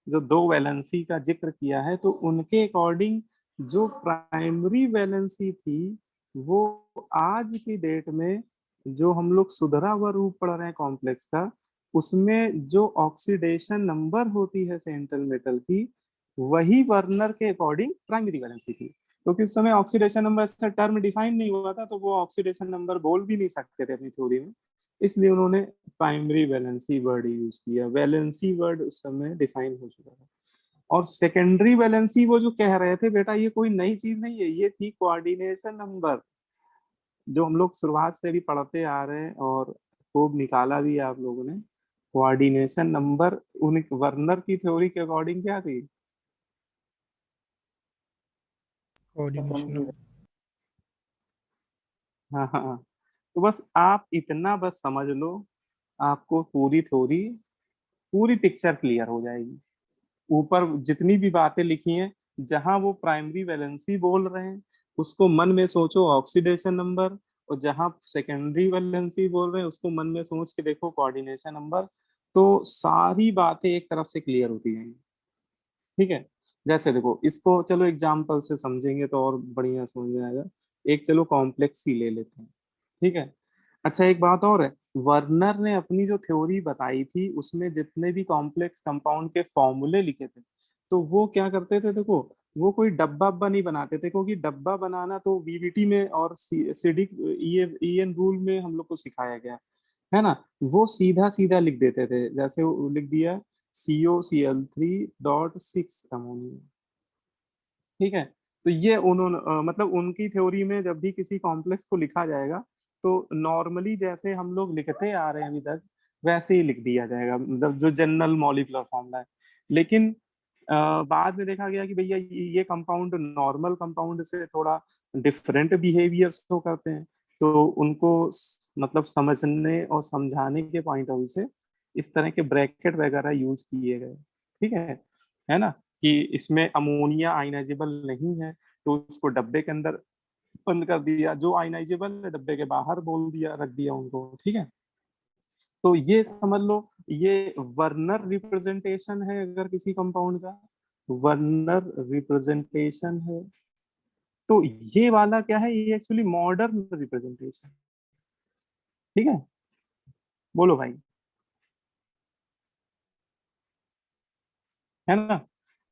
जो दो वैलेंसी का जिक्र किया है, तो उनके अकॉर्डिंग जो प्राइमरी वैलेंसी थी, वो आज की डेट में जो हम लोग सुधरा हुआ रूप पढ़ रहे हैं कॉम्प्लेक्स का, उसमें जो ऑक्सीडेशन नंबर होती है सेंट्रल मेटल की, वही वर्नर के अकॉर्डिंग प्राइमरी वैलेंसी थी। क्योंकि उस समय ऑक्सीडेशन नंबर ऐसा टर्म डिफाइन नहीं हुआ था, तो वो ऑक्सीडेशन नंबर बोल भी नहीं सकते थे अपनी थ्योरी में, इसलिए उन्होंने प्राइमरी वैलेंसी वर्ड यूज किया। वैलेंसी वर्ड उस समय डिफाइन हो चुका था। और सेकेंडरी वैलेंसी वो जो कह रहे थे, बेटा ये कोई नई चीज नहीं है, ये थी कोऑर्डिनेशन नंबर, जो हम लोग शुरुआत से भी पढ़ते आ रहे हैं और खूब निकाला भी है आप लोगों ने। कोऑर्डिनेशन नंबर उन वर्नर की थ्योरी के अकॉर्डिंग क्या थी, कोऑर्डिनेशन। हाँ हाँ हाँ। तो बस आप इतना बस समझ लो, आपको पूरी थ्योरी, पूरी पिक्चर क्लियर हो जाएगी। ऊपर जितनी भी बातें लिखी हैं, जहां वो प्राइमरी वैलेंसी बोल रहे हैं उसको मन में सोचो ऑक्सीडेशन नंबर, और जहां सेकेंडरी वैलेंसी बोल रहे हैं उसको मन में सोच के देखो कोऑर्डिनेशन नंबर, तो सारी बातें एक तरफ से क्लियर होती जाएंगी। ठीक है, जैसे देखो, इसको चलो एग्जाम्पल से समझेंगे तो और बढ़िया समझ में आएगा। एक चलो कॉम्प्लेक्स ही ले लेते हैं। ठीक है, अच्छा एक बात और है, वर्नर ने अपनी जो थ्योरी बताई थी उसमें जितने भी कॉम्प्लेक्स कंपाउंड के फॉर्मूले लिखे थे, तो वो क्या करते थे, देखो, वो कोई डब्बा अब्बा नहीं बनाते थे, क्योंकि डब्बा बनाना तो वीवीटी में और सिडिक ईएन रूल में हम लोग को सिखाया गया है ना। वो सीधा सीधा लिख देते थे, जैसे वो लिख दिया COCl3.6 अमोनिया। ठीक है, तो ये उन्होंने मतलब उनकी थ्योरी में जब भी किसी कॉम्प्लेक्स को लिखा जाएगा, तो नॉर्मली जैसे हम लोग लिखते आ रहे हैं अभी तक, वैसे ही लिख दिया जाएगा, मतलब जो जनरल मॉलिक्यूलर फॉर्मूला है। लेकिन बाद में देखा गया कि भैया ये कंपाउंड नॉर्मल कंपाउंड से थोड़ा डिफरेंट बिहेवियर शो करते हैं, तो उनको मतलब समझने और समझाने के पॉइंट ऑफ व्यू से इस तरह के ब्रैकेट वगैरह यूज किए गए। ठीक है ना, कि इसमें अमोनिया आयनाइजेबल नहीं है, तो उसको डब्बे के अंदर बंद कर दिया, जो आयनाइजेबल है डब्बे के बाहर बोल दिया, रख दिया उनको। ठीक है, तो ये समझ लो ये वर्नर रिप्रेजेंटेशन है अगर किसी कंपाउंड का, वर्नर रिप्रेजेंटेशन है, तो ये वाला क्या है, ये एक्चुअली मॉडर्न रिप्रेजेंटेशन। ठीक है, बोलो भाई, है ना।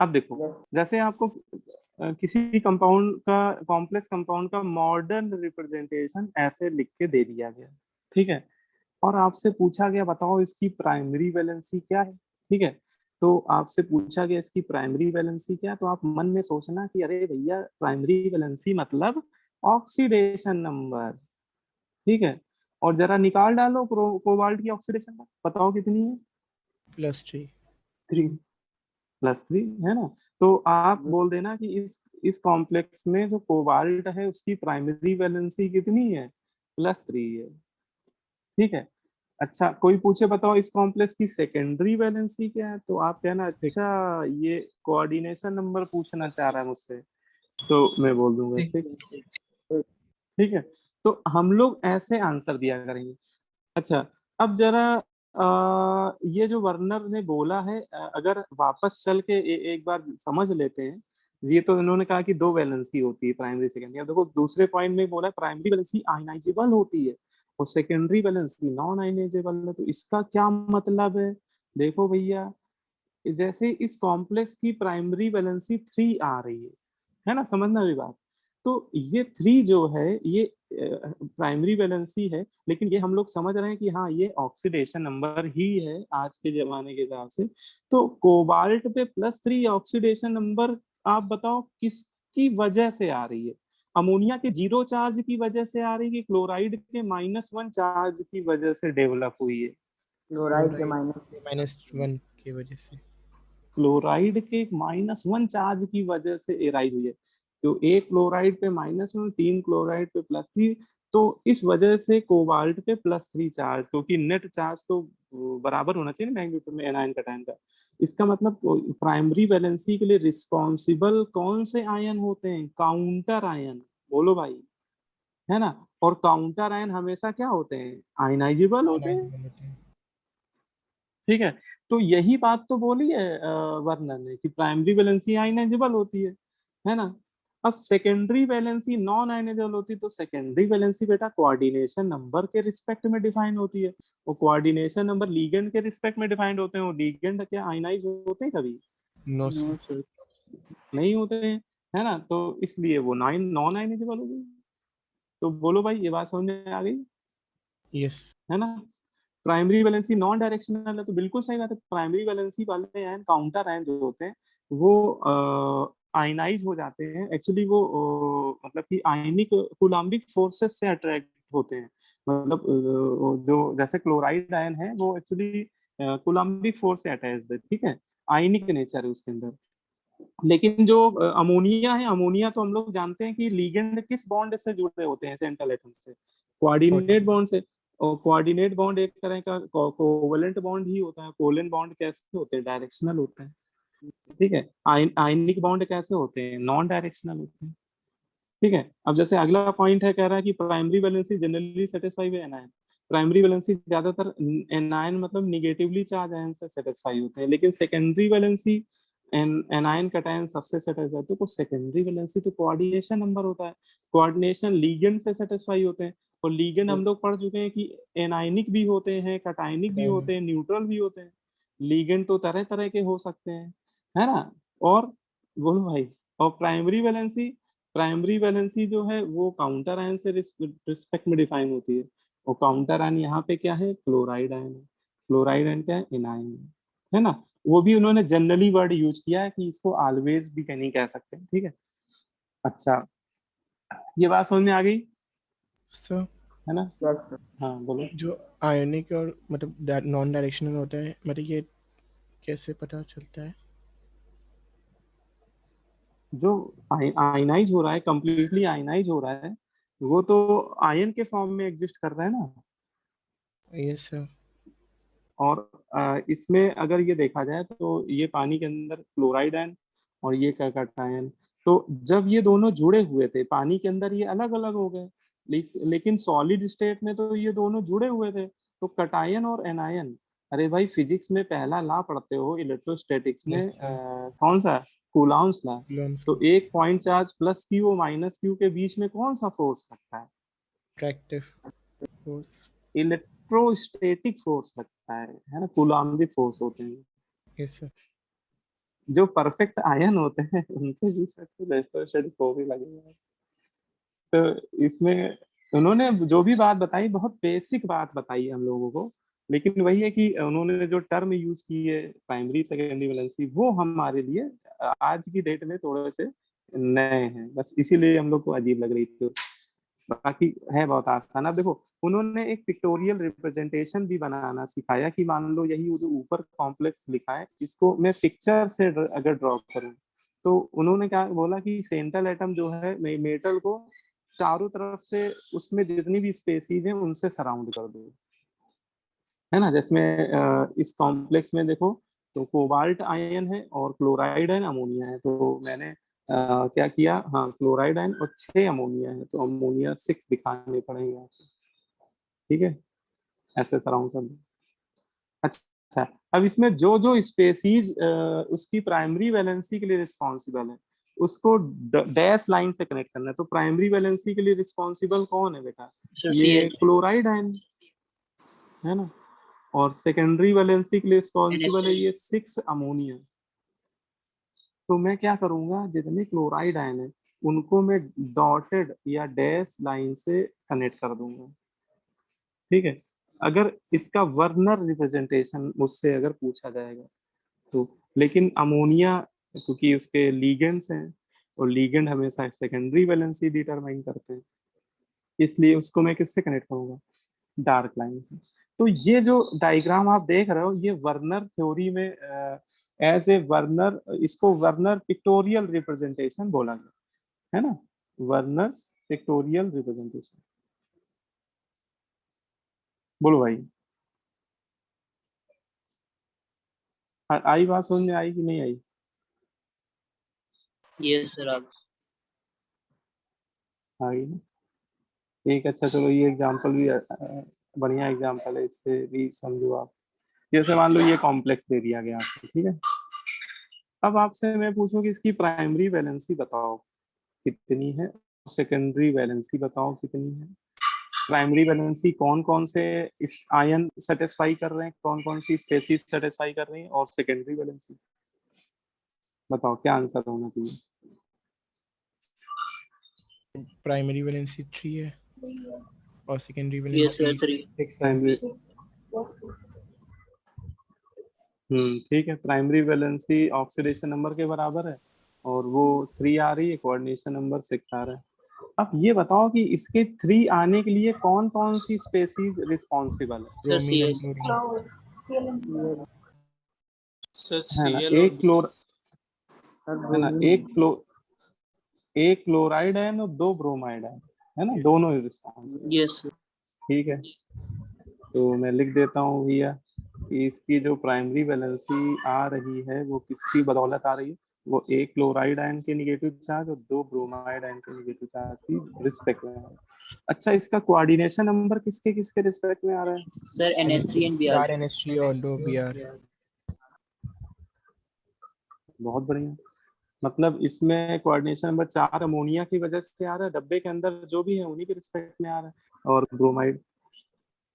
अब देखो, जैसे आपको किसी कंपाउंड का, कॉम्प्लेक्स कंपाउंड का मॉडर्न रिप्रेजेंटेशन ऐसे लिख के दे दिया गया, ठीक है, और आपसे पूछा गया बताओ इसकी प्राइमरी वैलेंसी क्या है। ठीक है, तो आपसे पूछा गया इसकी प्राइमरी वैलेंसी क्या है, तो आप मन में सोचना कि अरे भैया प्राइमरी वैलेंसी मतलब ऑक्सीडेशन नंबर। ठीक है, और जरा निकाल डालो कोबाल्ट की ऑक्सीडेशन नंबर, बताओ कितनी है। +3। 3 +3 है ना। तो आप बोल देना कि इस कॉम्प्लेक्स में जो कोबाल्ट है उसकी प्राइमरी वैलेंसी कितनी है, +3 है। ठीक है, अच्छा कोई पूछे बताओ इस कॉम्प्लेक्स की सेकेंडरी वैलेंसी क्या है, तो आप कहना अच्छा ये कोऑर्डिनेशन नंबर पूछना चाह रहा है मुझसे, तो मैं बोल दूंगा 6। ठीक है, तो हम लोग ऐसे आंसर दिया करेंगे। अच्छा, अब जरा ये जो वर्नर ने बोला है, अगर वापस चल के एक बार समझ लेते हैं। ये तो इन्होंने कहा कि 2 वैलेंसी होती है प्राइमरी सेकेंडरी, देखो दूसरे पॉइंट में बोला प्राइमरी वैलेंसी आयनाइजेबल होती है और सेकेंडरी वैलेंसी नॉन आयनाइजेबल है, तो इसका क्या मतलब है। देखो भैया, जैसे इस कॉम्प्लेक्स की प्राइमरी वैलेंसी 3 आ रही है ना, समझना भी बात। तो ये 3 जो है ये प्राइमरी वैलेंसी है, लेकिन ये हम लोग समझ रहे हैं कि हाँ ये ऑक्सीडेशन नंबर ही है आज के जमाने के हिसाब से। तो कोबाल्ट पे +3 ऑक्सीडेशन नंबर, आप बताओ किसकी वजह से आ रही है। अमोनिया के 0 चार्ज की वजह से आ रही है कि क्लोराइड के -1 चार्ज की वजह से डेवलप हुई है। क्लोराइड के -1 की वजह से। क्लोराइड के -1 चार्ज की वजह से एराइज हुई है। तो एक क्लोराइड पे -1, 3 क्लोराइड पे +3, तो इस वजह से कोबाल्ट पे +3 चार्ज, क्योंकि नेट चार्ज तो बराबर होना चाहिए मैग्नीट्यूड में एनायन कैटायन का। इसका मतलब प्राइमरी वैलेंसी के लिए रिस्पॉन्सिबल कौन से आयन होते हैं, काउंटर आयन। बोलो भाई, है ना। और काउंटर आयन हमेशा क्या होते हैं, आयनाइजेबल होते हैं। ठीक है, तो यही बात तो बोली है वर्नर ने कि प्राइमरी वैलेंसी आयनाइजेबल होती है ना। अब सेकेंडरी वैलेंसी नॉन आयनाइजेबल होती है, तो सेकेंडरी वैलेंसी बेटा कोऑर्डिनेशन नंबर के रिस्पेक्ट में डिफाइन होती है। वो कोऑर्डिनेशन नंबर लीगेंड के रिस्पेक्ट में डिफाइंड होते हैं। वो लीगेंड क्या आयनाइज होते हैं कभी, नो नो सर। सर। नहीं होते हैं, है ना। तो इसलिए वो नॉन आयनाइजेबल हो गई। तो बोलो भाई, ये बात समझ में आ गई, यस। है ना। प्राइमरी वैलेंसी नॉन डायरेक्शनल है, तो बिल्कुल सही बात है। प्राइमरी वैलेंसी वाले आयन, काउंटर आयन जो होते हैं वो आयनाइज हो जाते हैं। एक्चुअली वो मतलब कि आयनिक कूलाम्बिक फोर्सेस से अट्रैक्ट होते हैं। मतलब जो जैसे क्लोराइड आयन है वो एक्चुअली कूलाम्बिक फोर्स से अटैच्ड है, ठीक है, आयनिक नेचर है उसके अंदर। लेकिन जो अमोनिया है, अमोनिया तो हम लोग जानते हैं कि लीगेंड किस बॉन्ड से जुड़े होते हैं, सेंट्रल एटम से, कोऑर्डिनेट बॉन्ड से। और कोऑर्डिनेट बॉन्ड एक तरह का कोवेलेंट बॉन्ड ही होता है। कोवेलेंट बॉन्ड कैसे होते हैं, डायरेक्शनल होते हैं। ठीक है, आयनिक बॉन्ड कैसे होते हैं, नॉन डायरेक्शनल होते हैं। ठीक है, अब जैसे अगला पॉइंट है, कह रहा है कि primary valency generally satisfy by anion. Primary valency ज्यादातर एनायन मतलब निगेटिवली चार्ज आयन से सेटिस्फाई होते हैं, लेकिन सेकेंडरी वैलेंसी एनायन कैटायन सबसे सेटिस्फाई होते हैं। तो सेकेंडरी वैलेंसी तो कोऑर्डिनेशन नंबर होता है, कोऑर्डिनेशन लीगेंड से सेटिस्फाई होते हैं। और लीगेंड हम लोग पढ़ चुके हैं कि एनायनिक भी होते हैं, कैटायनिक भी होते हैं, न्यूट्रल भी होते हैं। लीगेंड तो तरह तरह के हो सकते हैं, है ना। और बोलो भाई, और प्राइमरी वैलेंसी जो है वो काउंटर आयन से रिस्पेक्ट में डिफाइन होती है। और काउंटर आयन यहाँ पे क्या है, क्लोराइड आयन है। क्लोराइड आयन क्या है, एनायन है ना। वो भी उन्होंने जनरली वर्ड यूज किया है कि इसको ऑलवेज भी नहीं कह सकते, ठीक है। अच्छा, ये बात समझ में आ गई, सर है ना। Yes sir. हाँ बोलो। जो आयनिक और मतलब नॉन डायरेक्शनल होता है, मतलब ये कैसे पता चलता है। जो आयनाइज हो रहा है, कंप्लीटली आयनाइज हो रहा है, वो तो आयन के फॉर्म में एग्जिस्ट कर रहा है ना। Yes sir. और इसमें अगर ये देखा जाए तो ये पानी के अंदर क्लोराइड आयन और ये कैटायन, तो जब ये दोनों जुड़े हुए थे पानी के अंदर ये अलग अलग हो गए, लेकिन सॉलिड स्टेट में तो ये दोनों जुड़े हुए थे। तो कटायन और एनायन, अरे भाई फिजिक्स में पहला लॉ पढ़ते हो इलेक्ट्रोस्टैटिक्स में, कौन सा, कूलॉम्स लॉ। तो एक पॉइंट चार्ज प्लस क्यू और माइनस क्यू के बीच में कौन सा फोर्स लगता है? Attractive force. इलेक्ट्रोस्टैटिक फोर्स लगता है ना, कूलॉम्बिक फोर्स होते हैं। Yes sir. जो परफेक्ट आयन होते हैं उनके बीच में तो इलेक्ट्रोस्टैटिक फोर्स ही लगेगा। तो इसमें उन्होंने जो भी बात बताई बहुत बेसिक बात बताई हम लोगों को, लेकिन वही है कि उन्होंने जो टर्म यूज की है प्राइमरी सेकेंडरी वैलेंसी, वो हमारे लिए आज की डेट में थोड़े से नए हैं, बस इसीलिए हम लोग को अजीब लग रही थी। बाकी है बहुत आसान। अब देखो उन्होंने एक पिक्टोरियल रिप्रेजेंटेशन भी बनाना सिखाया कि मान लो यही जो ऊपर कॉम्प्लेक्स लिखा है इसको मैं पिक्चर से अगर ड्रॉ करूं, तो उन्होंने क्या बोला कि सेंट्रल एटम जो है मेटल को चारों तरफ से उसमें जितनी भी स्पेसीज हैं उनसे सराउंड कर दो, है ना। जिसमें इस कॉम्प्लेक्स में देखो तो कोबाल्ट आयन है और क्लोराइड है, अमोनिया है। तो मैंने क्या किया, हाँ क्लोराइड आयन और 6 अमोनिया है, तो अमोनिया 6 दिखाने पड़ेंगे आपको, ठीक है, ऐसे सराउंड कर दो। अच्छा, अब इसमें जो जो स्पेसीज उसकी प्राइमरी वैलेंसी के लिए रिस्पॉन्सिबल है उसको डैश लाइन से कनेक्ट करना है। तो प्राइमरी वैलेंसी के लिए रिस्पॉन्सिबल कौन है बेटा? सर ये CH क्लोराइड आयन है ना, और सेकेंडरी वैलेंसी के लिए रिस्पॉन्सिबल है ये 6 अमोनिया। तो मैं क्या करूंगा, जितने क्लोराइड आयन है उनको मैं डॉटेड या डैश लाइन से कनेक्ट कर दूंगा, ठीक है। अगर इसका वर्नर रिप्रेजेंटेशन मुझसे अगर पूछा जाएगा तो, लेकिन अमोनिया क्योंकि उसके लीगेंड्स हैं और लीगेंड हमेशा सेकेंडरी वैलेंसी डिटरमाइन करते हैं, इसलिए उसको मैं किससे कनेक्ट करूंगा, डार्क लाइन से। तो ये जो डायग्राम आप देख रहे हो ये वर्नर थ्योरी में एज ए वर्नर, इसको वर्नर पिक्टोरियल रिप्रेजेंटेशन बोला गया है ना, वर्नर्स पिक्टोरियल रिप्रेजेंटेशन। बोलो भाई, आई बात समझ में आई कि नहीं आई? yes sir आप आ गई ना, ठीक। अच्छा चलो ये एग्जांपल भी बढ़िया एग्जांपल है, इससे भी समझो आप। जैसे मान लो ये कॉम्प्लेक्स दे दिया गया आपको, ठीक है। अब आपसे मैं पूछूं कि इसकी प्राइमरी वैलेंसी बताओ कितनी है, सेकेंडरी वैलेंसी बताओ कितनी है। प्राइमरी वैलेंसी कौन कौन से इस आयन सेटिस्फाई कर रहे हैं, कौन कौन सी स्पेसीज सेटिस्फाई कर रही हैं, और सेकेंडरी वैलेंसी बताओ क्या आंसर होना चाहिए। प्राइमरी वैलेंसी 3 है और सेकेंडरी yes sir वैलेंसी 3 6 है। प्राइमरी, ठीक है। प्राइमरी वैलेंसी ऑक्सीडेशन नंबर के बराबर है और वो 3 आ रही है, कोऑर्डिनेशन नंबर 6 आ रहा है। अब ये बताओ कि इसके 3 आने के लिए कौन कौन सी स्पेसीज रिस्पॉन्सिबल सर ब्रोमीन और CH क्लोरीन। सर है ना, Cl और एक क्लोर सर है ना, ब्रोमीन। एक क्लोराइड है और 2 ब्रोमाइड है ना, दोनों ही रिस्पॉन्सिबल, yes sir ठीक है। तो मैं लिख देता हूँ भैया कि इसकी जो प्राइमरी वैलेंसी आ रही है वो किसकी बदौलत आ रही है, वो एक क्लोराइड आयन के नेगेटिव चार्ज और 2 ब्रोमाइड आयन के नेगेटिव चार्ज की रिस्पेक्ट में है। अच्छा, इसका कोऑर्डिनेशन नंबर किसके किसके रिस्पेक्ट में आ रहा है? sir NH3 and Br 4 NH3 और 2 Br। बहुत बढ़िया, मतलब इसमें कोऑर्डिनेशन नंबर 4 अमोनिया की वजह से आ रहा है, डब्बे के अंदर जो भी है उन्हीं के रिस्पेक्ट में आ रहा है, और ब्रोमाइड।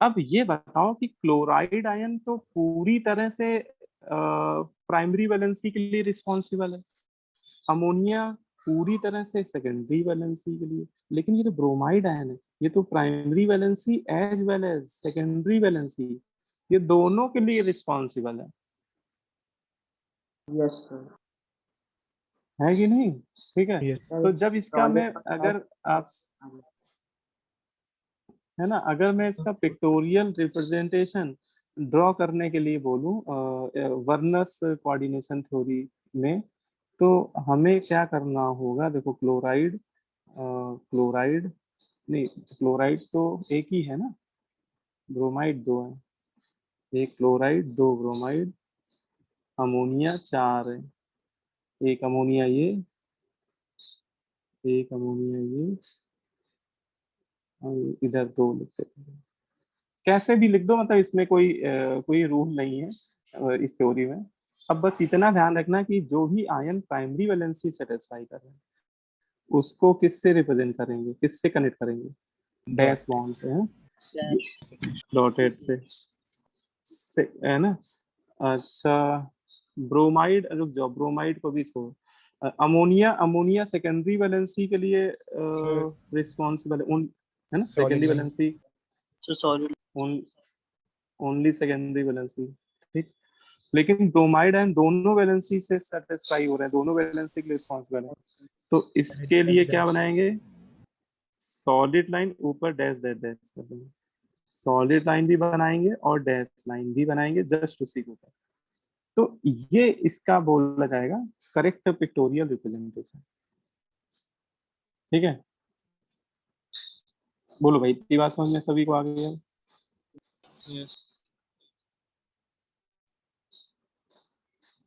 अब ये बताओ कि क्लोराइड आयन तो पूरी तरह से प्राइमरी वैलेंसी के लिए रिस्पॉन्सिबल है, अमोनिया पूरी तरह से सेकेंडरी वैलेंसी के लिए, लेकिन ये जो ब्रोमाइड आयन है ये तो primary valency as well as secondary valency, ये दोनों के लिए रिस्पॉन्सिबल यस सर। है कि नहीं? ठीक है। यस। तो जब इसका मैं अगर आप है ना, अगर मैं इसका पिक्टोरियल रिप्रेजेंटेशन ड्रॉ करने के लिए बोलूं वर्नस कोऑर्डिनेशन थ्योरी में, तो हमें क्या करना होगा, देखो क्लोराइड क्लोराइड नहीं, क्लोराइड तो एक ही है ना, ब्रोमाइड 2 है, एक क्लोराइड 2 ब्रोमाइड, अमोनिया 4 है, एक अमोनिया ये, एक अमोनिया ये, और इधर 2 लिखते हैं। कैसे भी लिख दो, मतलब इसमें कोई रूल नहीं है इस थ्योरी में। अब बस इतना ध्यान रखना कि जो भी आयन प्राइमरी वैलेंसी सेटिस्फाई कर रहे हैं उसको किससे रिप्रेजेंट करेंगे, किससे कनेक्ट करेंगे, डैश बॉन्ड से, है डॉटेड से, है ना। अच्छा ब्रोमाइड, रुक जाओ, ब्रोमाइड को भी छोड़ो। अमोनिया सेकेंडरी वैलेंसी के लिए रिस्पॉन्सिबल है ना, secondary valency So sorry. Only secondary valency, ठीक। लेकिन ब्रोमाइड आयन दोनों वैलेंसी से सेटिस्फाई हो रहे हैं, दोनों वैलेंसी के लिए रिस्पॉन्सिबल है। तो इसके लिए क्या बनाएंगे, सॉलिड लाइन ऊपर डैश डैश डैश कर देंगे, सॉलिड लाइन भी बनाएंगे और डैश लाइन भी बनाएंगे जस्ट उसी के ऊपर। तो ये इसका बोला जाएगा करेक्ट पिक्टोरियल रिप्रेजेंटेशन, ठीक है। बोलो भाई, इतनी बात समझ में सभी को आ गई है?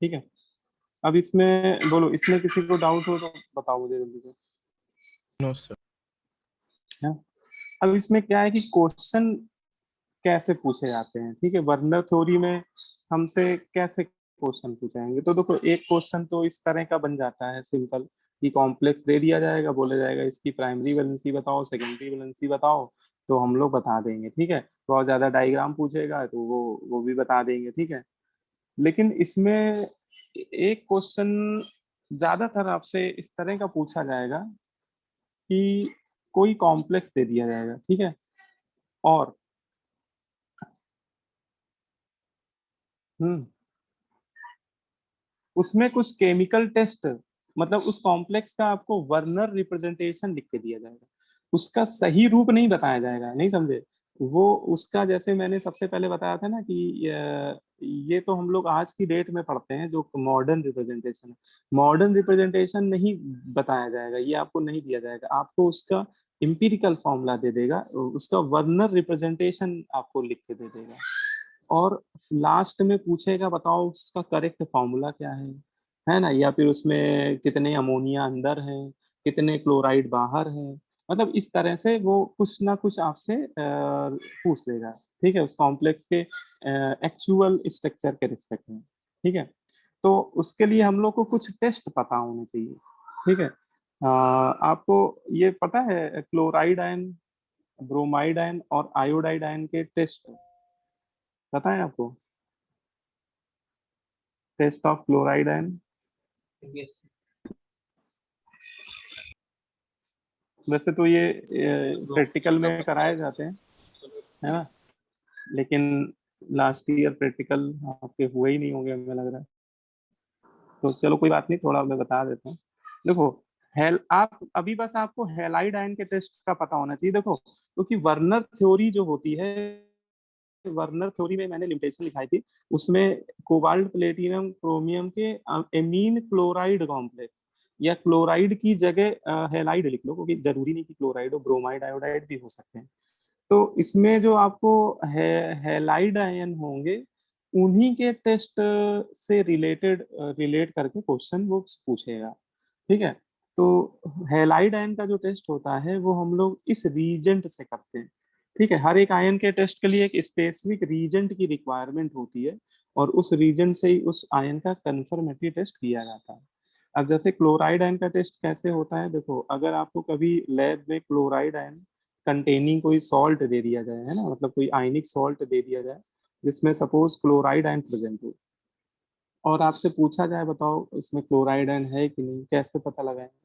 ठीक है। अब इसमें बोलो, इसमें किसी को डाउट हो तो बताओ मुझे जल्दी से। No sir. अब इसमें क्या है कि क्वेश्चन कैसे पूछे जाते हैं, ठीक है। वर्नर थ्योरी में हमसे कैसे क्वेश्चन पूछे जाएंगे, तो देखो एक क्वेश्चन तो इस तरह का बन जाता है सिंपल, कि कॉम्प्लेक्स दे दिया जाएगा, बोला जाएगा इसकी प्राइमरी वैलेंसी बताओ, सेकेंडरी वैलेंसी बताओ, तो हम लोग बता देंगे, ठीक है। बहुत ज्यादा डायग्राम पूछेगा तो वो भी बता देंगे, ठीक है। लेकिन इसमें एक क्वेश्चन ज्यादातर आपसे इस तरह का पूछा जाएगा कि कोई कॉम्प्लेक्स दे दिया जाएगा, ठीक है, और उसमें कुछ केमिकल टेस्ट, मतलब उस कॉम्प्लेक्स का आपको वर्नर रिप्रेजेंटेशन लिख के दिया जाएगा, उसका सही रूप नहीं बताया जाएगा, नहीं समझे। वो उसका, जैसे मैंने सबसे पहले बताया था ना कि ये तो हम लोग आज की डेट में पढ़ते हैं जो मॉडर्न रिप्रेजेंटेशन है, मॉडर्न रिप्रेजेंटेशन नहीं बताया जाएगा, ये आपको नहीं दिया जाएगा, आपको उसका इम्पीरिकल फॉर्मूला दे देगा, उसका वर्नर रिप्रेजेंटेशन आपको लिख के दे देगा, और लास्ट में पूछेगा बताओ उसका करेक्ट फॉर्मूला क्या है ना, या फिर उसमें कितने अमोनिया अंदर हैं, कितने क्लोराइड बाहर हैं, मतलब इस तरह से वो कुछ ना कुछ आपसे पूछ लेगा, ठीक है, उस कॉम्प्लेक्स के एक्चुअल स्ट्रक्चर के रिस्पेक्ट में, ठीक है। तो उसके लिए हम लोग को कुछ टेस्ट पता होने चाहिए, ठीक है। आपको ये पता है क्लोराइड आयन, ब्रोमाइड आयन और आयोडाइड आयन के टेस्ट पता है आपको, test of chloride ion? Yes. वैसे तो ये प्रैक्टिकल में कराए जाते हैं, है ना, लेकिन लास्ट ईयर प्रैक्टिकल आपके हुए ही नहीं होंगे हमें लग रहा है, तो चलो कोई बात नहीं, थोड़ा मैं बता देता हूँ। देखो आप अभी बस आपको हैलाइड आयन के टेस्ट का पता होना चाहिए, देखो क्योंकि वर्नर थ्योरी जो होती है, वर्नर थ्योरी में मैंने लिमिटेशन लिखाई थी, उसमें कोबाल्ट प्लेटिनम क्रोमियम के एमीन क्लोराइड कॉम्प्लेक्स या क्लोराइड की जगह हैलाइड लिख लो, क्योंकि जरूरी नहीं कि क्लोराइड हो, ब्रोमाइड आयोडाइड भी हो सकते हैं। तो इसमें जो आपको हैलाइड आयन होंगे उन्हीं के टेस्ट से रिलेट करके क्वेश्चन वो पूछेगा, ठीक है। तो हैलाइड आयन का जो टेस्ट होता है वो हम लोग इस रीजेंट से करते हैं, ठीक है। हर एक आयन के टेस्ट के लिए एक स्पेसिफिक रीजेंट की रिक्वायरमेंट होती है और उस रीजेंट से ही उस आयन का कंफर्मेटरी टेस्ट किया जाता है। अब जैसे क्लोराइड आयन का टेस्ट कैसे होता है, देखो अगर आपको कभी लैब में क्लोराइड आयन कंटेनिंग कोई सॉल्ट दे दिया जाए, है ना, मतलब कोई आयनिक सॉल्ट दे दिया जाए जिसमें सपोज क्लोराइड आयन प्रेजेंट हो, और आपसे पूछा जाए बताओ इसमें क्लोराइड आयन है कि नहीं, कैसे पता लगाएंगे,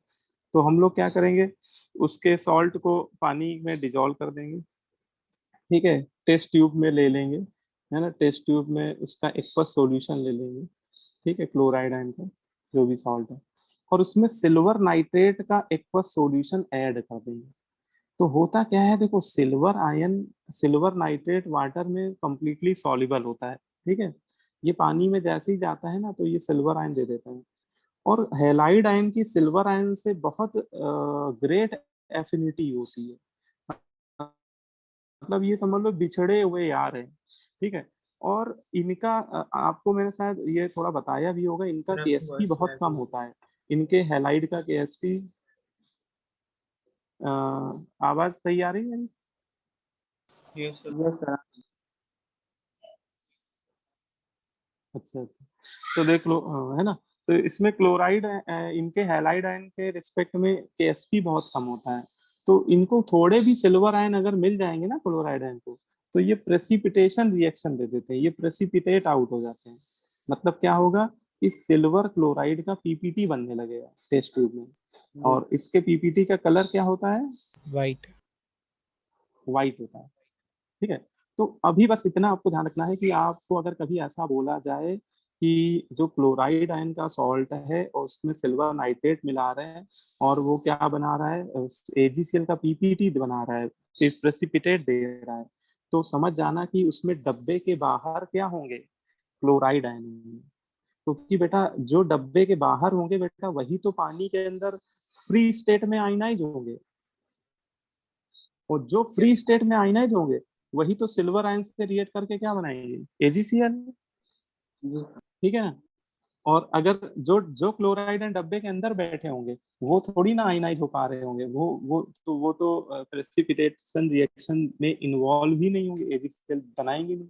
तो हम लोग क्या करेंगे, उसके सॉल्ट को पानी में डिजोल्व कर देंगे, ठीक है, टेस्ट ट्यूब में ले लेंगे, है ना, टेस्ट ट्यूब में उसका एक्वस सॉल्यूशन ले लेंगे, ठीक है, क्लोराइड आयन का जो भी सॉल्ट है, और उसमें सिल्वर नाइट्रेट का एक्वस सॉल्यूशन ऐड कर देंगे। तो होता क्या है, देखो silver ion, silver nitrate water में कंप्लीटली सॉल्युबल होता है, ठीक है, ये पानी में जैसे ही जाता है ना तो ये सिल्वर आयन दे देता है, और हैलाइड आयन की सिल्वर आयन से बहुत ग्रेट एफिनिटी होती है, मतलब ये समझ लो बिछड़े हुए यार हैं, ठीक है। और इनका आपको मैंने शायद ये थोड़ा बताया भी होगा, इनका केएसपी बहुत कम होता है, इनके हैलाइड का केएसपी, आवाज सही आ रही है? Yes sir. Yes sir. अच्छा अच्छा, तो देख लो है ना। तो इसमें क्लोराइड इनके हैलाइड आयन के रिस्पेक्ट में KSP बहुत कम होता है, तो इनको थोड़े भी सिल्वर आयन अगर मिल जाएंगे ना क्लोराइड आयन को, तो ये प्रेसिपिटेशन रिएक्शन दे देते हैं, ये प्रेसिपिटेट आउट हो जाते हैं। मतलब क्या होगा, इस सिल्वर क्लोराइड का PPT बनने लगेगा टेस्ट ट्यूब में, और इसके PPT का कलर क्या होता है, वाइट। व्हाइट होता है। ठीक है, तो अभी बस इतना आपको ध्यान रखना है कि आपको अगर कभी ऐसा बोला जाए कि जो क्लोराइड आयन का सॉल्ट है और उसमें सिल्वर नाइट्रेट मिला रहे हैं और वो क्या बना रहा है, AgCl का PPT बना रहा है, प्रेसिपिटेट दे रहा है, तो समझ जाना कि उसमें डब्बे के बाहर क्या होंगे, क्लोराइड आयन होंगे। क्योंकि बेटा जो डब्बे के बाहर होंगे बेटा वही तो पानी के अंदर फ्री स्टेट में आयनाइज होंगे, और जो फ्री स्टेट में आयनाइज होंगे वही तो सिल्वर आयन से रिएक्ट करके क्या बनाएंगे, AgCl। ठीक है ना। और अगर जो जो क्लोराइड एंड डब्बे के अंदर बैठे होंगे वो थोड़ी ना आयनाइज हो पा रहे होंगे, वो तो प्रेसिपिटेशन रिएक्शन में इन्वॉल्व ही नहीं होंगे, AgCl बनाएंगे नहीं।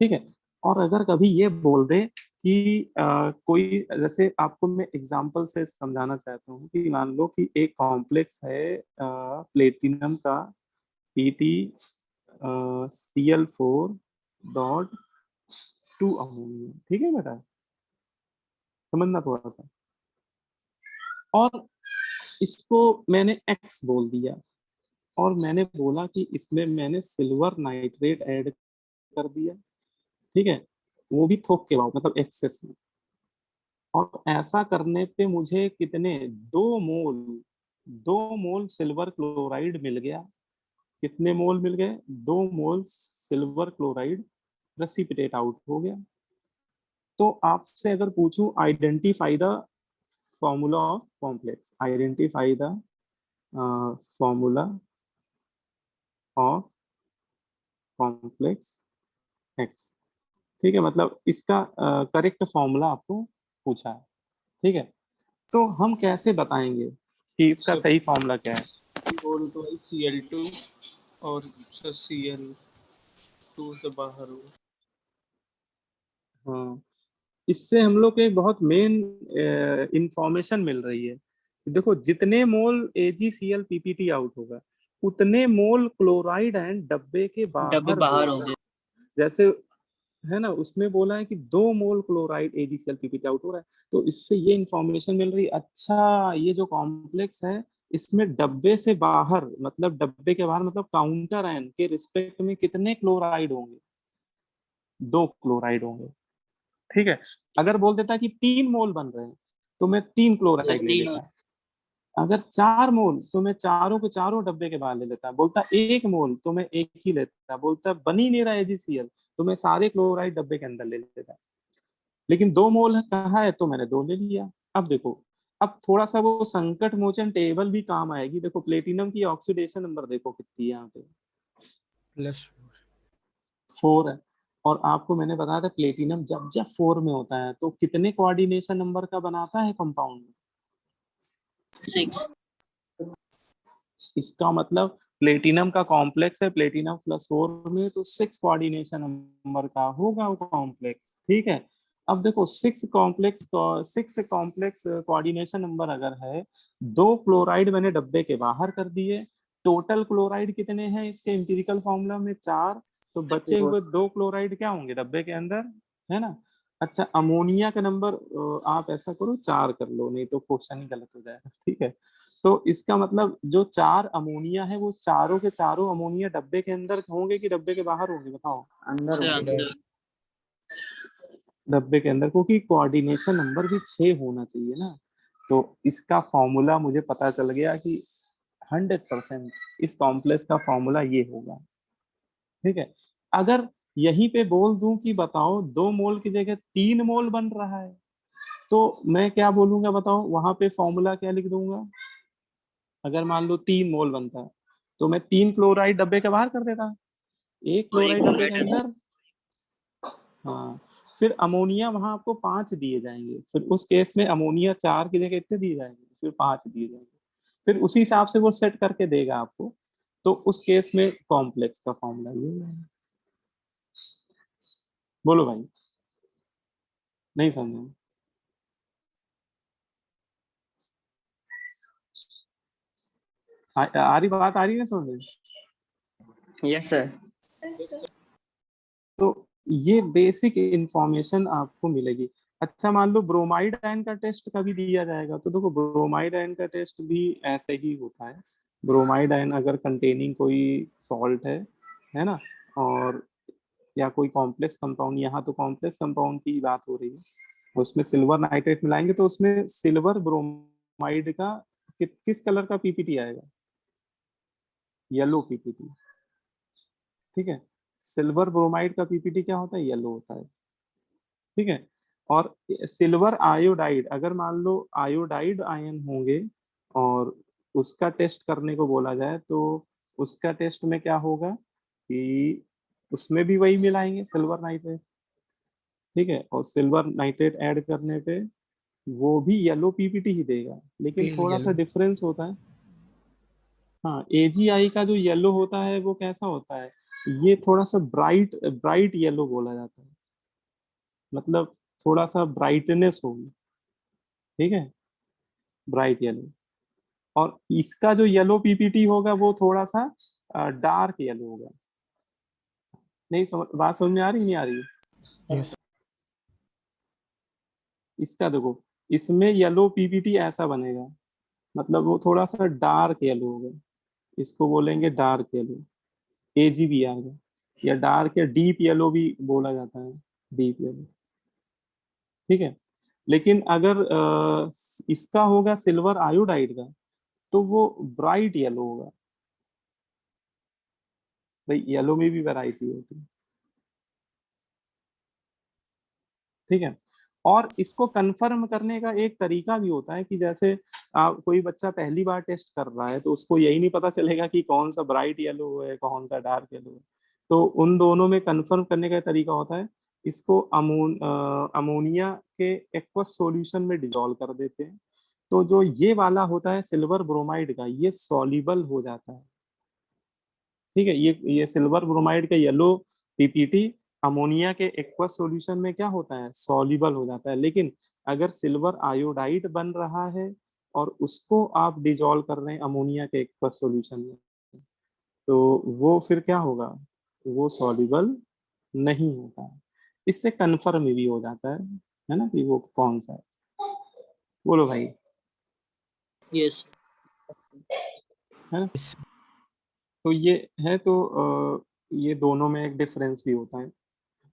ठीक है। और अगर कभी ये बोल दे कि कोई, जैसे आपको मैं एग्जांपल से समझाना चाहता हूँ कि मान लो कि एक कॉम्प्लेक्स है प्लेटिनम का PtCl4.2 अमोनिया। ठीक है बेटा, समझना थोड़ा सा। और इसको मैंने X बोल दिया, और मैंने बोला कि इसमें मैंने सिल्वर नाइट्रेट ऐड कर दिया। ठीक है, वो भी थोक के भाव, मतलब एक्सेस में। और ऐसा करने पे मुझे कितने, 2 मोल सिल्वर क्लोराइड मिल गया। कितने मोल मिल गए, 2 मोल सिल्वर क्लोराइड प्रेसिपिटेट आउट हो गया। तो आपसे अगर पूछूं identify the formula of complex, identify the formula of complex x. ठीक है, मतलब इसका करेक्ट फॉर्मूला आपको पूछा है। ठीक है, तो हम कैसे बताएंगे कि इसका सर सही फॉर्मूला क्या है। होल ट्वाइस Cl2 और सर Cl2 से बाहर हो। हाँ, इससे हम लोग को एक बहुत मेन इंफॉर्मेशन मिल रही है। देखो जितने मोल AgCl PPT आउट होगा उतने मोल क्लोराइड एंड डब्बे के डब्बे बाहर बाहर होगा। होंगे। जैसे है ना, उसने बोला है कि 2 मोल क्लोराइड AgCl PPT आउट हो रहा है, तो इससे ये इंफॉर्मेशन मिल रही है, अच्छा ये जो कॉम्प्लेक्स है इसमें डब्बे से बाहर, मतलब डब्बे के बाहर मतलब काउंटर आयन के रिस्पेक्ट में कितने क्लोराइड होंगे, 2 क्लोराइड होंगे। ठीक है, अगर बोल देता कि 3 मोल बन रहे हैं तो मैं 3 सर क्लोराइड ले 3 लेता। अगर 4 मोल तो मैं चारों के चारों डब्बे के बाहर ले लेता। बोलता 1 मोल तो मैं एक ही लेता। बोलता बन ही नहीं रहा AgCl तो मैं सारे क्लोराइड डब्बे के अंदर ले लेता। लेकिन 2 मोल कहा है तो मैंने 2 ले लिया। अब देखो, अब थोड़ा सा वो संकट मोचन टेबल भी काम आएगी। देखो प्लेटिनम की ऑक्सीडेशन नंबर देखो कितनी है यहाँ पे, +4 4 है। और आपको मैंने बताया था प्लेटिनम जब जब 4 में होता है तो कितने कोऑर्डिनेशन नंबर का बनाता है कंपाउंड। 6। इसका मतलब प्लेटिनम का कॉम्प्लेक्स है प्लेटिनम +4 में, तो 6 कोऑर्डिनेशन नंबर का होगा वो कॉम्प्लेक्स। ठीक है, अब देखो 6 कॉम्प्लेक्स कोऑर्डिनेशन नंबर अगर है, 2 क्लोराइड मैंने डब्बे के बाहर कर दिए। टोटल क्लोराइड कितने हैं इसके एम्पिरिकल फॉर्मूला में, 4। तो बचे हुए 2 क्लोराइड क्या होंगे डब्बे के अंदर, है ना। अच्छा, अमोनिया का नंबर आप ऐसा करो 4 कर लो, नहीं तो क्वेश्चन ही गलत हो जाएगा। ठीक है, तो इसका मतलब जो 4 अमोनिया है वो चारों के चारों अमोनिया डब्बे के अंदर होंगे कि डब्बे के बाहर होंगे, बताओ। अंदर सर होंगे। अंदर। डब्बे के अंदर, क्योंकि कोऑर्डिनेशन नंबर भी 6 होना चाहिए ना। तो इसका फॉर्मूला मुझे पता चल गया कि 100% इस कॉम्प्लेक्स का फॉर्मूला ये होगा। ठीक है, अगर यहीं पे बोल दूं कि बताओ 2 मोल की जगह 3 मोल बन रहा है तो मैं क्या बोलूंगा, बताओ वहां पे फॉर्मूला क्या लिख दूंगा। अगर मान लो 3 मोल बनता है तो मैं 3 क्लोराइड डब्बे के बाहर कर देता, 1 और एक क्लोराइड डब्बे के क्लोराइड अंदर। हाँ, फिर अमोनिया वहां आपको 5 दिए जाएंगे। फिर उस केस में अमोनिया 4 की जगह कितने दिए जाएंगे, फिर 5 दिए जाएंगे। फिर उसी हिसाब से वो सेट करके देगा आपको तो उस केस में कॉम्प्लेक्स का फॉर्मूला ये है। बोलो भाई, नहीं समझे? आ रही बात, आ रही है समझ में? Yes, sir. तो ये बेसिक इंफॉर्मेशन आपको मिलेगी। अच्छा, मान लो ब्रोमाइड आयन का टेस्ट कभी दिया जाएगा, तो देखो ब्रोमाइड आयन का टेस्ट भी ऐसे ही होता है। ब्रोमाइड आयन अगर कंटेनिंग कोई सॉल्ट है ना, और या कोई कॉम्प्लेक्स कंपाउंड, यहाँ तो कॉम्प्लेक्स कंपाउंड की बात हो रही है, उसमें सिल्वर नाइट्रेट मिलाएंगे तो उसमें सिल्वर ब्रोमाइड का किस कलर का पीपीटी आएगा? Yellow PPT. ठीक है, सिल्वर ब्रोमाइड का पीपीटी क्या होता है? येलो होता है। ठीक है, और सिल्वर आयोडाइड, अगर मान लो आयोडाइड आयन होंगे और उसका टेस्ट करने को बोला जाए, तो उसका टेस्ट में क्या होगा कि उसमें भी वही मिलाएंगे, सिल्वर नाइट्रेट। ठीक है, और सिल्वर नाइट्रेट ऐड करने पे वो भी येलो पीपीटी ही देगा, लेकिन Pale थोड़ा सा yellow. डिफरेंस होता है। हाँ, एजीआई का जो येलो होता है वो कैसा होता है? ये थोड़ा सा ब्राइट ब्राइट येलो बोला जाता है, मतलब थोड़ा सा ब्राइटनेस होगी। ठीक है, ब्राइट येलो। और इसका जो येलो पीपीटी होगा वो थोड़ा सा डार्क येलो होगा। नहीं समझ, बात समझ में आ रही नहीं आ रही? Yes. इसका देखो, इसमें येलो पीपीटी ऐसा बनेगा, मतलब वो थोड़ा सा डार्क येलो होगा, इसको बोलेंगे डार्क येलो, एजीबी आएगा, या डार्क या डीप येलो भी बोला जाता है, डीप येलो। ठीक है, लेकिन अगर इसका होगा सिल्वर आयोडाइड का, तो वो ब्राइट येलो होगा। भाई येलो में भी वैरायटी होती है। ठीक है, और इसको कंफर्म करने का एक तरीका भी होता है कि जैसे कोई बच्चा पहली बार टेस्ट कर रहा है, तो उसको यही नहीं पता चलेगा कि कौन सा ब्राइट येलो है कौन सा डार्क येलो है। तो उन दोनों में कंफर्म करने का तरीका होता है, इसको अमोनिया के एक्वस सॉल्यूशन में डिसॉल्व कर देते हैं, तो जो ये वाला होता है सिल्वर ब्रोमाइड का, ये सॉल्युबल हो जाता है। ठीक है, ये सिल्वर ब्रोमाइड का येलो पीपीटी अमोनिया के एक्वस सॉल्यूशन में क्या होता है? सॉल्युबल हो जाता है। लेकिन अगर सिल्वर आयोडाइड बन रहा है और उसको आप डिजोल्व कर रहे हैं अमोनिया के एक्वस सॉल्यूशन में, तो वो फिर क्या होगा? वो सॉल्युबल नहीं होता है। इससे कन्फर्म भी हो जाता है ना, कि वो कौन सा है। बोलो भाई, Yes. है ना? Yes. तो ये है, तो ये दोनों में एक डिफरेंस भी होता है।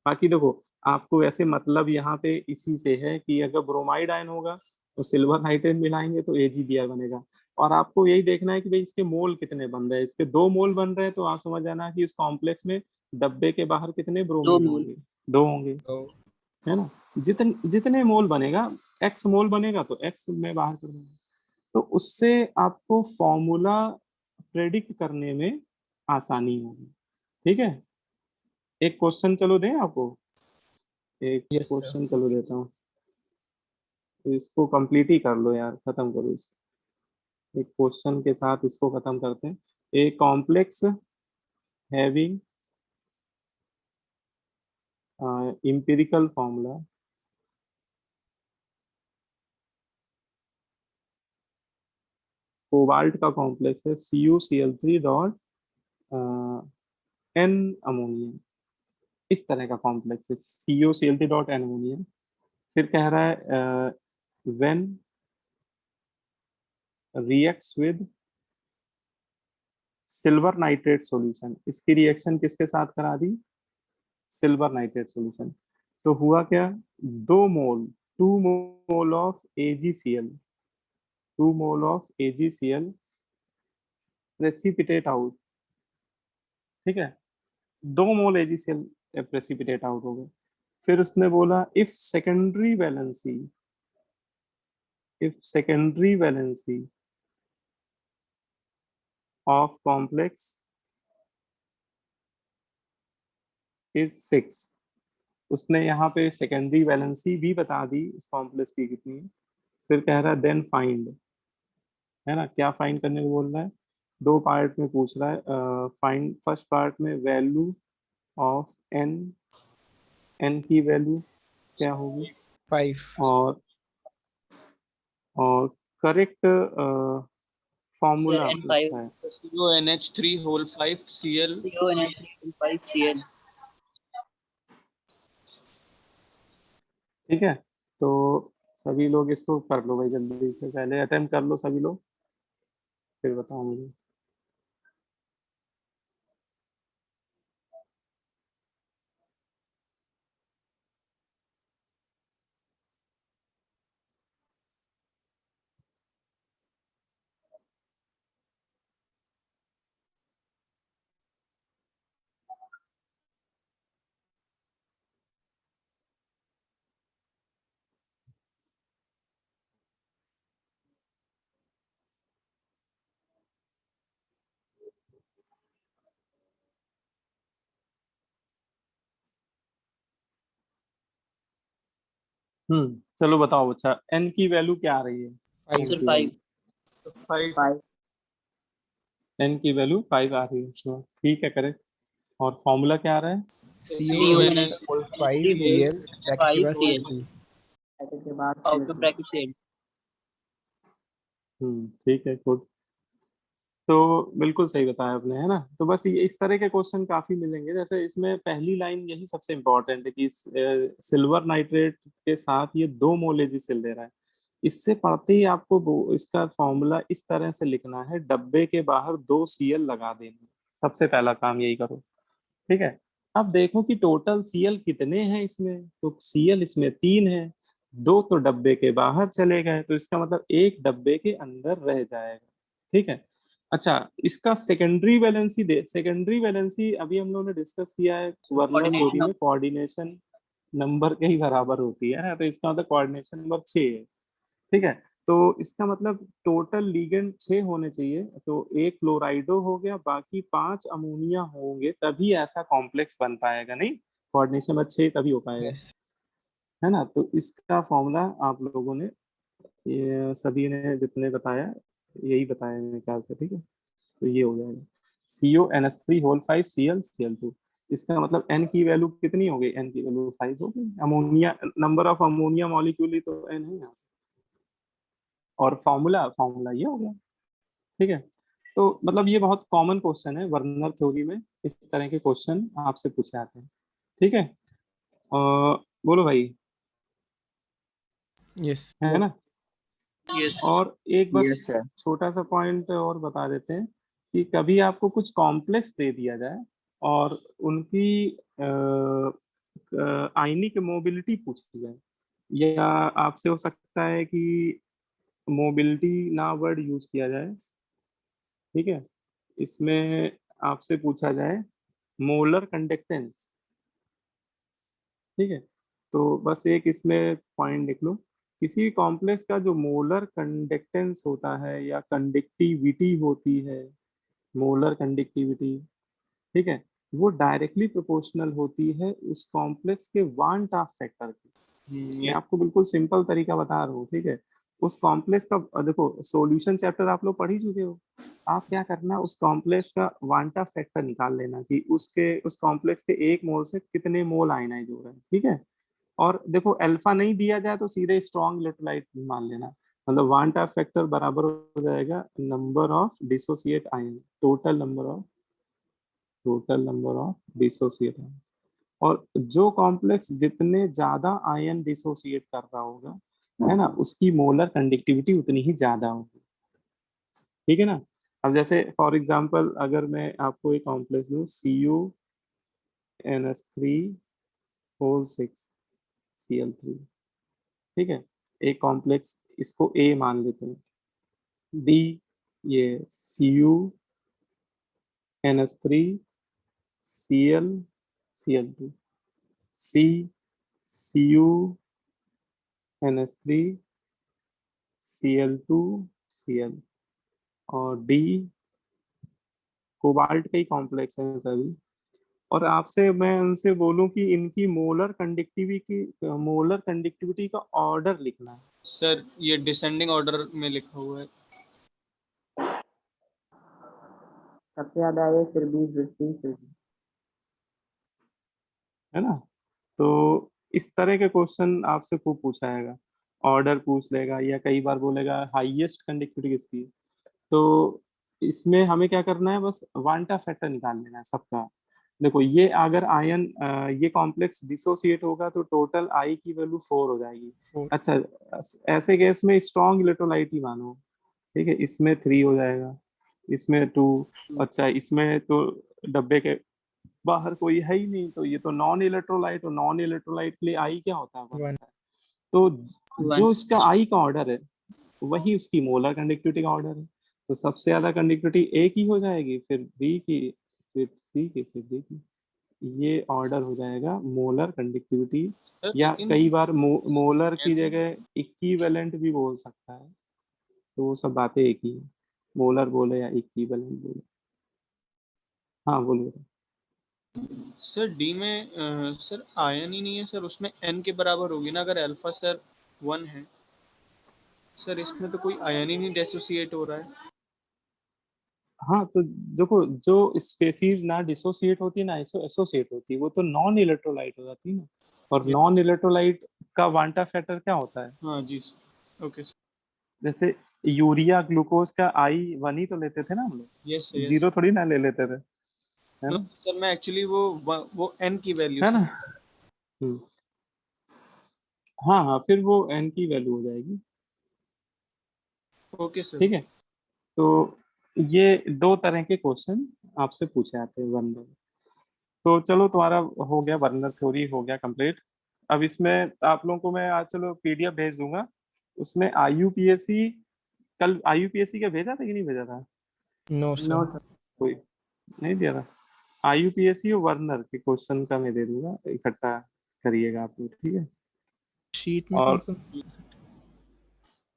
बाकी देखो, आपको वैसे मतलब यहाँ पे इसी से है कि अगर ब्रोमाइड आयन होगा तो सिल्वर नाइट्रेट मिलाएंगे तो एजीबीआई बनेगा। और आपको यही देखना है कि भाई इसके मोल कितने बन रहे हैं। इसके 2 मोल बन रहे हैं तो आप समझ जाना कि उस कॉम्प्लेक्स में डब्बे के बाहर कितने दो ब्रोमीन मोल। होंगे? 2 होंगे, So, है ना? जितने मोल बनेगा, एक्स मोल बनेगा तो एक्स में बाहर कर देंगे। तो उससे आपको फॉर्मूला प्रेडिक्ट करने में आसानी होगी। ठीक है, एक क्वेश्चन चलो दें आपको, एक yes, sir. क्वेश्चन चलो देता हूँ, तो इसको कंप्लीट ही कर लो यार, खत्म करो इसको। एक क्वेश्चन के साथ इसको खत्म करते हैं। A complex having empirical formula cobalt का कॉम्प्लेक्स है CuCl3 डॉट N अमोनिया, इस तरह का कॉम्प्लेक्स है CuCl3 डॉट N अमोनिया। फिर कह रहा है when reacts with silver nitrate solution, इसकी रिएक्शन किसके साथ करा दी? Silver nitrate solution. तो हुआ क्या? 2 मोल 2 mole of AgCl, 2 mole of AgCl precipitate out. ठीक है, 2 मोल AgCl प्रेसिपिटेट आउट हो गए। फिर उसने बोला if secondary valency of complex is 6, उसने यहाँ पे सेकेंडरी वैलेंसी भी बता दी इस कॉम्प्लेक्स की कितनी है। फिर कह रहा है देन फाइंड, है ना? क्या फाइंड करने को बोल रहा है? दो पार्ट में पूछ रहा है। फाइंड फर्स्ट पार्ट में वैल्यू ऑफ एन की वैल्यू क्या होगी 5 और करेक्ट फॉर्मूला N5 पूछता है। CONH3 whole 5 Cl CONH5 Cl. ठीक है, तो सभी लोग इसको कर लो भाई, जल्दी से पहले अटेम्प्ट कर लो सभी लोग, फिर बताओ मुझे। चलो बताओ। अच्छा, एन की वैल्यू क्या आ रही है? 5 Sir 5. 5. 5 एन की वैल्यू 5 आ रही है, तो ठीक है, करेक्ट। और फॉर्मूला क्या आ रहा है? CONH whole 5 Cl ब्रैकेट के 5 बाद Cl. Cl2. ब्रैकेट के बाद Out of bracket Cl. ठीक है, गुड। तो बिल्कुल सही बताया आपने, है ना। तो बस ये इस तरह के क्वेश्चन काफी मिलेंगे। जैसे इसमें पहली लाइन यही सबसे इम्पोर्टेंट है कि सिल्वर नाइट्रेट के साथ ये 2 मोल एजिसिल दे रहा है। इससे पढ़ते ही आपको इसका फॉर्मूला इस तरह से लिखना है, डब्बे के बाहर 2 Cl लगा देना। सबसे पहला काम यही करो, ठीक है। अब देखो कि टोटल Cl कितने हैं इसमें, तो Cl इसमें 3 है, 2 तो डब्बे के बाहर चले गए, तो इसका मतलब एक डब्बे के अंदर रह जाएगा, ठीक है। अच्छा, इसका सेकेंडरी वैलेंसी अभी हम लोगों ने डिस्कस किया है वर्नर थ्योरी में, कोऑर्डिनेशन नंबर के ही बराबर होती है ना, तो इसका मतलब कोऑर्डिनेशन नंबर 6 है, ठीक है। तो इसका मतलब टोटल लिगेंड 6 होने चाहिए, तो एक क्लोराइडो हो गया, बाकी 5 अमोनिया होंगे, तभी ऐसा कॉम्प्लेक्स बन पाएगा, नहीं कोऑर्डिनेशन नंबर 6 तभी हो पाएगा, यस है ना। तो इसका फॉर्मूला आप लोगों ने, ये सभी ने जितने बताया यही बताया मेरे ख्याल से, ठीक है। तो ये हो जाएगा CONH3 होल 5 Cl Cl2। इसका मतलब n की वैल्यू कितनी हो गई? n की वैल्यू 5 हो गई। Ammonia number of ammonia molecule ही तो n है यहाँ, और फॉर्मूला ये हो गया, ठीक है। तो मतलब ये बहुत कॉमन क्वेश्चन है वर्नर थ्योरी में, इस तरह के क्वेश्चन आपसे पूछे जाते हैं, ठीक है। बोलो भाई, यस है ना। Yes. और एक बस Yes, sir. छोटा सा पॉइंट और बता देते हैं कि कभी आपको कुछ कॉम्प्लेक्स दे दिया जाए और उनकी आयनिक मोबिलिटी पूछी जाए, या आपसे हो सकता है कि मोबिलिटी ना वर्ड यूज किया जाए, ठीक है। इसमें आपसे पूछा जाए मोलर कंडक्टेंस, ठीक है। तो बस एक इसमें पॉइंट लिख लो, किसी भी कॉम्प्लेक्स का जो मोलर कंडक्टेंस होता है या कंडक्टिविटी होती है, मोलर कंडक्टिविटी, ठीक है, वो डायरेक्टली प्रोपोर्शनल होती है उस कॉम्प्लेक्स के वन टाफ फैक्टर की। मैं ये आपको बिल्कुल सिंपल तरीका बता रहा हूँ, ठीक है। उस कॉम्प्लेक्स का देखो, सॉल्यूशन चैप्टर आप लोग पढ़ ही चुके हो। आप क्या करना, उस कॉम्प्लेक्स का वांटा फैक्टर निकाल लेना कि उस कॉम्प्लेक्स के एक मोल से कितने मोल आयनाइज हो रहे हैं, ठीक है। और देखो अल्फा नहीं दिया जाए तो सीधे स्ट्रॉन्ग इलेक्ट्रोलाइट मान लेना, मतलब वांटा फैक्टर बराबर हो जाएगा number of dissociate ion, total number of dissociate ion. और जो कॉम्प्लेक्स जितने ज्यादा आयन डिसोसिएट कर रहा होगा, है ना, उसकी मोलर कंडक्टिविटी उतनी ही ज्यादा होगी, ठीक है ना। अब जैसे फॉर एग्जांपल अगर मैं आपको एक कॉम्प्लेक्स दूं CuNH3 होल 6 Cl3, ठीक है, एक कॉम्प्लेक्स, इसको A मान लेते हैं, B ये CuNH3 Cl Cl2, C CuNH3 Cl2 Cl, और D कोबाल्ट के ही कॉम्प्लेक्स हैं सभी। और आपसे मैं उनसे बोलूं कि इनकी मोलर कंडक्टिविटी का ऑर्डर लिखना है। सर ये डिसेंडिंग ऑर्डर में लिखा हुआ है। सबसे ज्यादा है फिर 20 20 फिर 20। है ना। तो इस तरह के क्वेश्चन आपसे खूब पूछा जाएगा, ऑर्डर पूछ लेगा या कई बार बोलेगा हाईएस्ट कंडक्टिविटी किसकी है। तो इसमें हमें क्या करना है, बस वांटा फैक्टर निकाल लेना है सबका। देखो ये अगर आयन ये कॉम्प्लेक्स डिसोसिएट होगा तो टोटल आई की वैल्यू 4 हो जाएगी। Four. अच्छा, ऐसे केस में स्ट्रॉन्ग इलेक्ट्रोलाइट ही मानो, ठीक है, इसमें 3 हो जाएगा, इसमें 2। अच्छा, इसमें तो डब्बे के बाहर कोई है ही नहीं, तो ये तो नॉन इलेक्ट्रोलाइट, और नॉन इलेक्ट्रोलाइट के लिए आई क्या होता है, 1 One. होता है। तो One. जो इसका आई का ऑर्डर है वही उसकी मोलर कंडक्टिविटी का ऑर्डर है। तो सबसे ज्यादा कंडक्टिविटी ए की हो जाएगी, फिर बी की, फिर सी की, फिर डी की। ये ऑर्डर हो जाएगा मोलर कंडक्टिविटी, सर या लेकिन कई बार मोलर की जगह इक्विवेलेंट भी बोल सकता है। तो वो सब बातें एक ही है, मोलर बोले या इक्विवेलेंट बोले। हाँ बोलिए। सर डी में सर आयन ही नहीं है सर, उसमें एन के बराबर होगी ना, अगर अल्फा सर 1 है सर, इसमें तो कोई आयन ही नहीं डिसोसिएट हो रहा है। हाँ तो देखो, जो स्पेसीज ना डिसोसिएट होती है ना एसोसिएट होती है, वो तो नॉन इलेक्ट्रोलाइट हो जाती है ना। और ये- नॉन इलेक्ट्रोलाइट का वांटा फैक्टर क्या होता है, हाँ जी सर, ओके सर, जैसे यूरिया ग्लूकोज का आई 1 ही तो लेते थे ना हम लोग, यस सर, यस 0 थोड़ी ना ले लेते थे, है ना। सर मैं एक्चुअली वो एन की वैल्यू है से। ना। हम्म, हाँ हाँ, फिर वो एन की वैल्यू हो जाएगी। Okay sir. ठीक है। तो ये 2 तरह के क्वेश्चन आपसे पूछे जाते हैं वन बाय। तो चलो, तुम्हारा हो गया, वर्नर थ्योरी हो गया कंप्लीट। अब इसमें आप लोगों को मैं आज चलो पीडीएफ भेज दूंगा, उसमें आईयूपीएससी, कल आईयूपीएससी का भेजा था कि नहीं भेजा था, No, नो sir. सर। कोई नहीं दिया था। आईयूपीएससी और वर्नर के क्वेश्चन का मैं दे दूंगा, इकट्ठा करिएगा आप लोग, ठीक है। Sheet में और कौन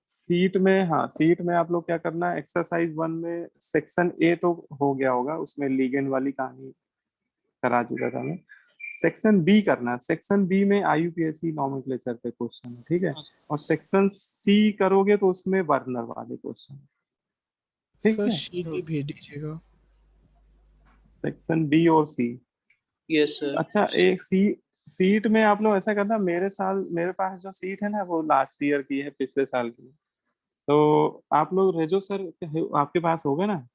सीट में, हाँ सीट में आप लोग क्या करना है, एक्सरसाइज 1 में सेक्शन ए तो हो गया होगा, उसमें लीगेंड वाली कहानी करा चुका था मैं। सेक्शन बी करना है, सेक्शन बी में आईयूपीएससी नॉमेनक्लेचर पे क्वेश्चन है, ठीक है। और सेक्शन सी करोगे तो उसमें वर्नर वाले क्वेश्चन, ठीक सर है। शीट भी भेज दीजिएगा। सेक्शन बी और सी। Yes, sir. अच्छा, एक सीट में आप लोग ऐसा करना, मेरे पास जो सीट है ना वो लास्ट ईयर की है, पिछले साल की। तो आप लोग रेजो सर आपके पास होगा ना,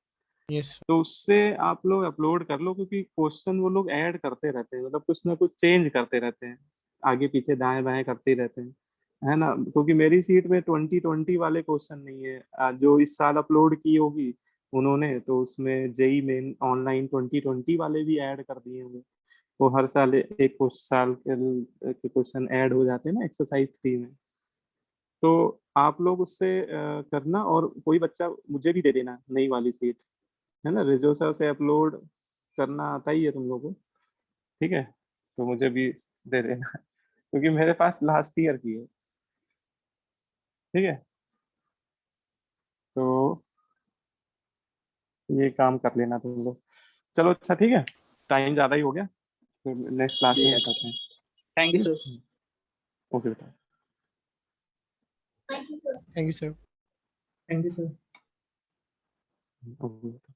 Yes. तो उससे आप लोग अपलोड कर लो, क्योंकि क्वेश्चन वो लोग ऐड करते रहते हैं, मतलब कुछ ना कुछ चेंज करते रहते हैं, आगे पीछे दाएं बाएं करते ही रहते हैं, है ना। क्योंकि मेरी सीट में 2020 वाले क्वेश्चन नहीं है, जो इस साल अपलोड की होगी उन्होंने, तो उसमें जेई मेन ऑनलाइन 2020 वाले भी ऐड कर दिए होंगे। वो हर साल एक कुछ साल के क्वेश्चन ऐड हो जाते हैं ना एक्सरसाइज 3 में। तो आप लोग उससे करना, और कोई बच्चा मुझे भी दे देना नई वाली सीट, है ना। रिजोसर से अपलोड करना आता ही है तुम लोगों को, ठीक है। तो मुझे भी दे देना क्योंकि मेरे पास लास्ट ईयर की है, ठीक है। तो ये काम कर लेना तुम लोग। चलो अच्छा, ठीक है, टाइम ज़्यादा ही हो गया, फिर नेक्स्ट क्लास में Yes. बताते हैं, Thank you, ठीक sir. है। ओके बेटा। Thank you, sir. Thank you, sir. Thank you, sir. Okay बेटा।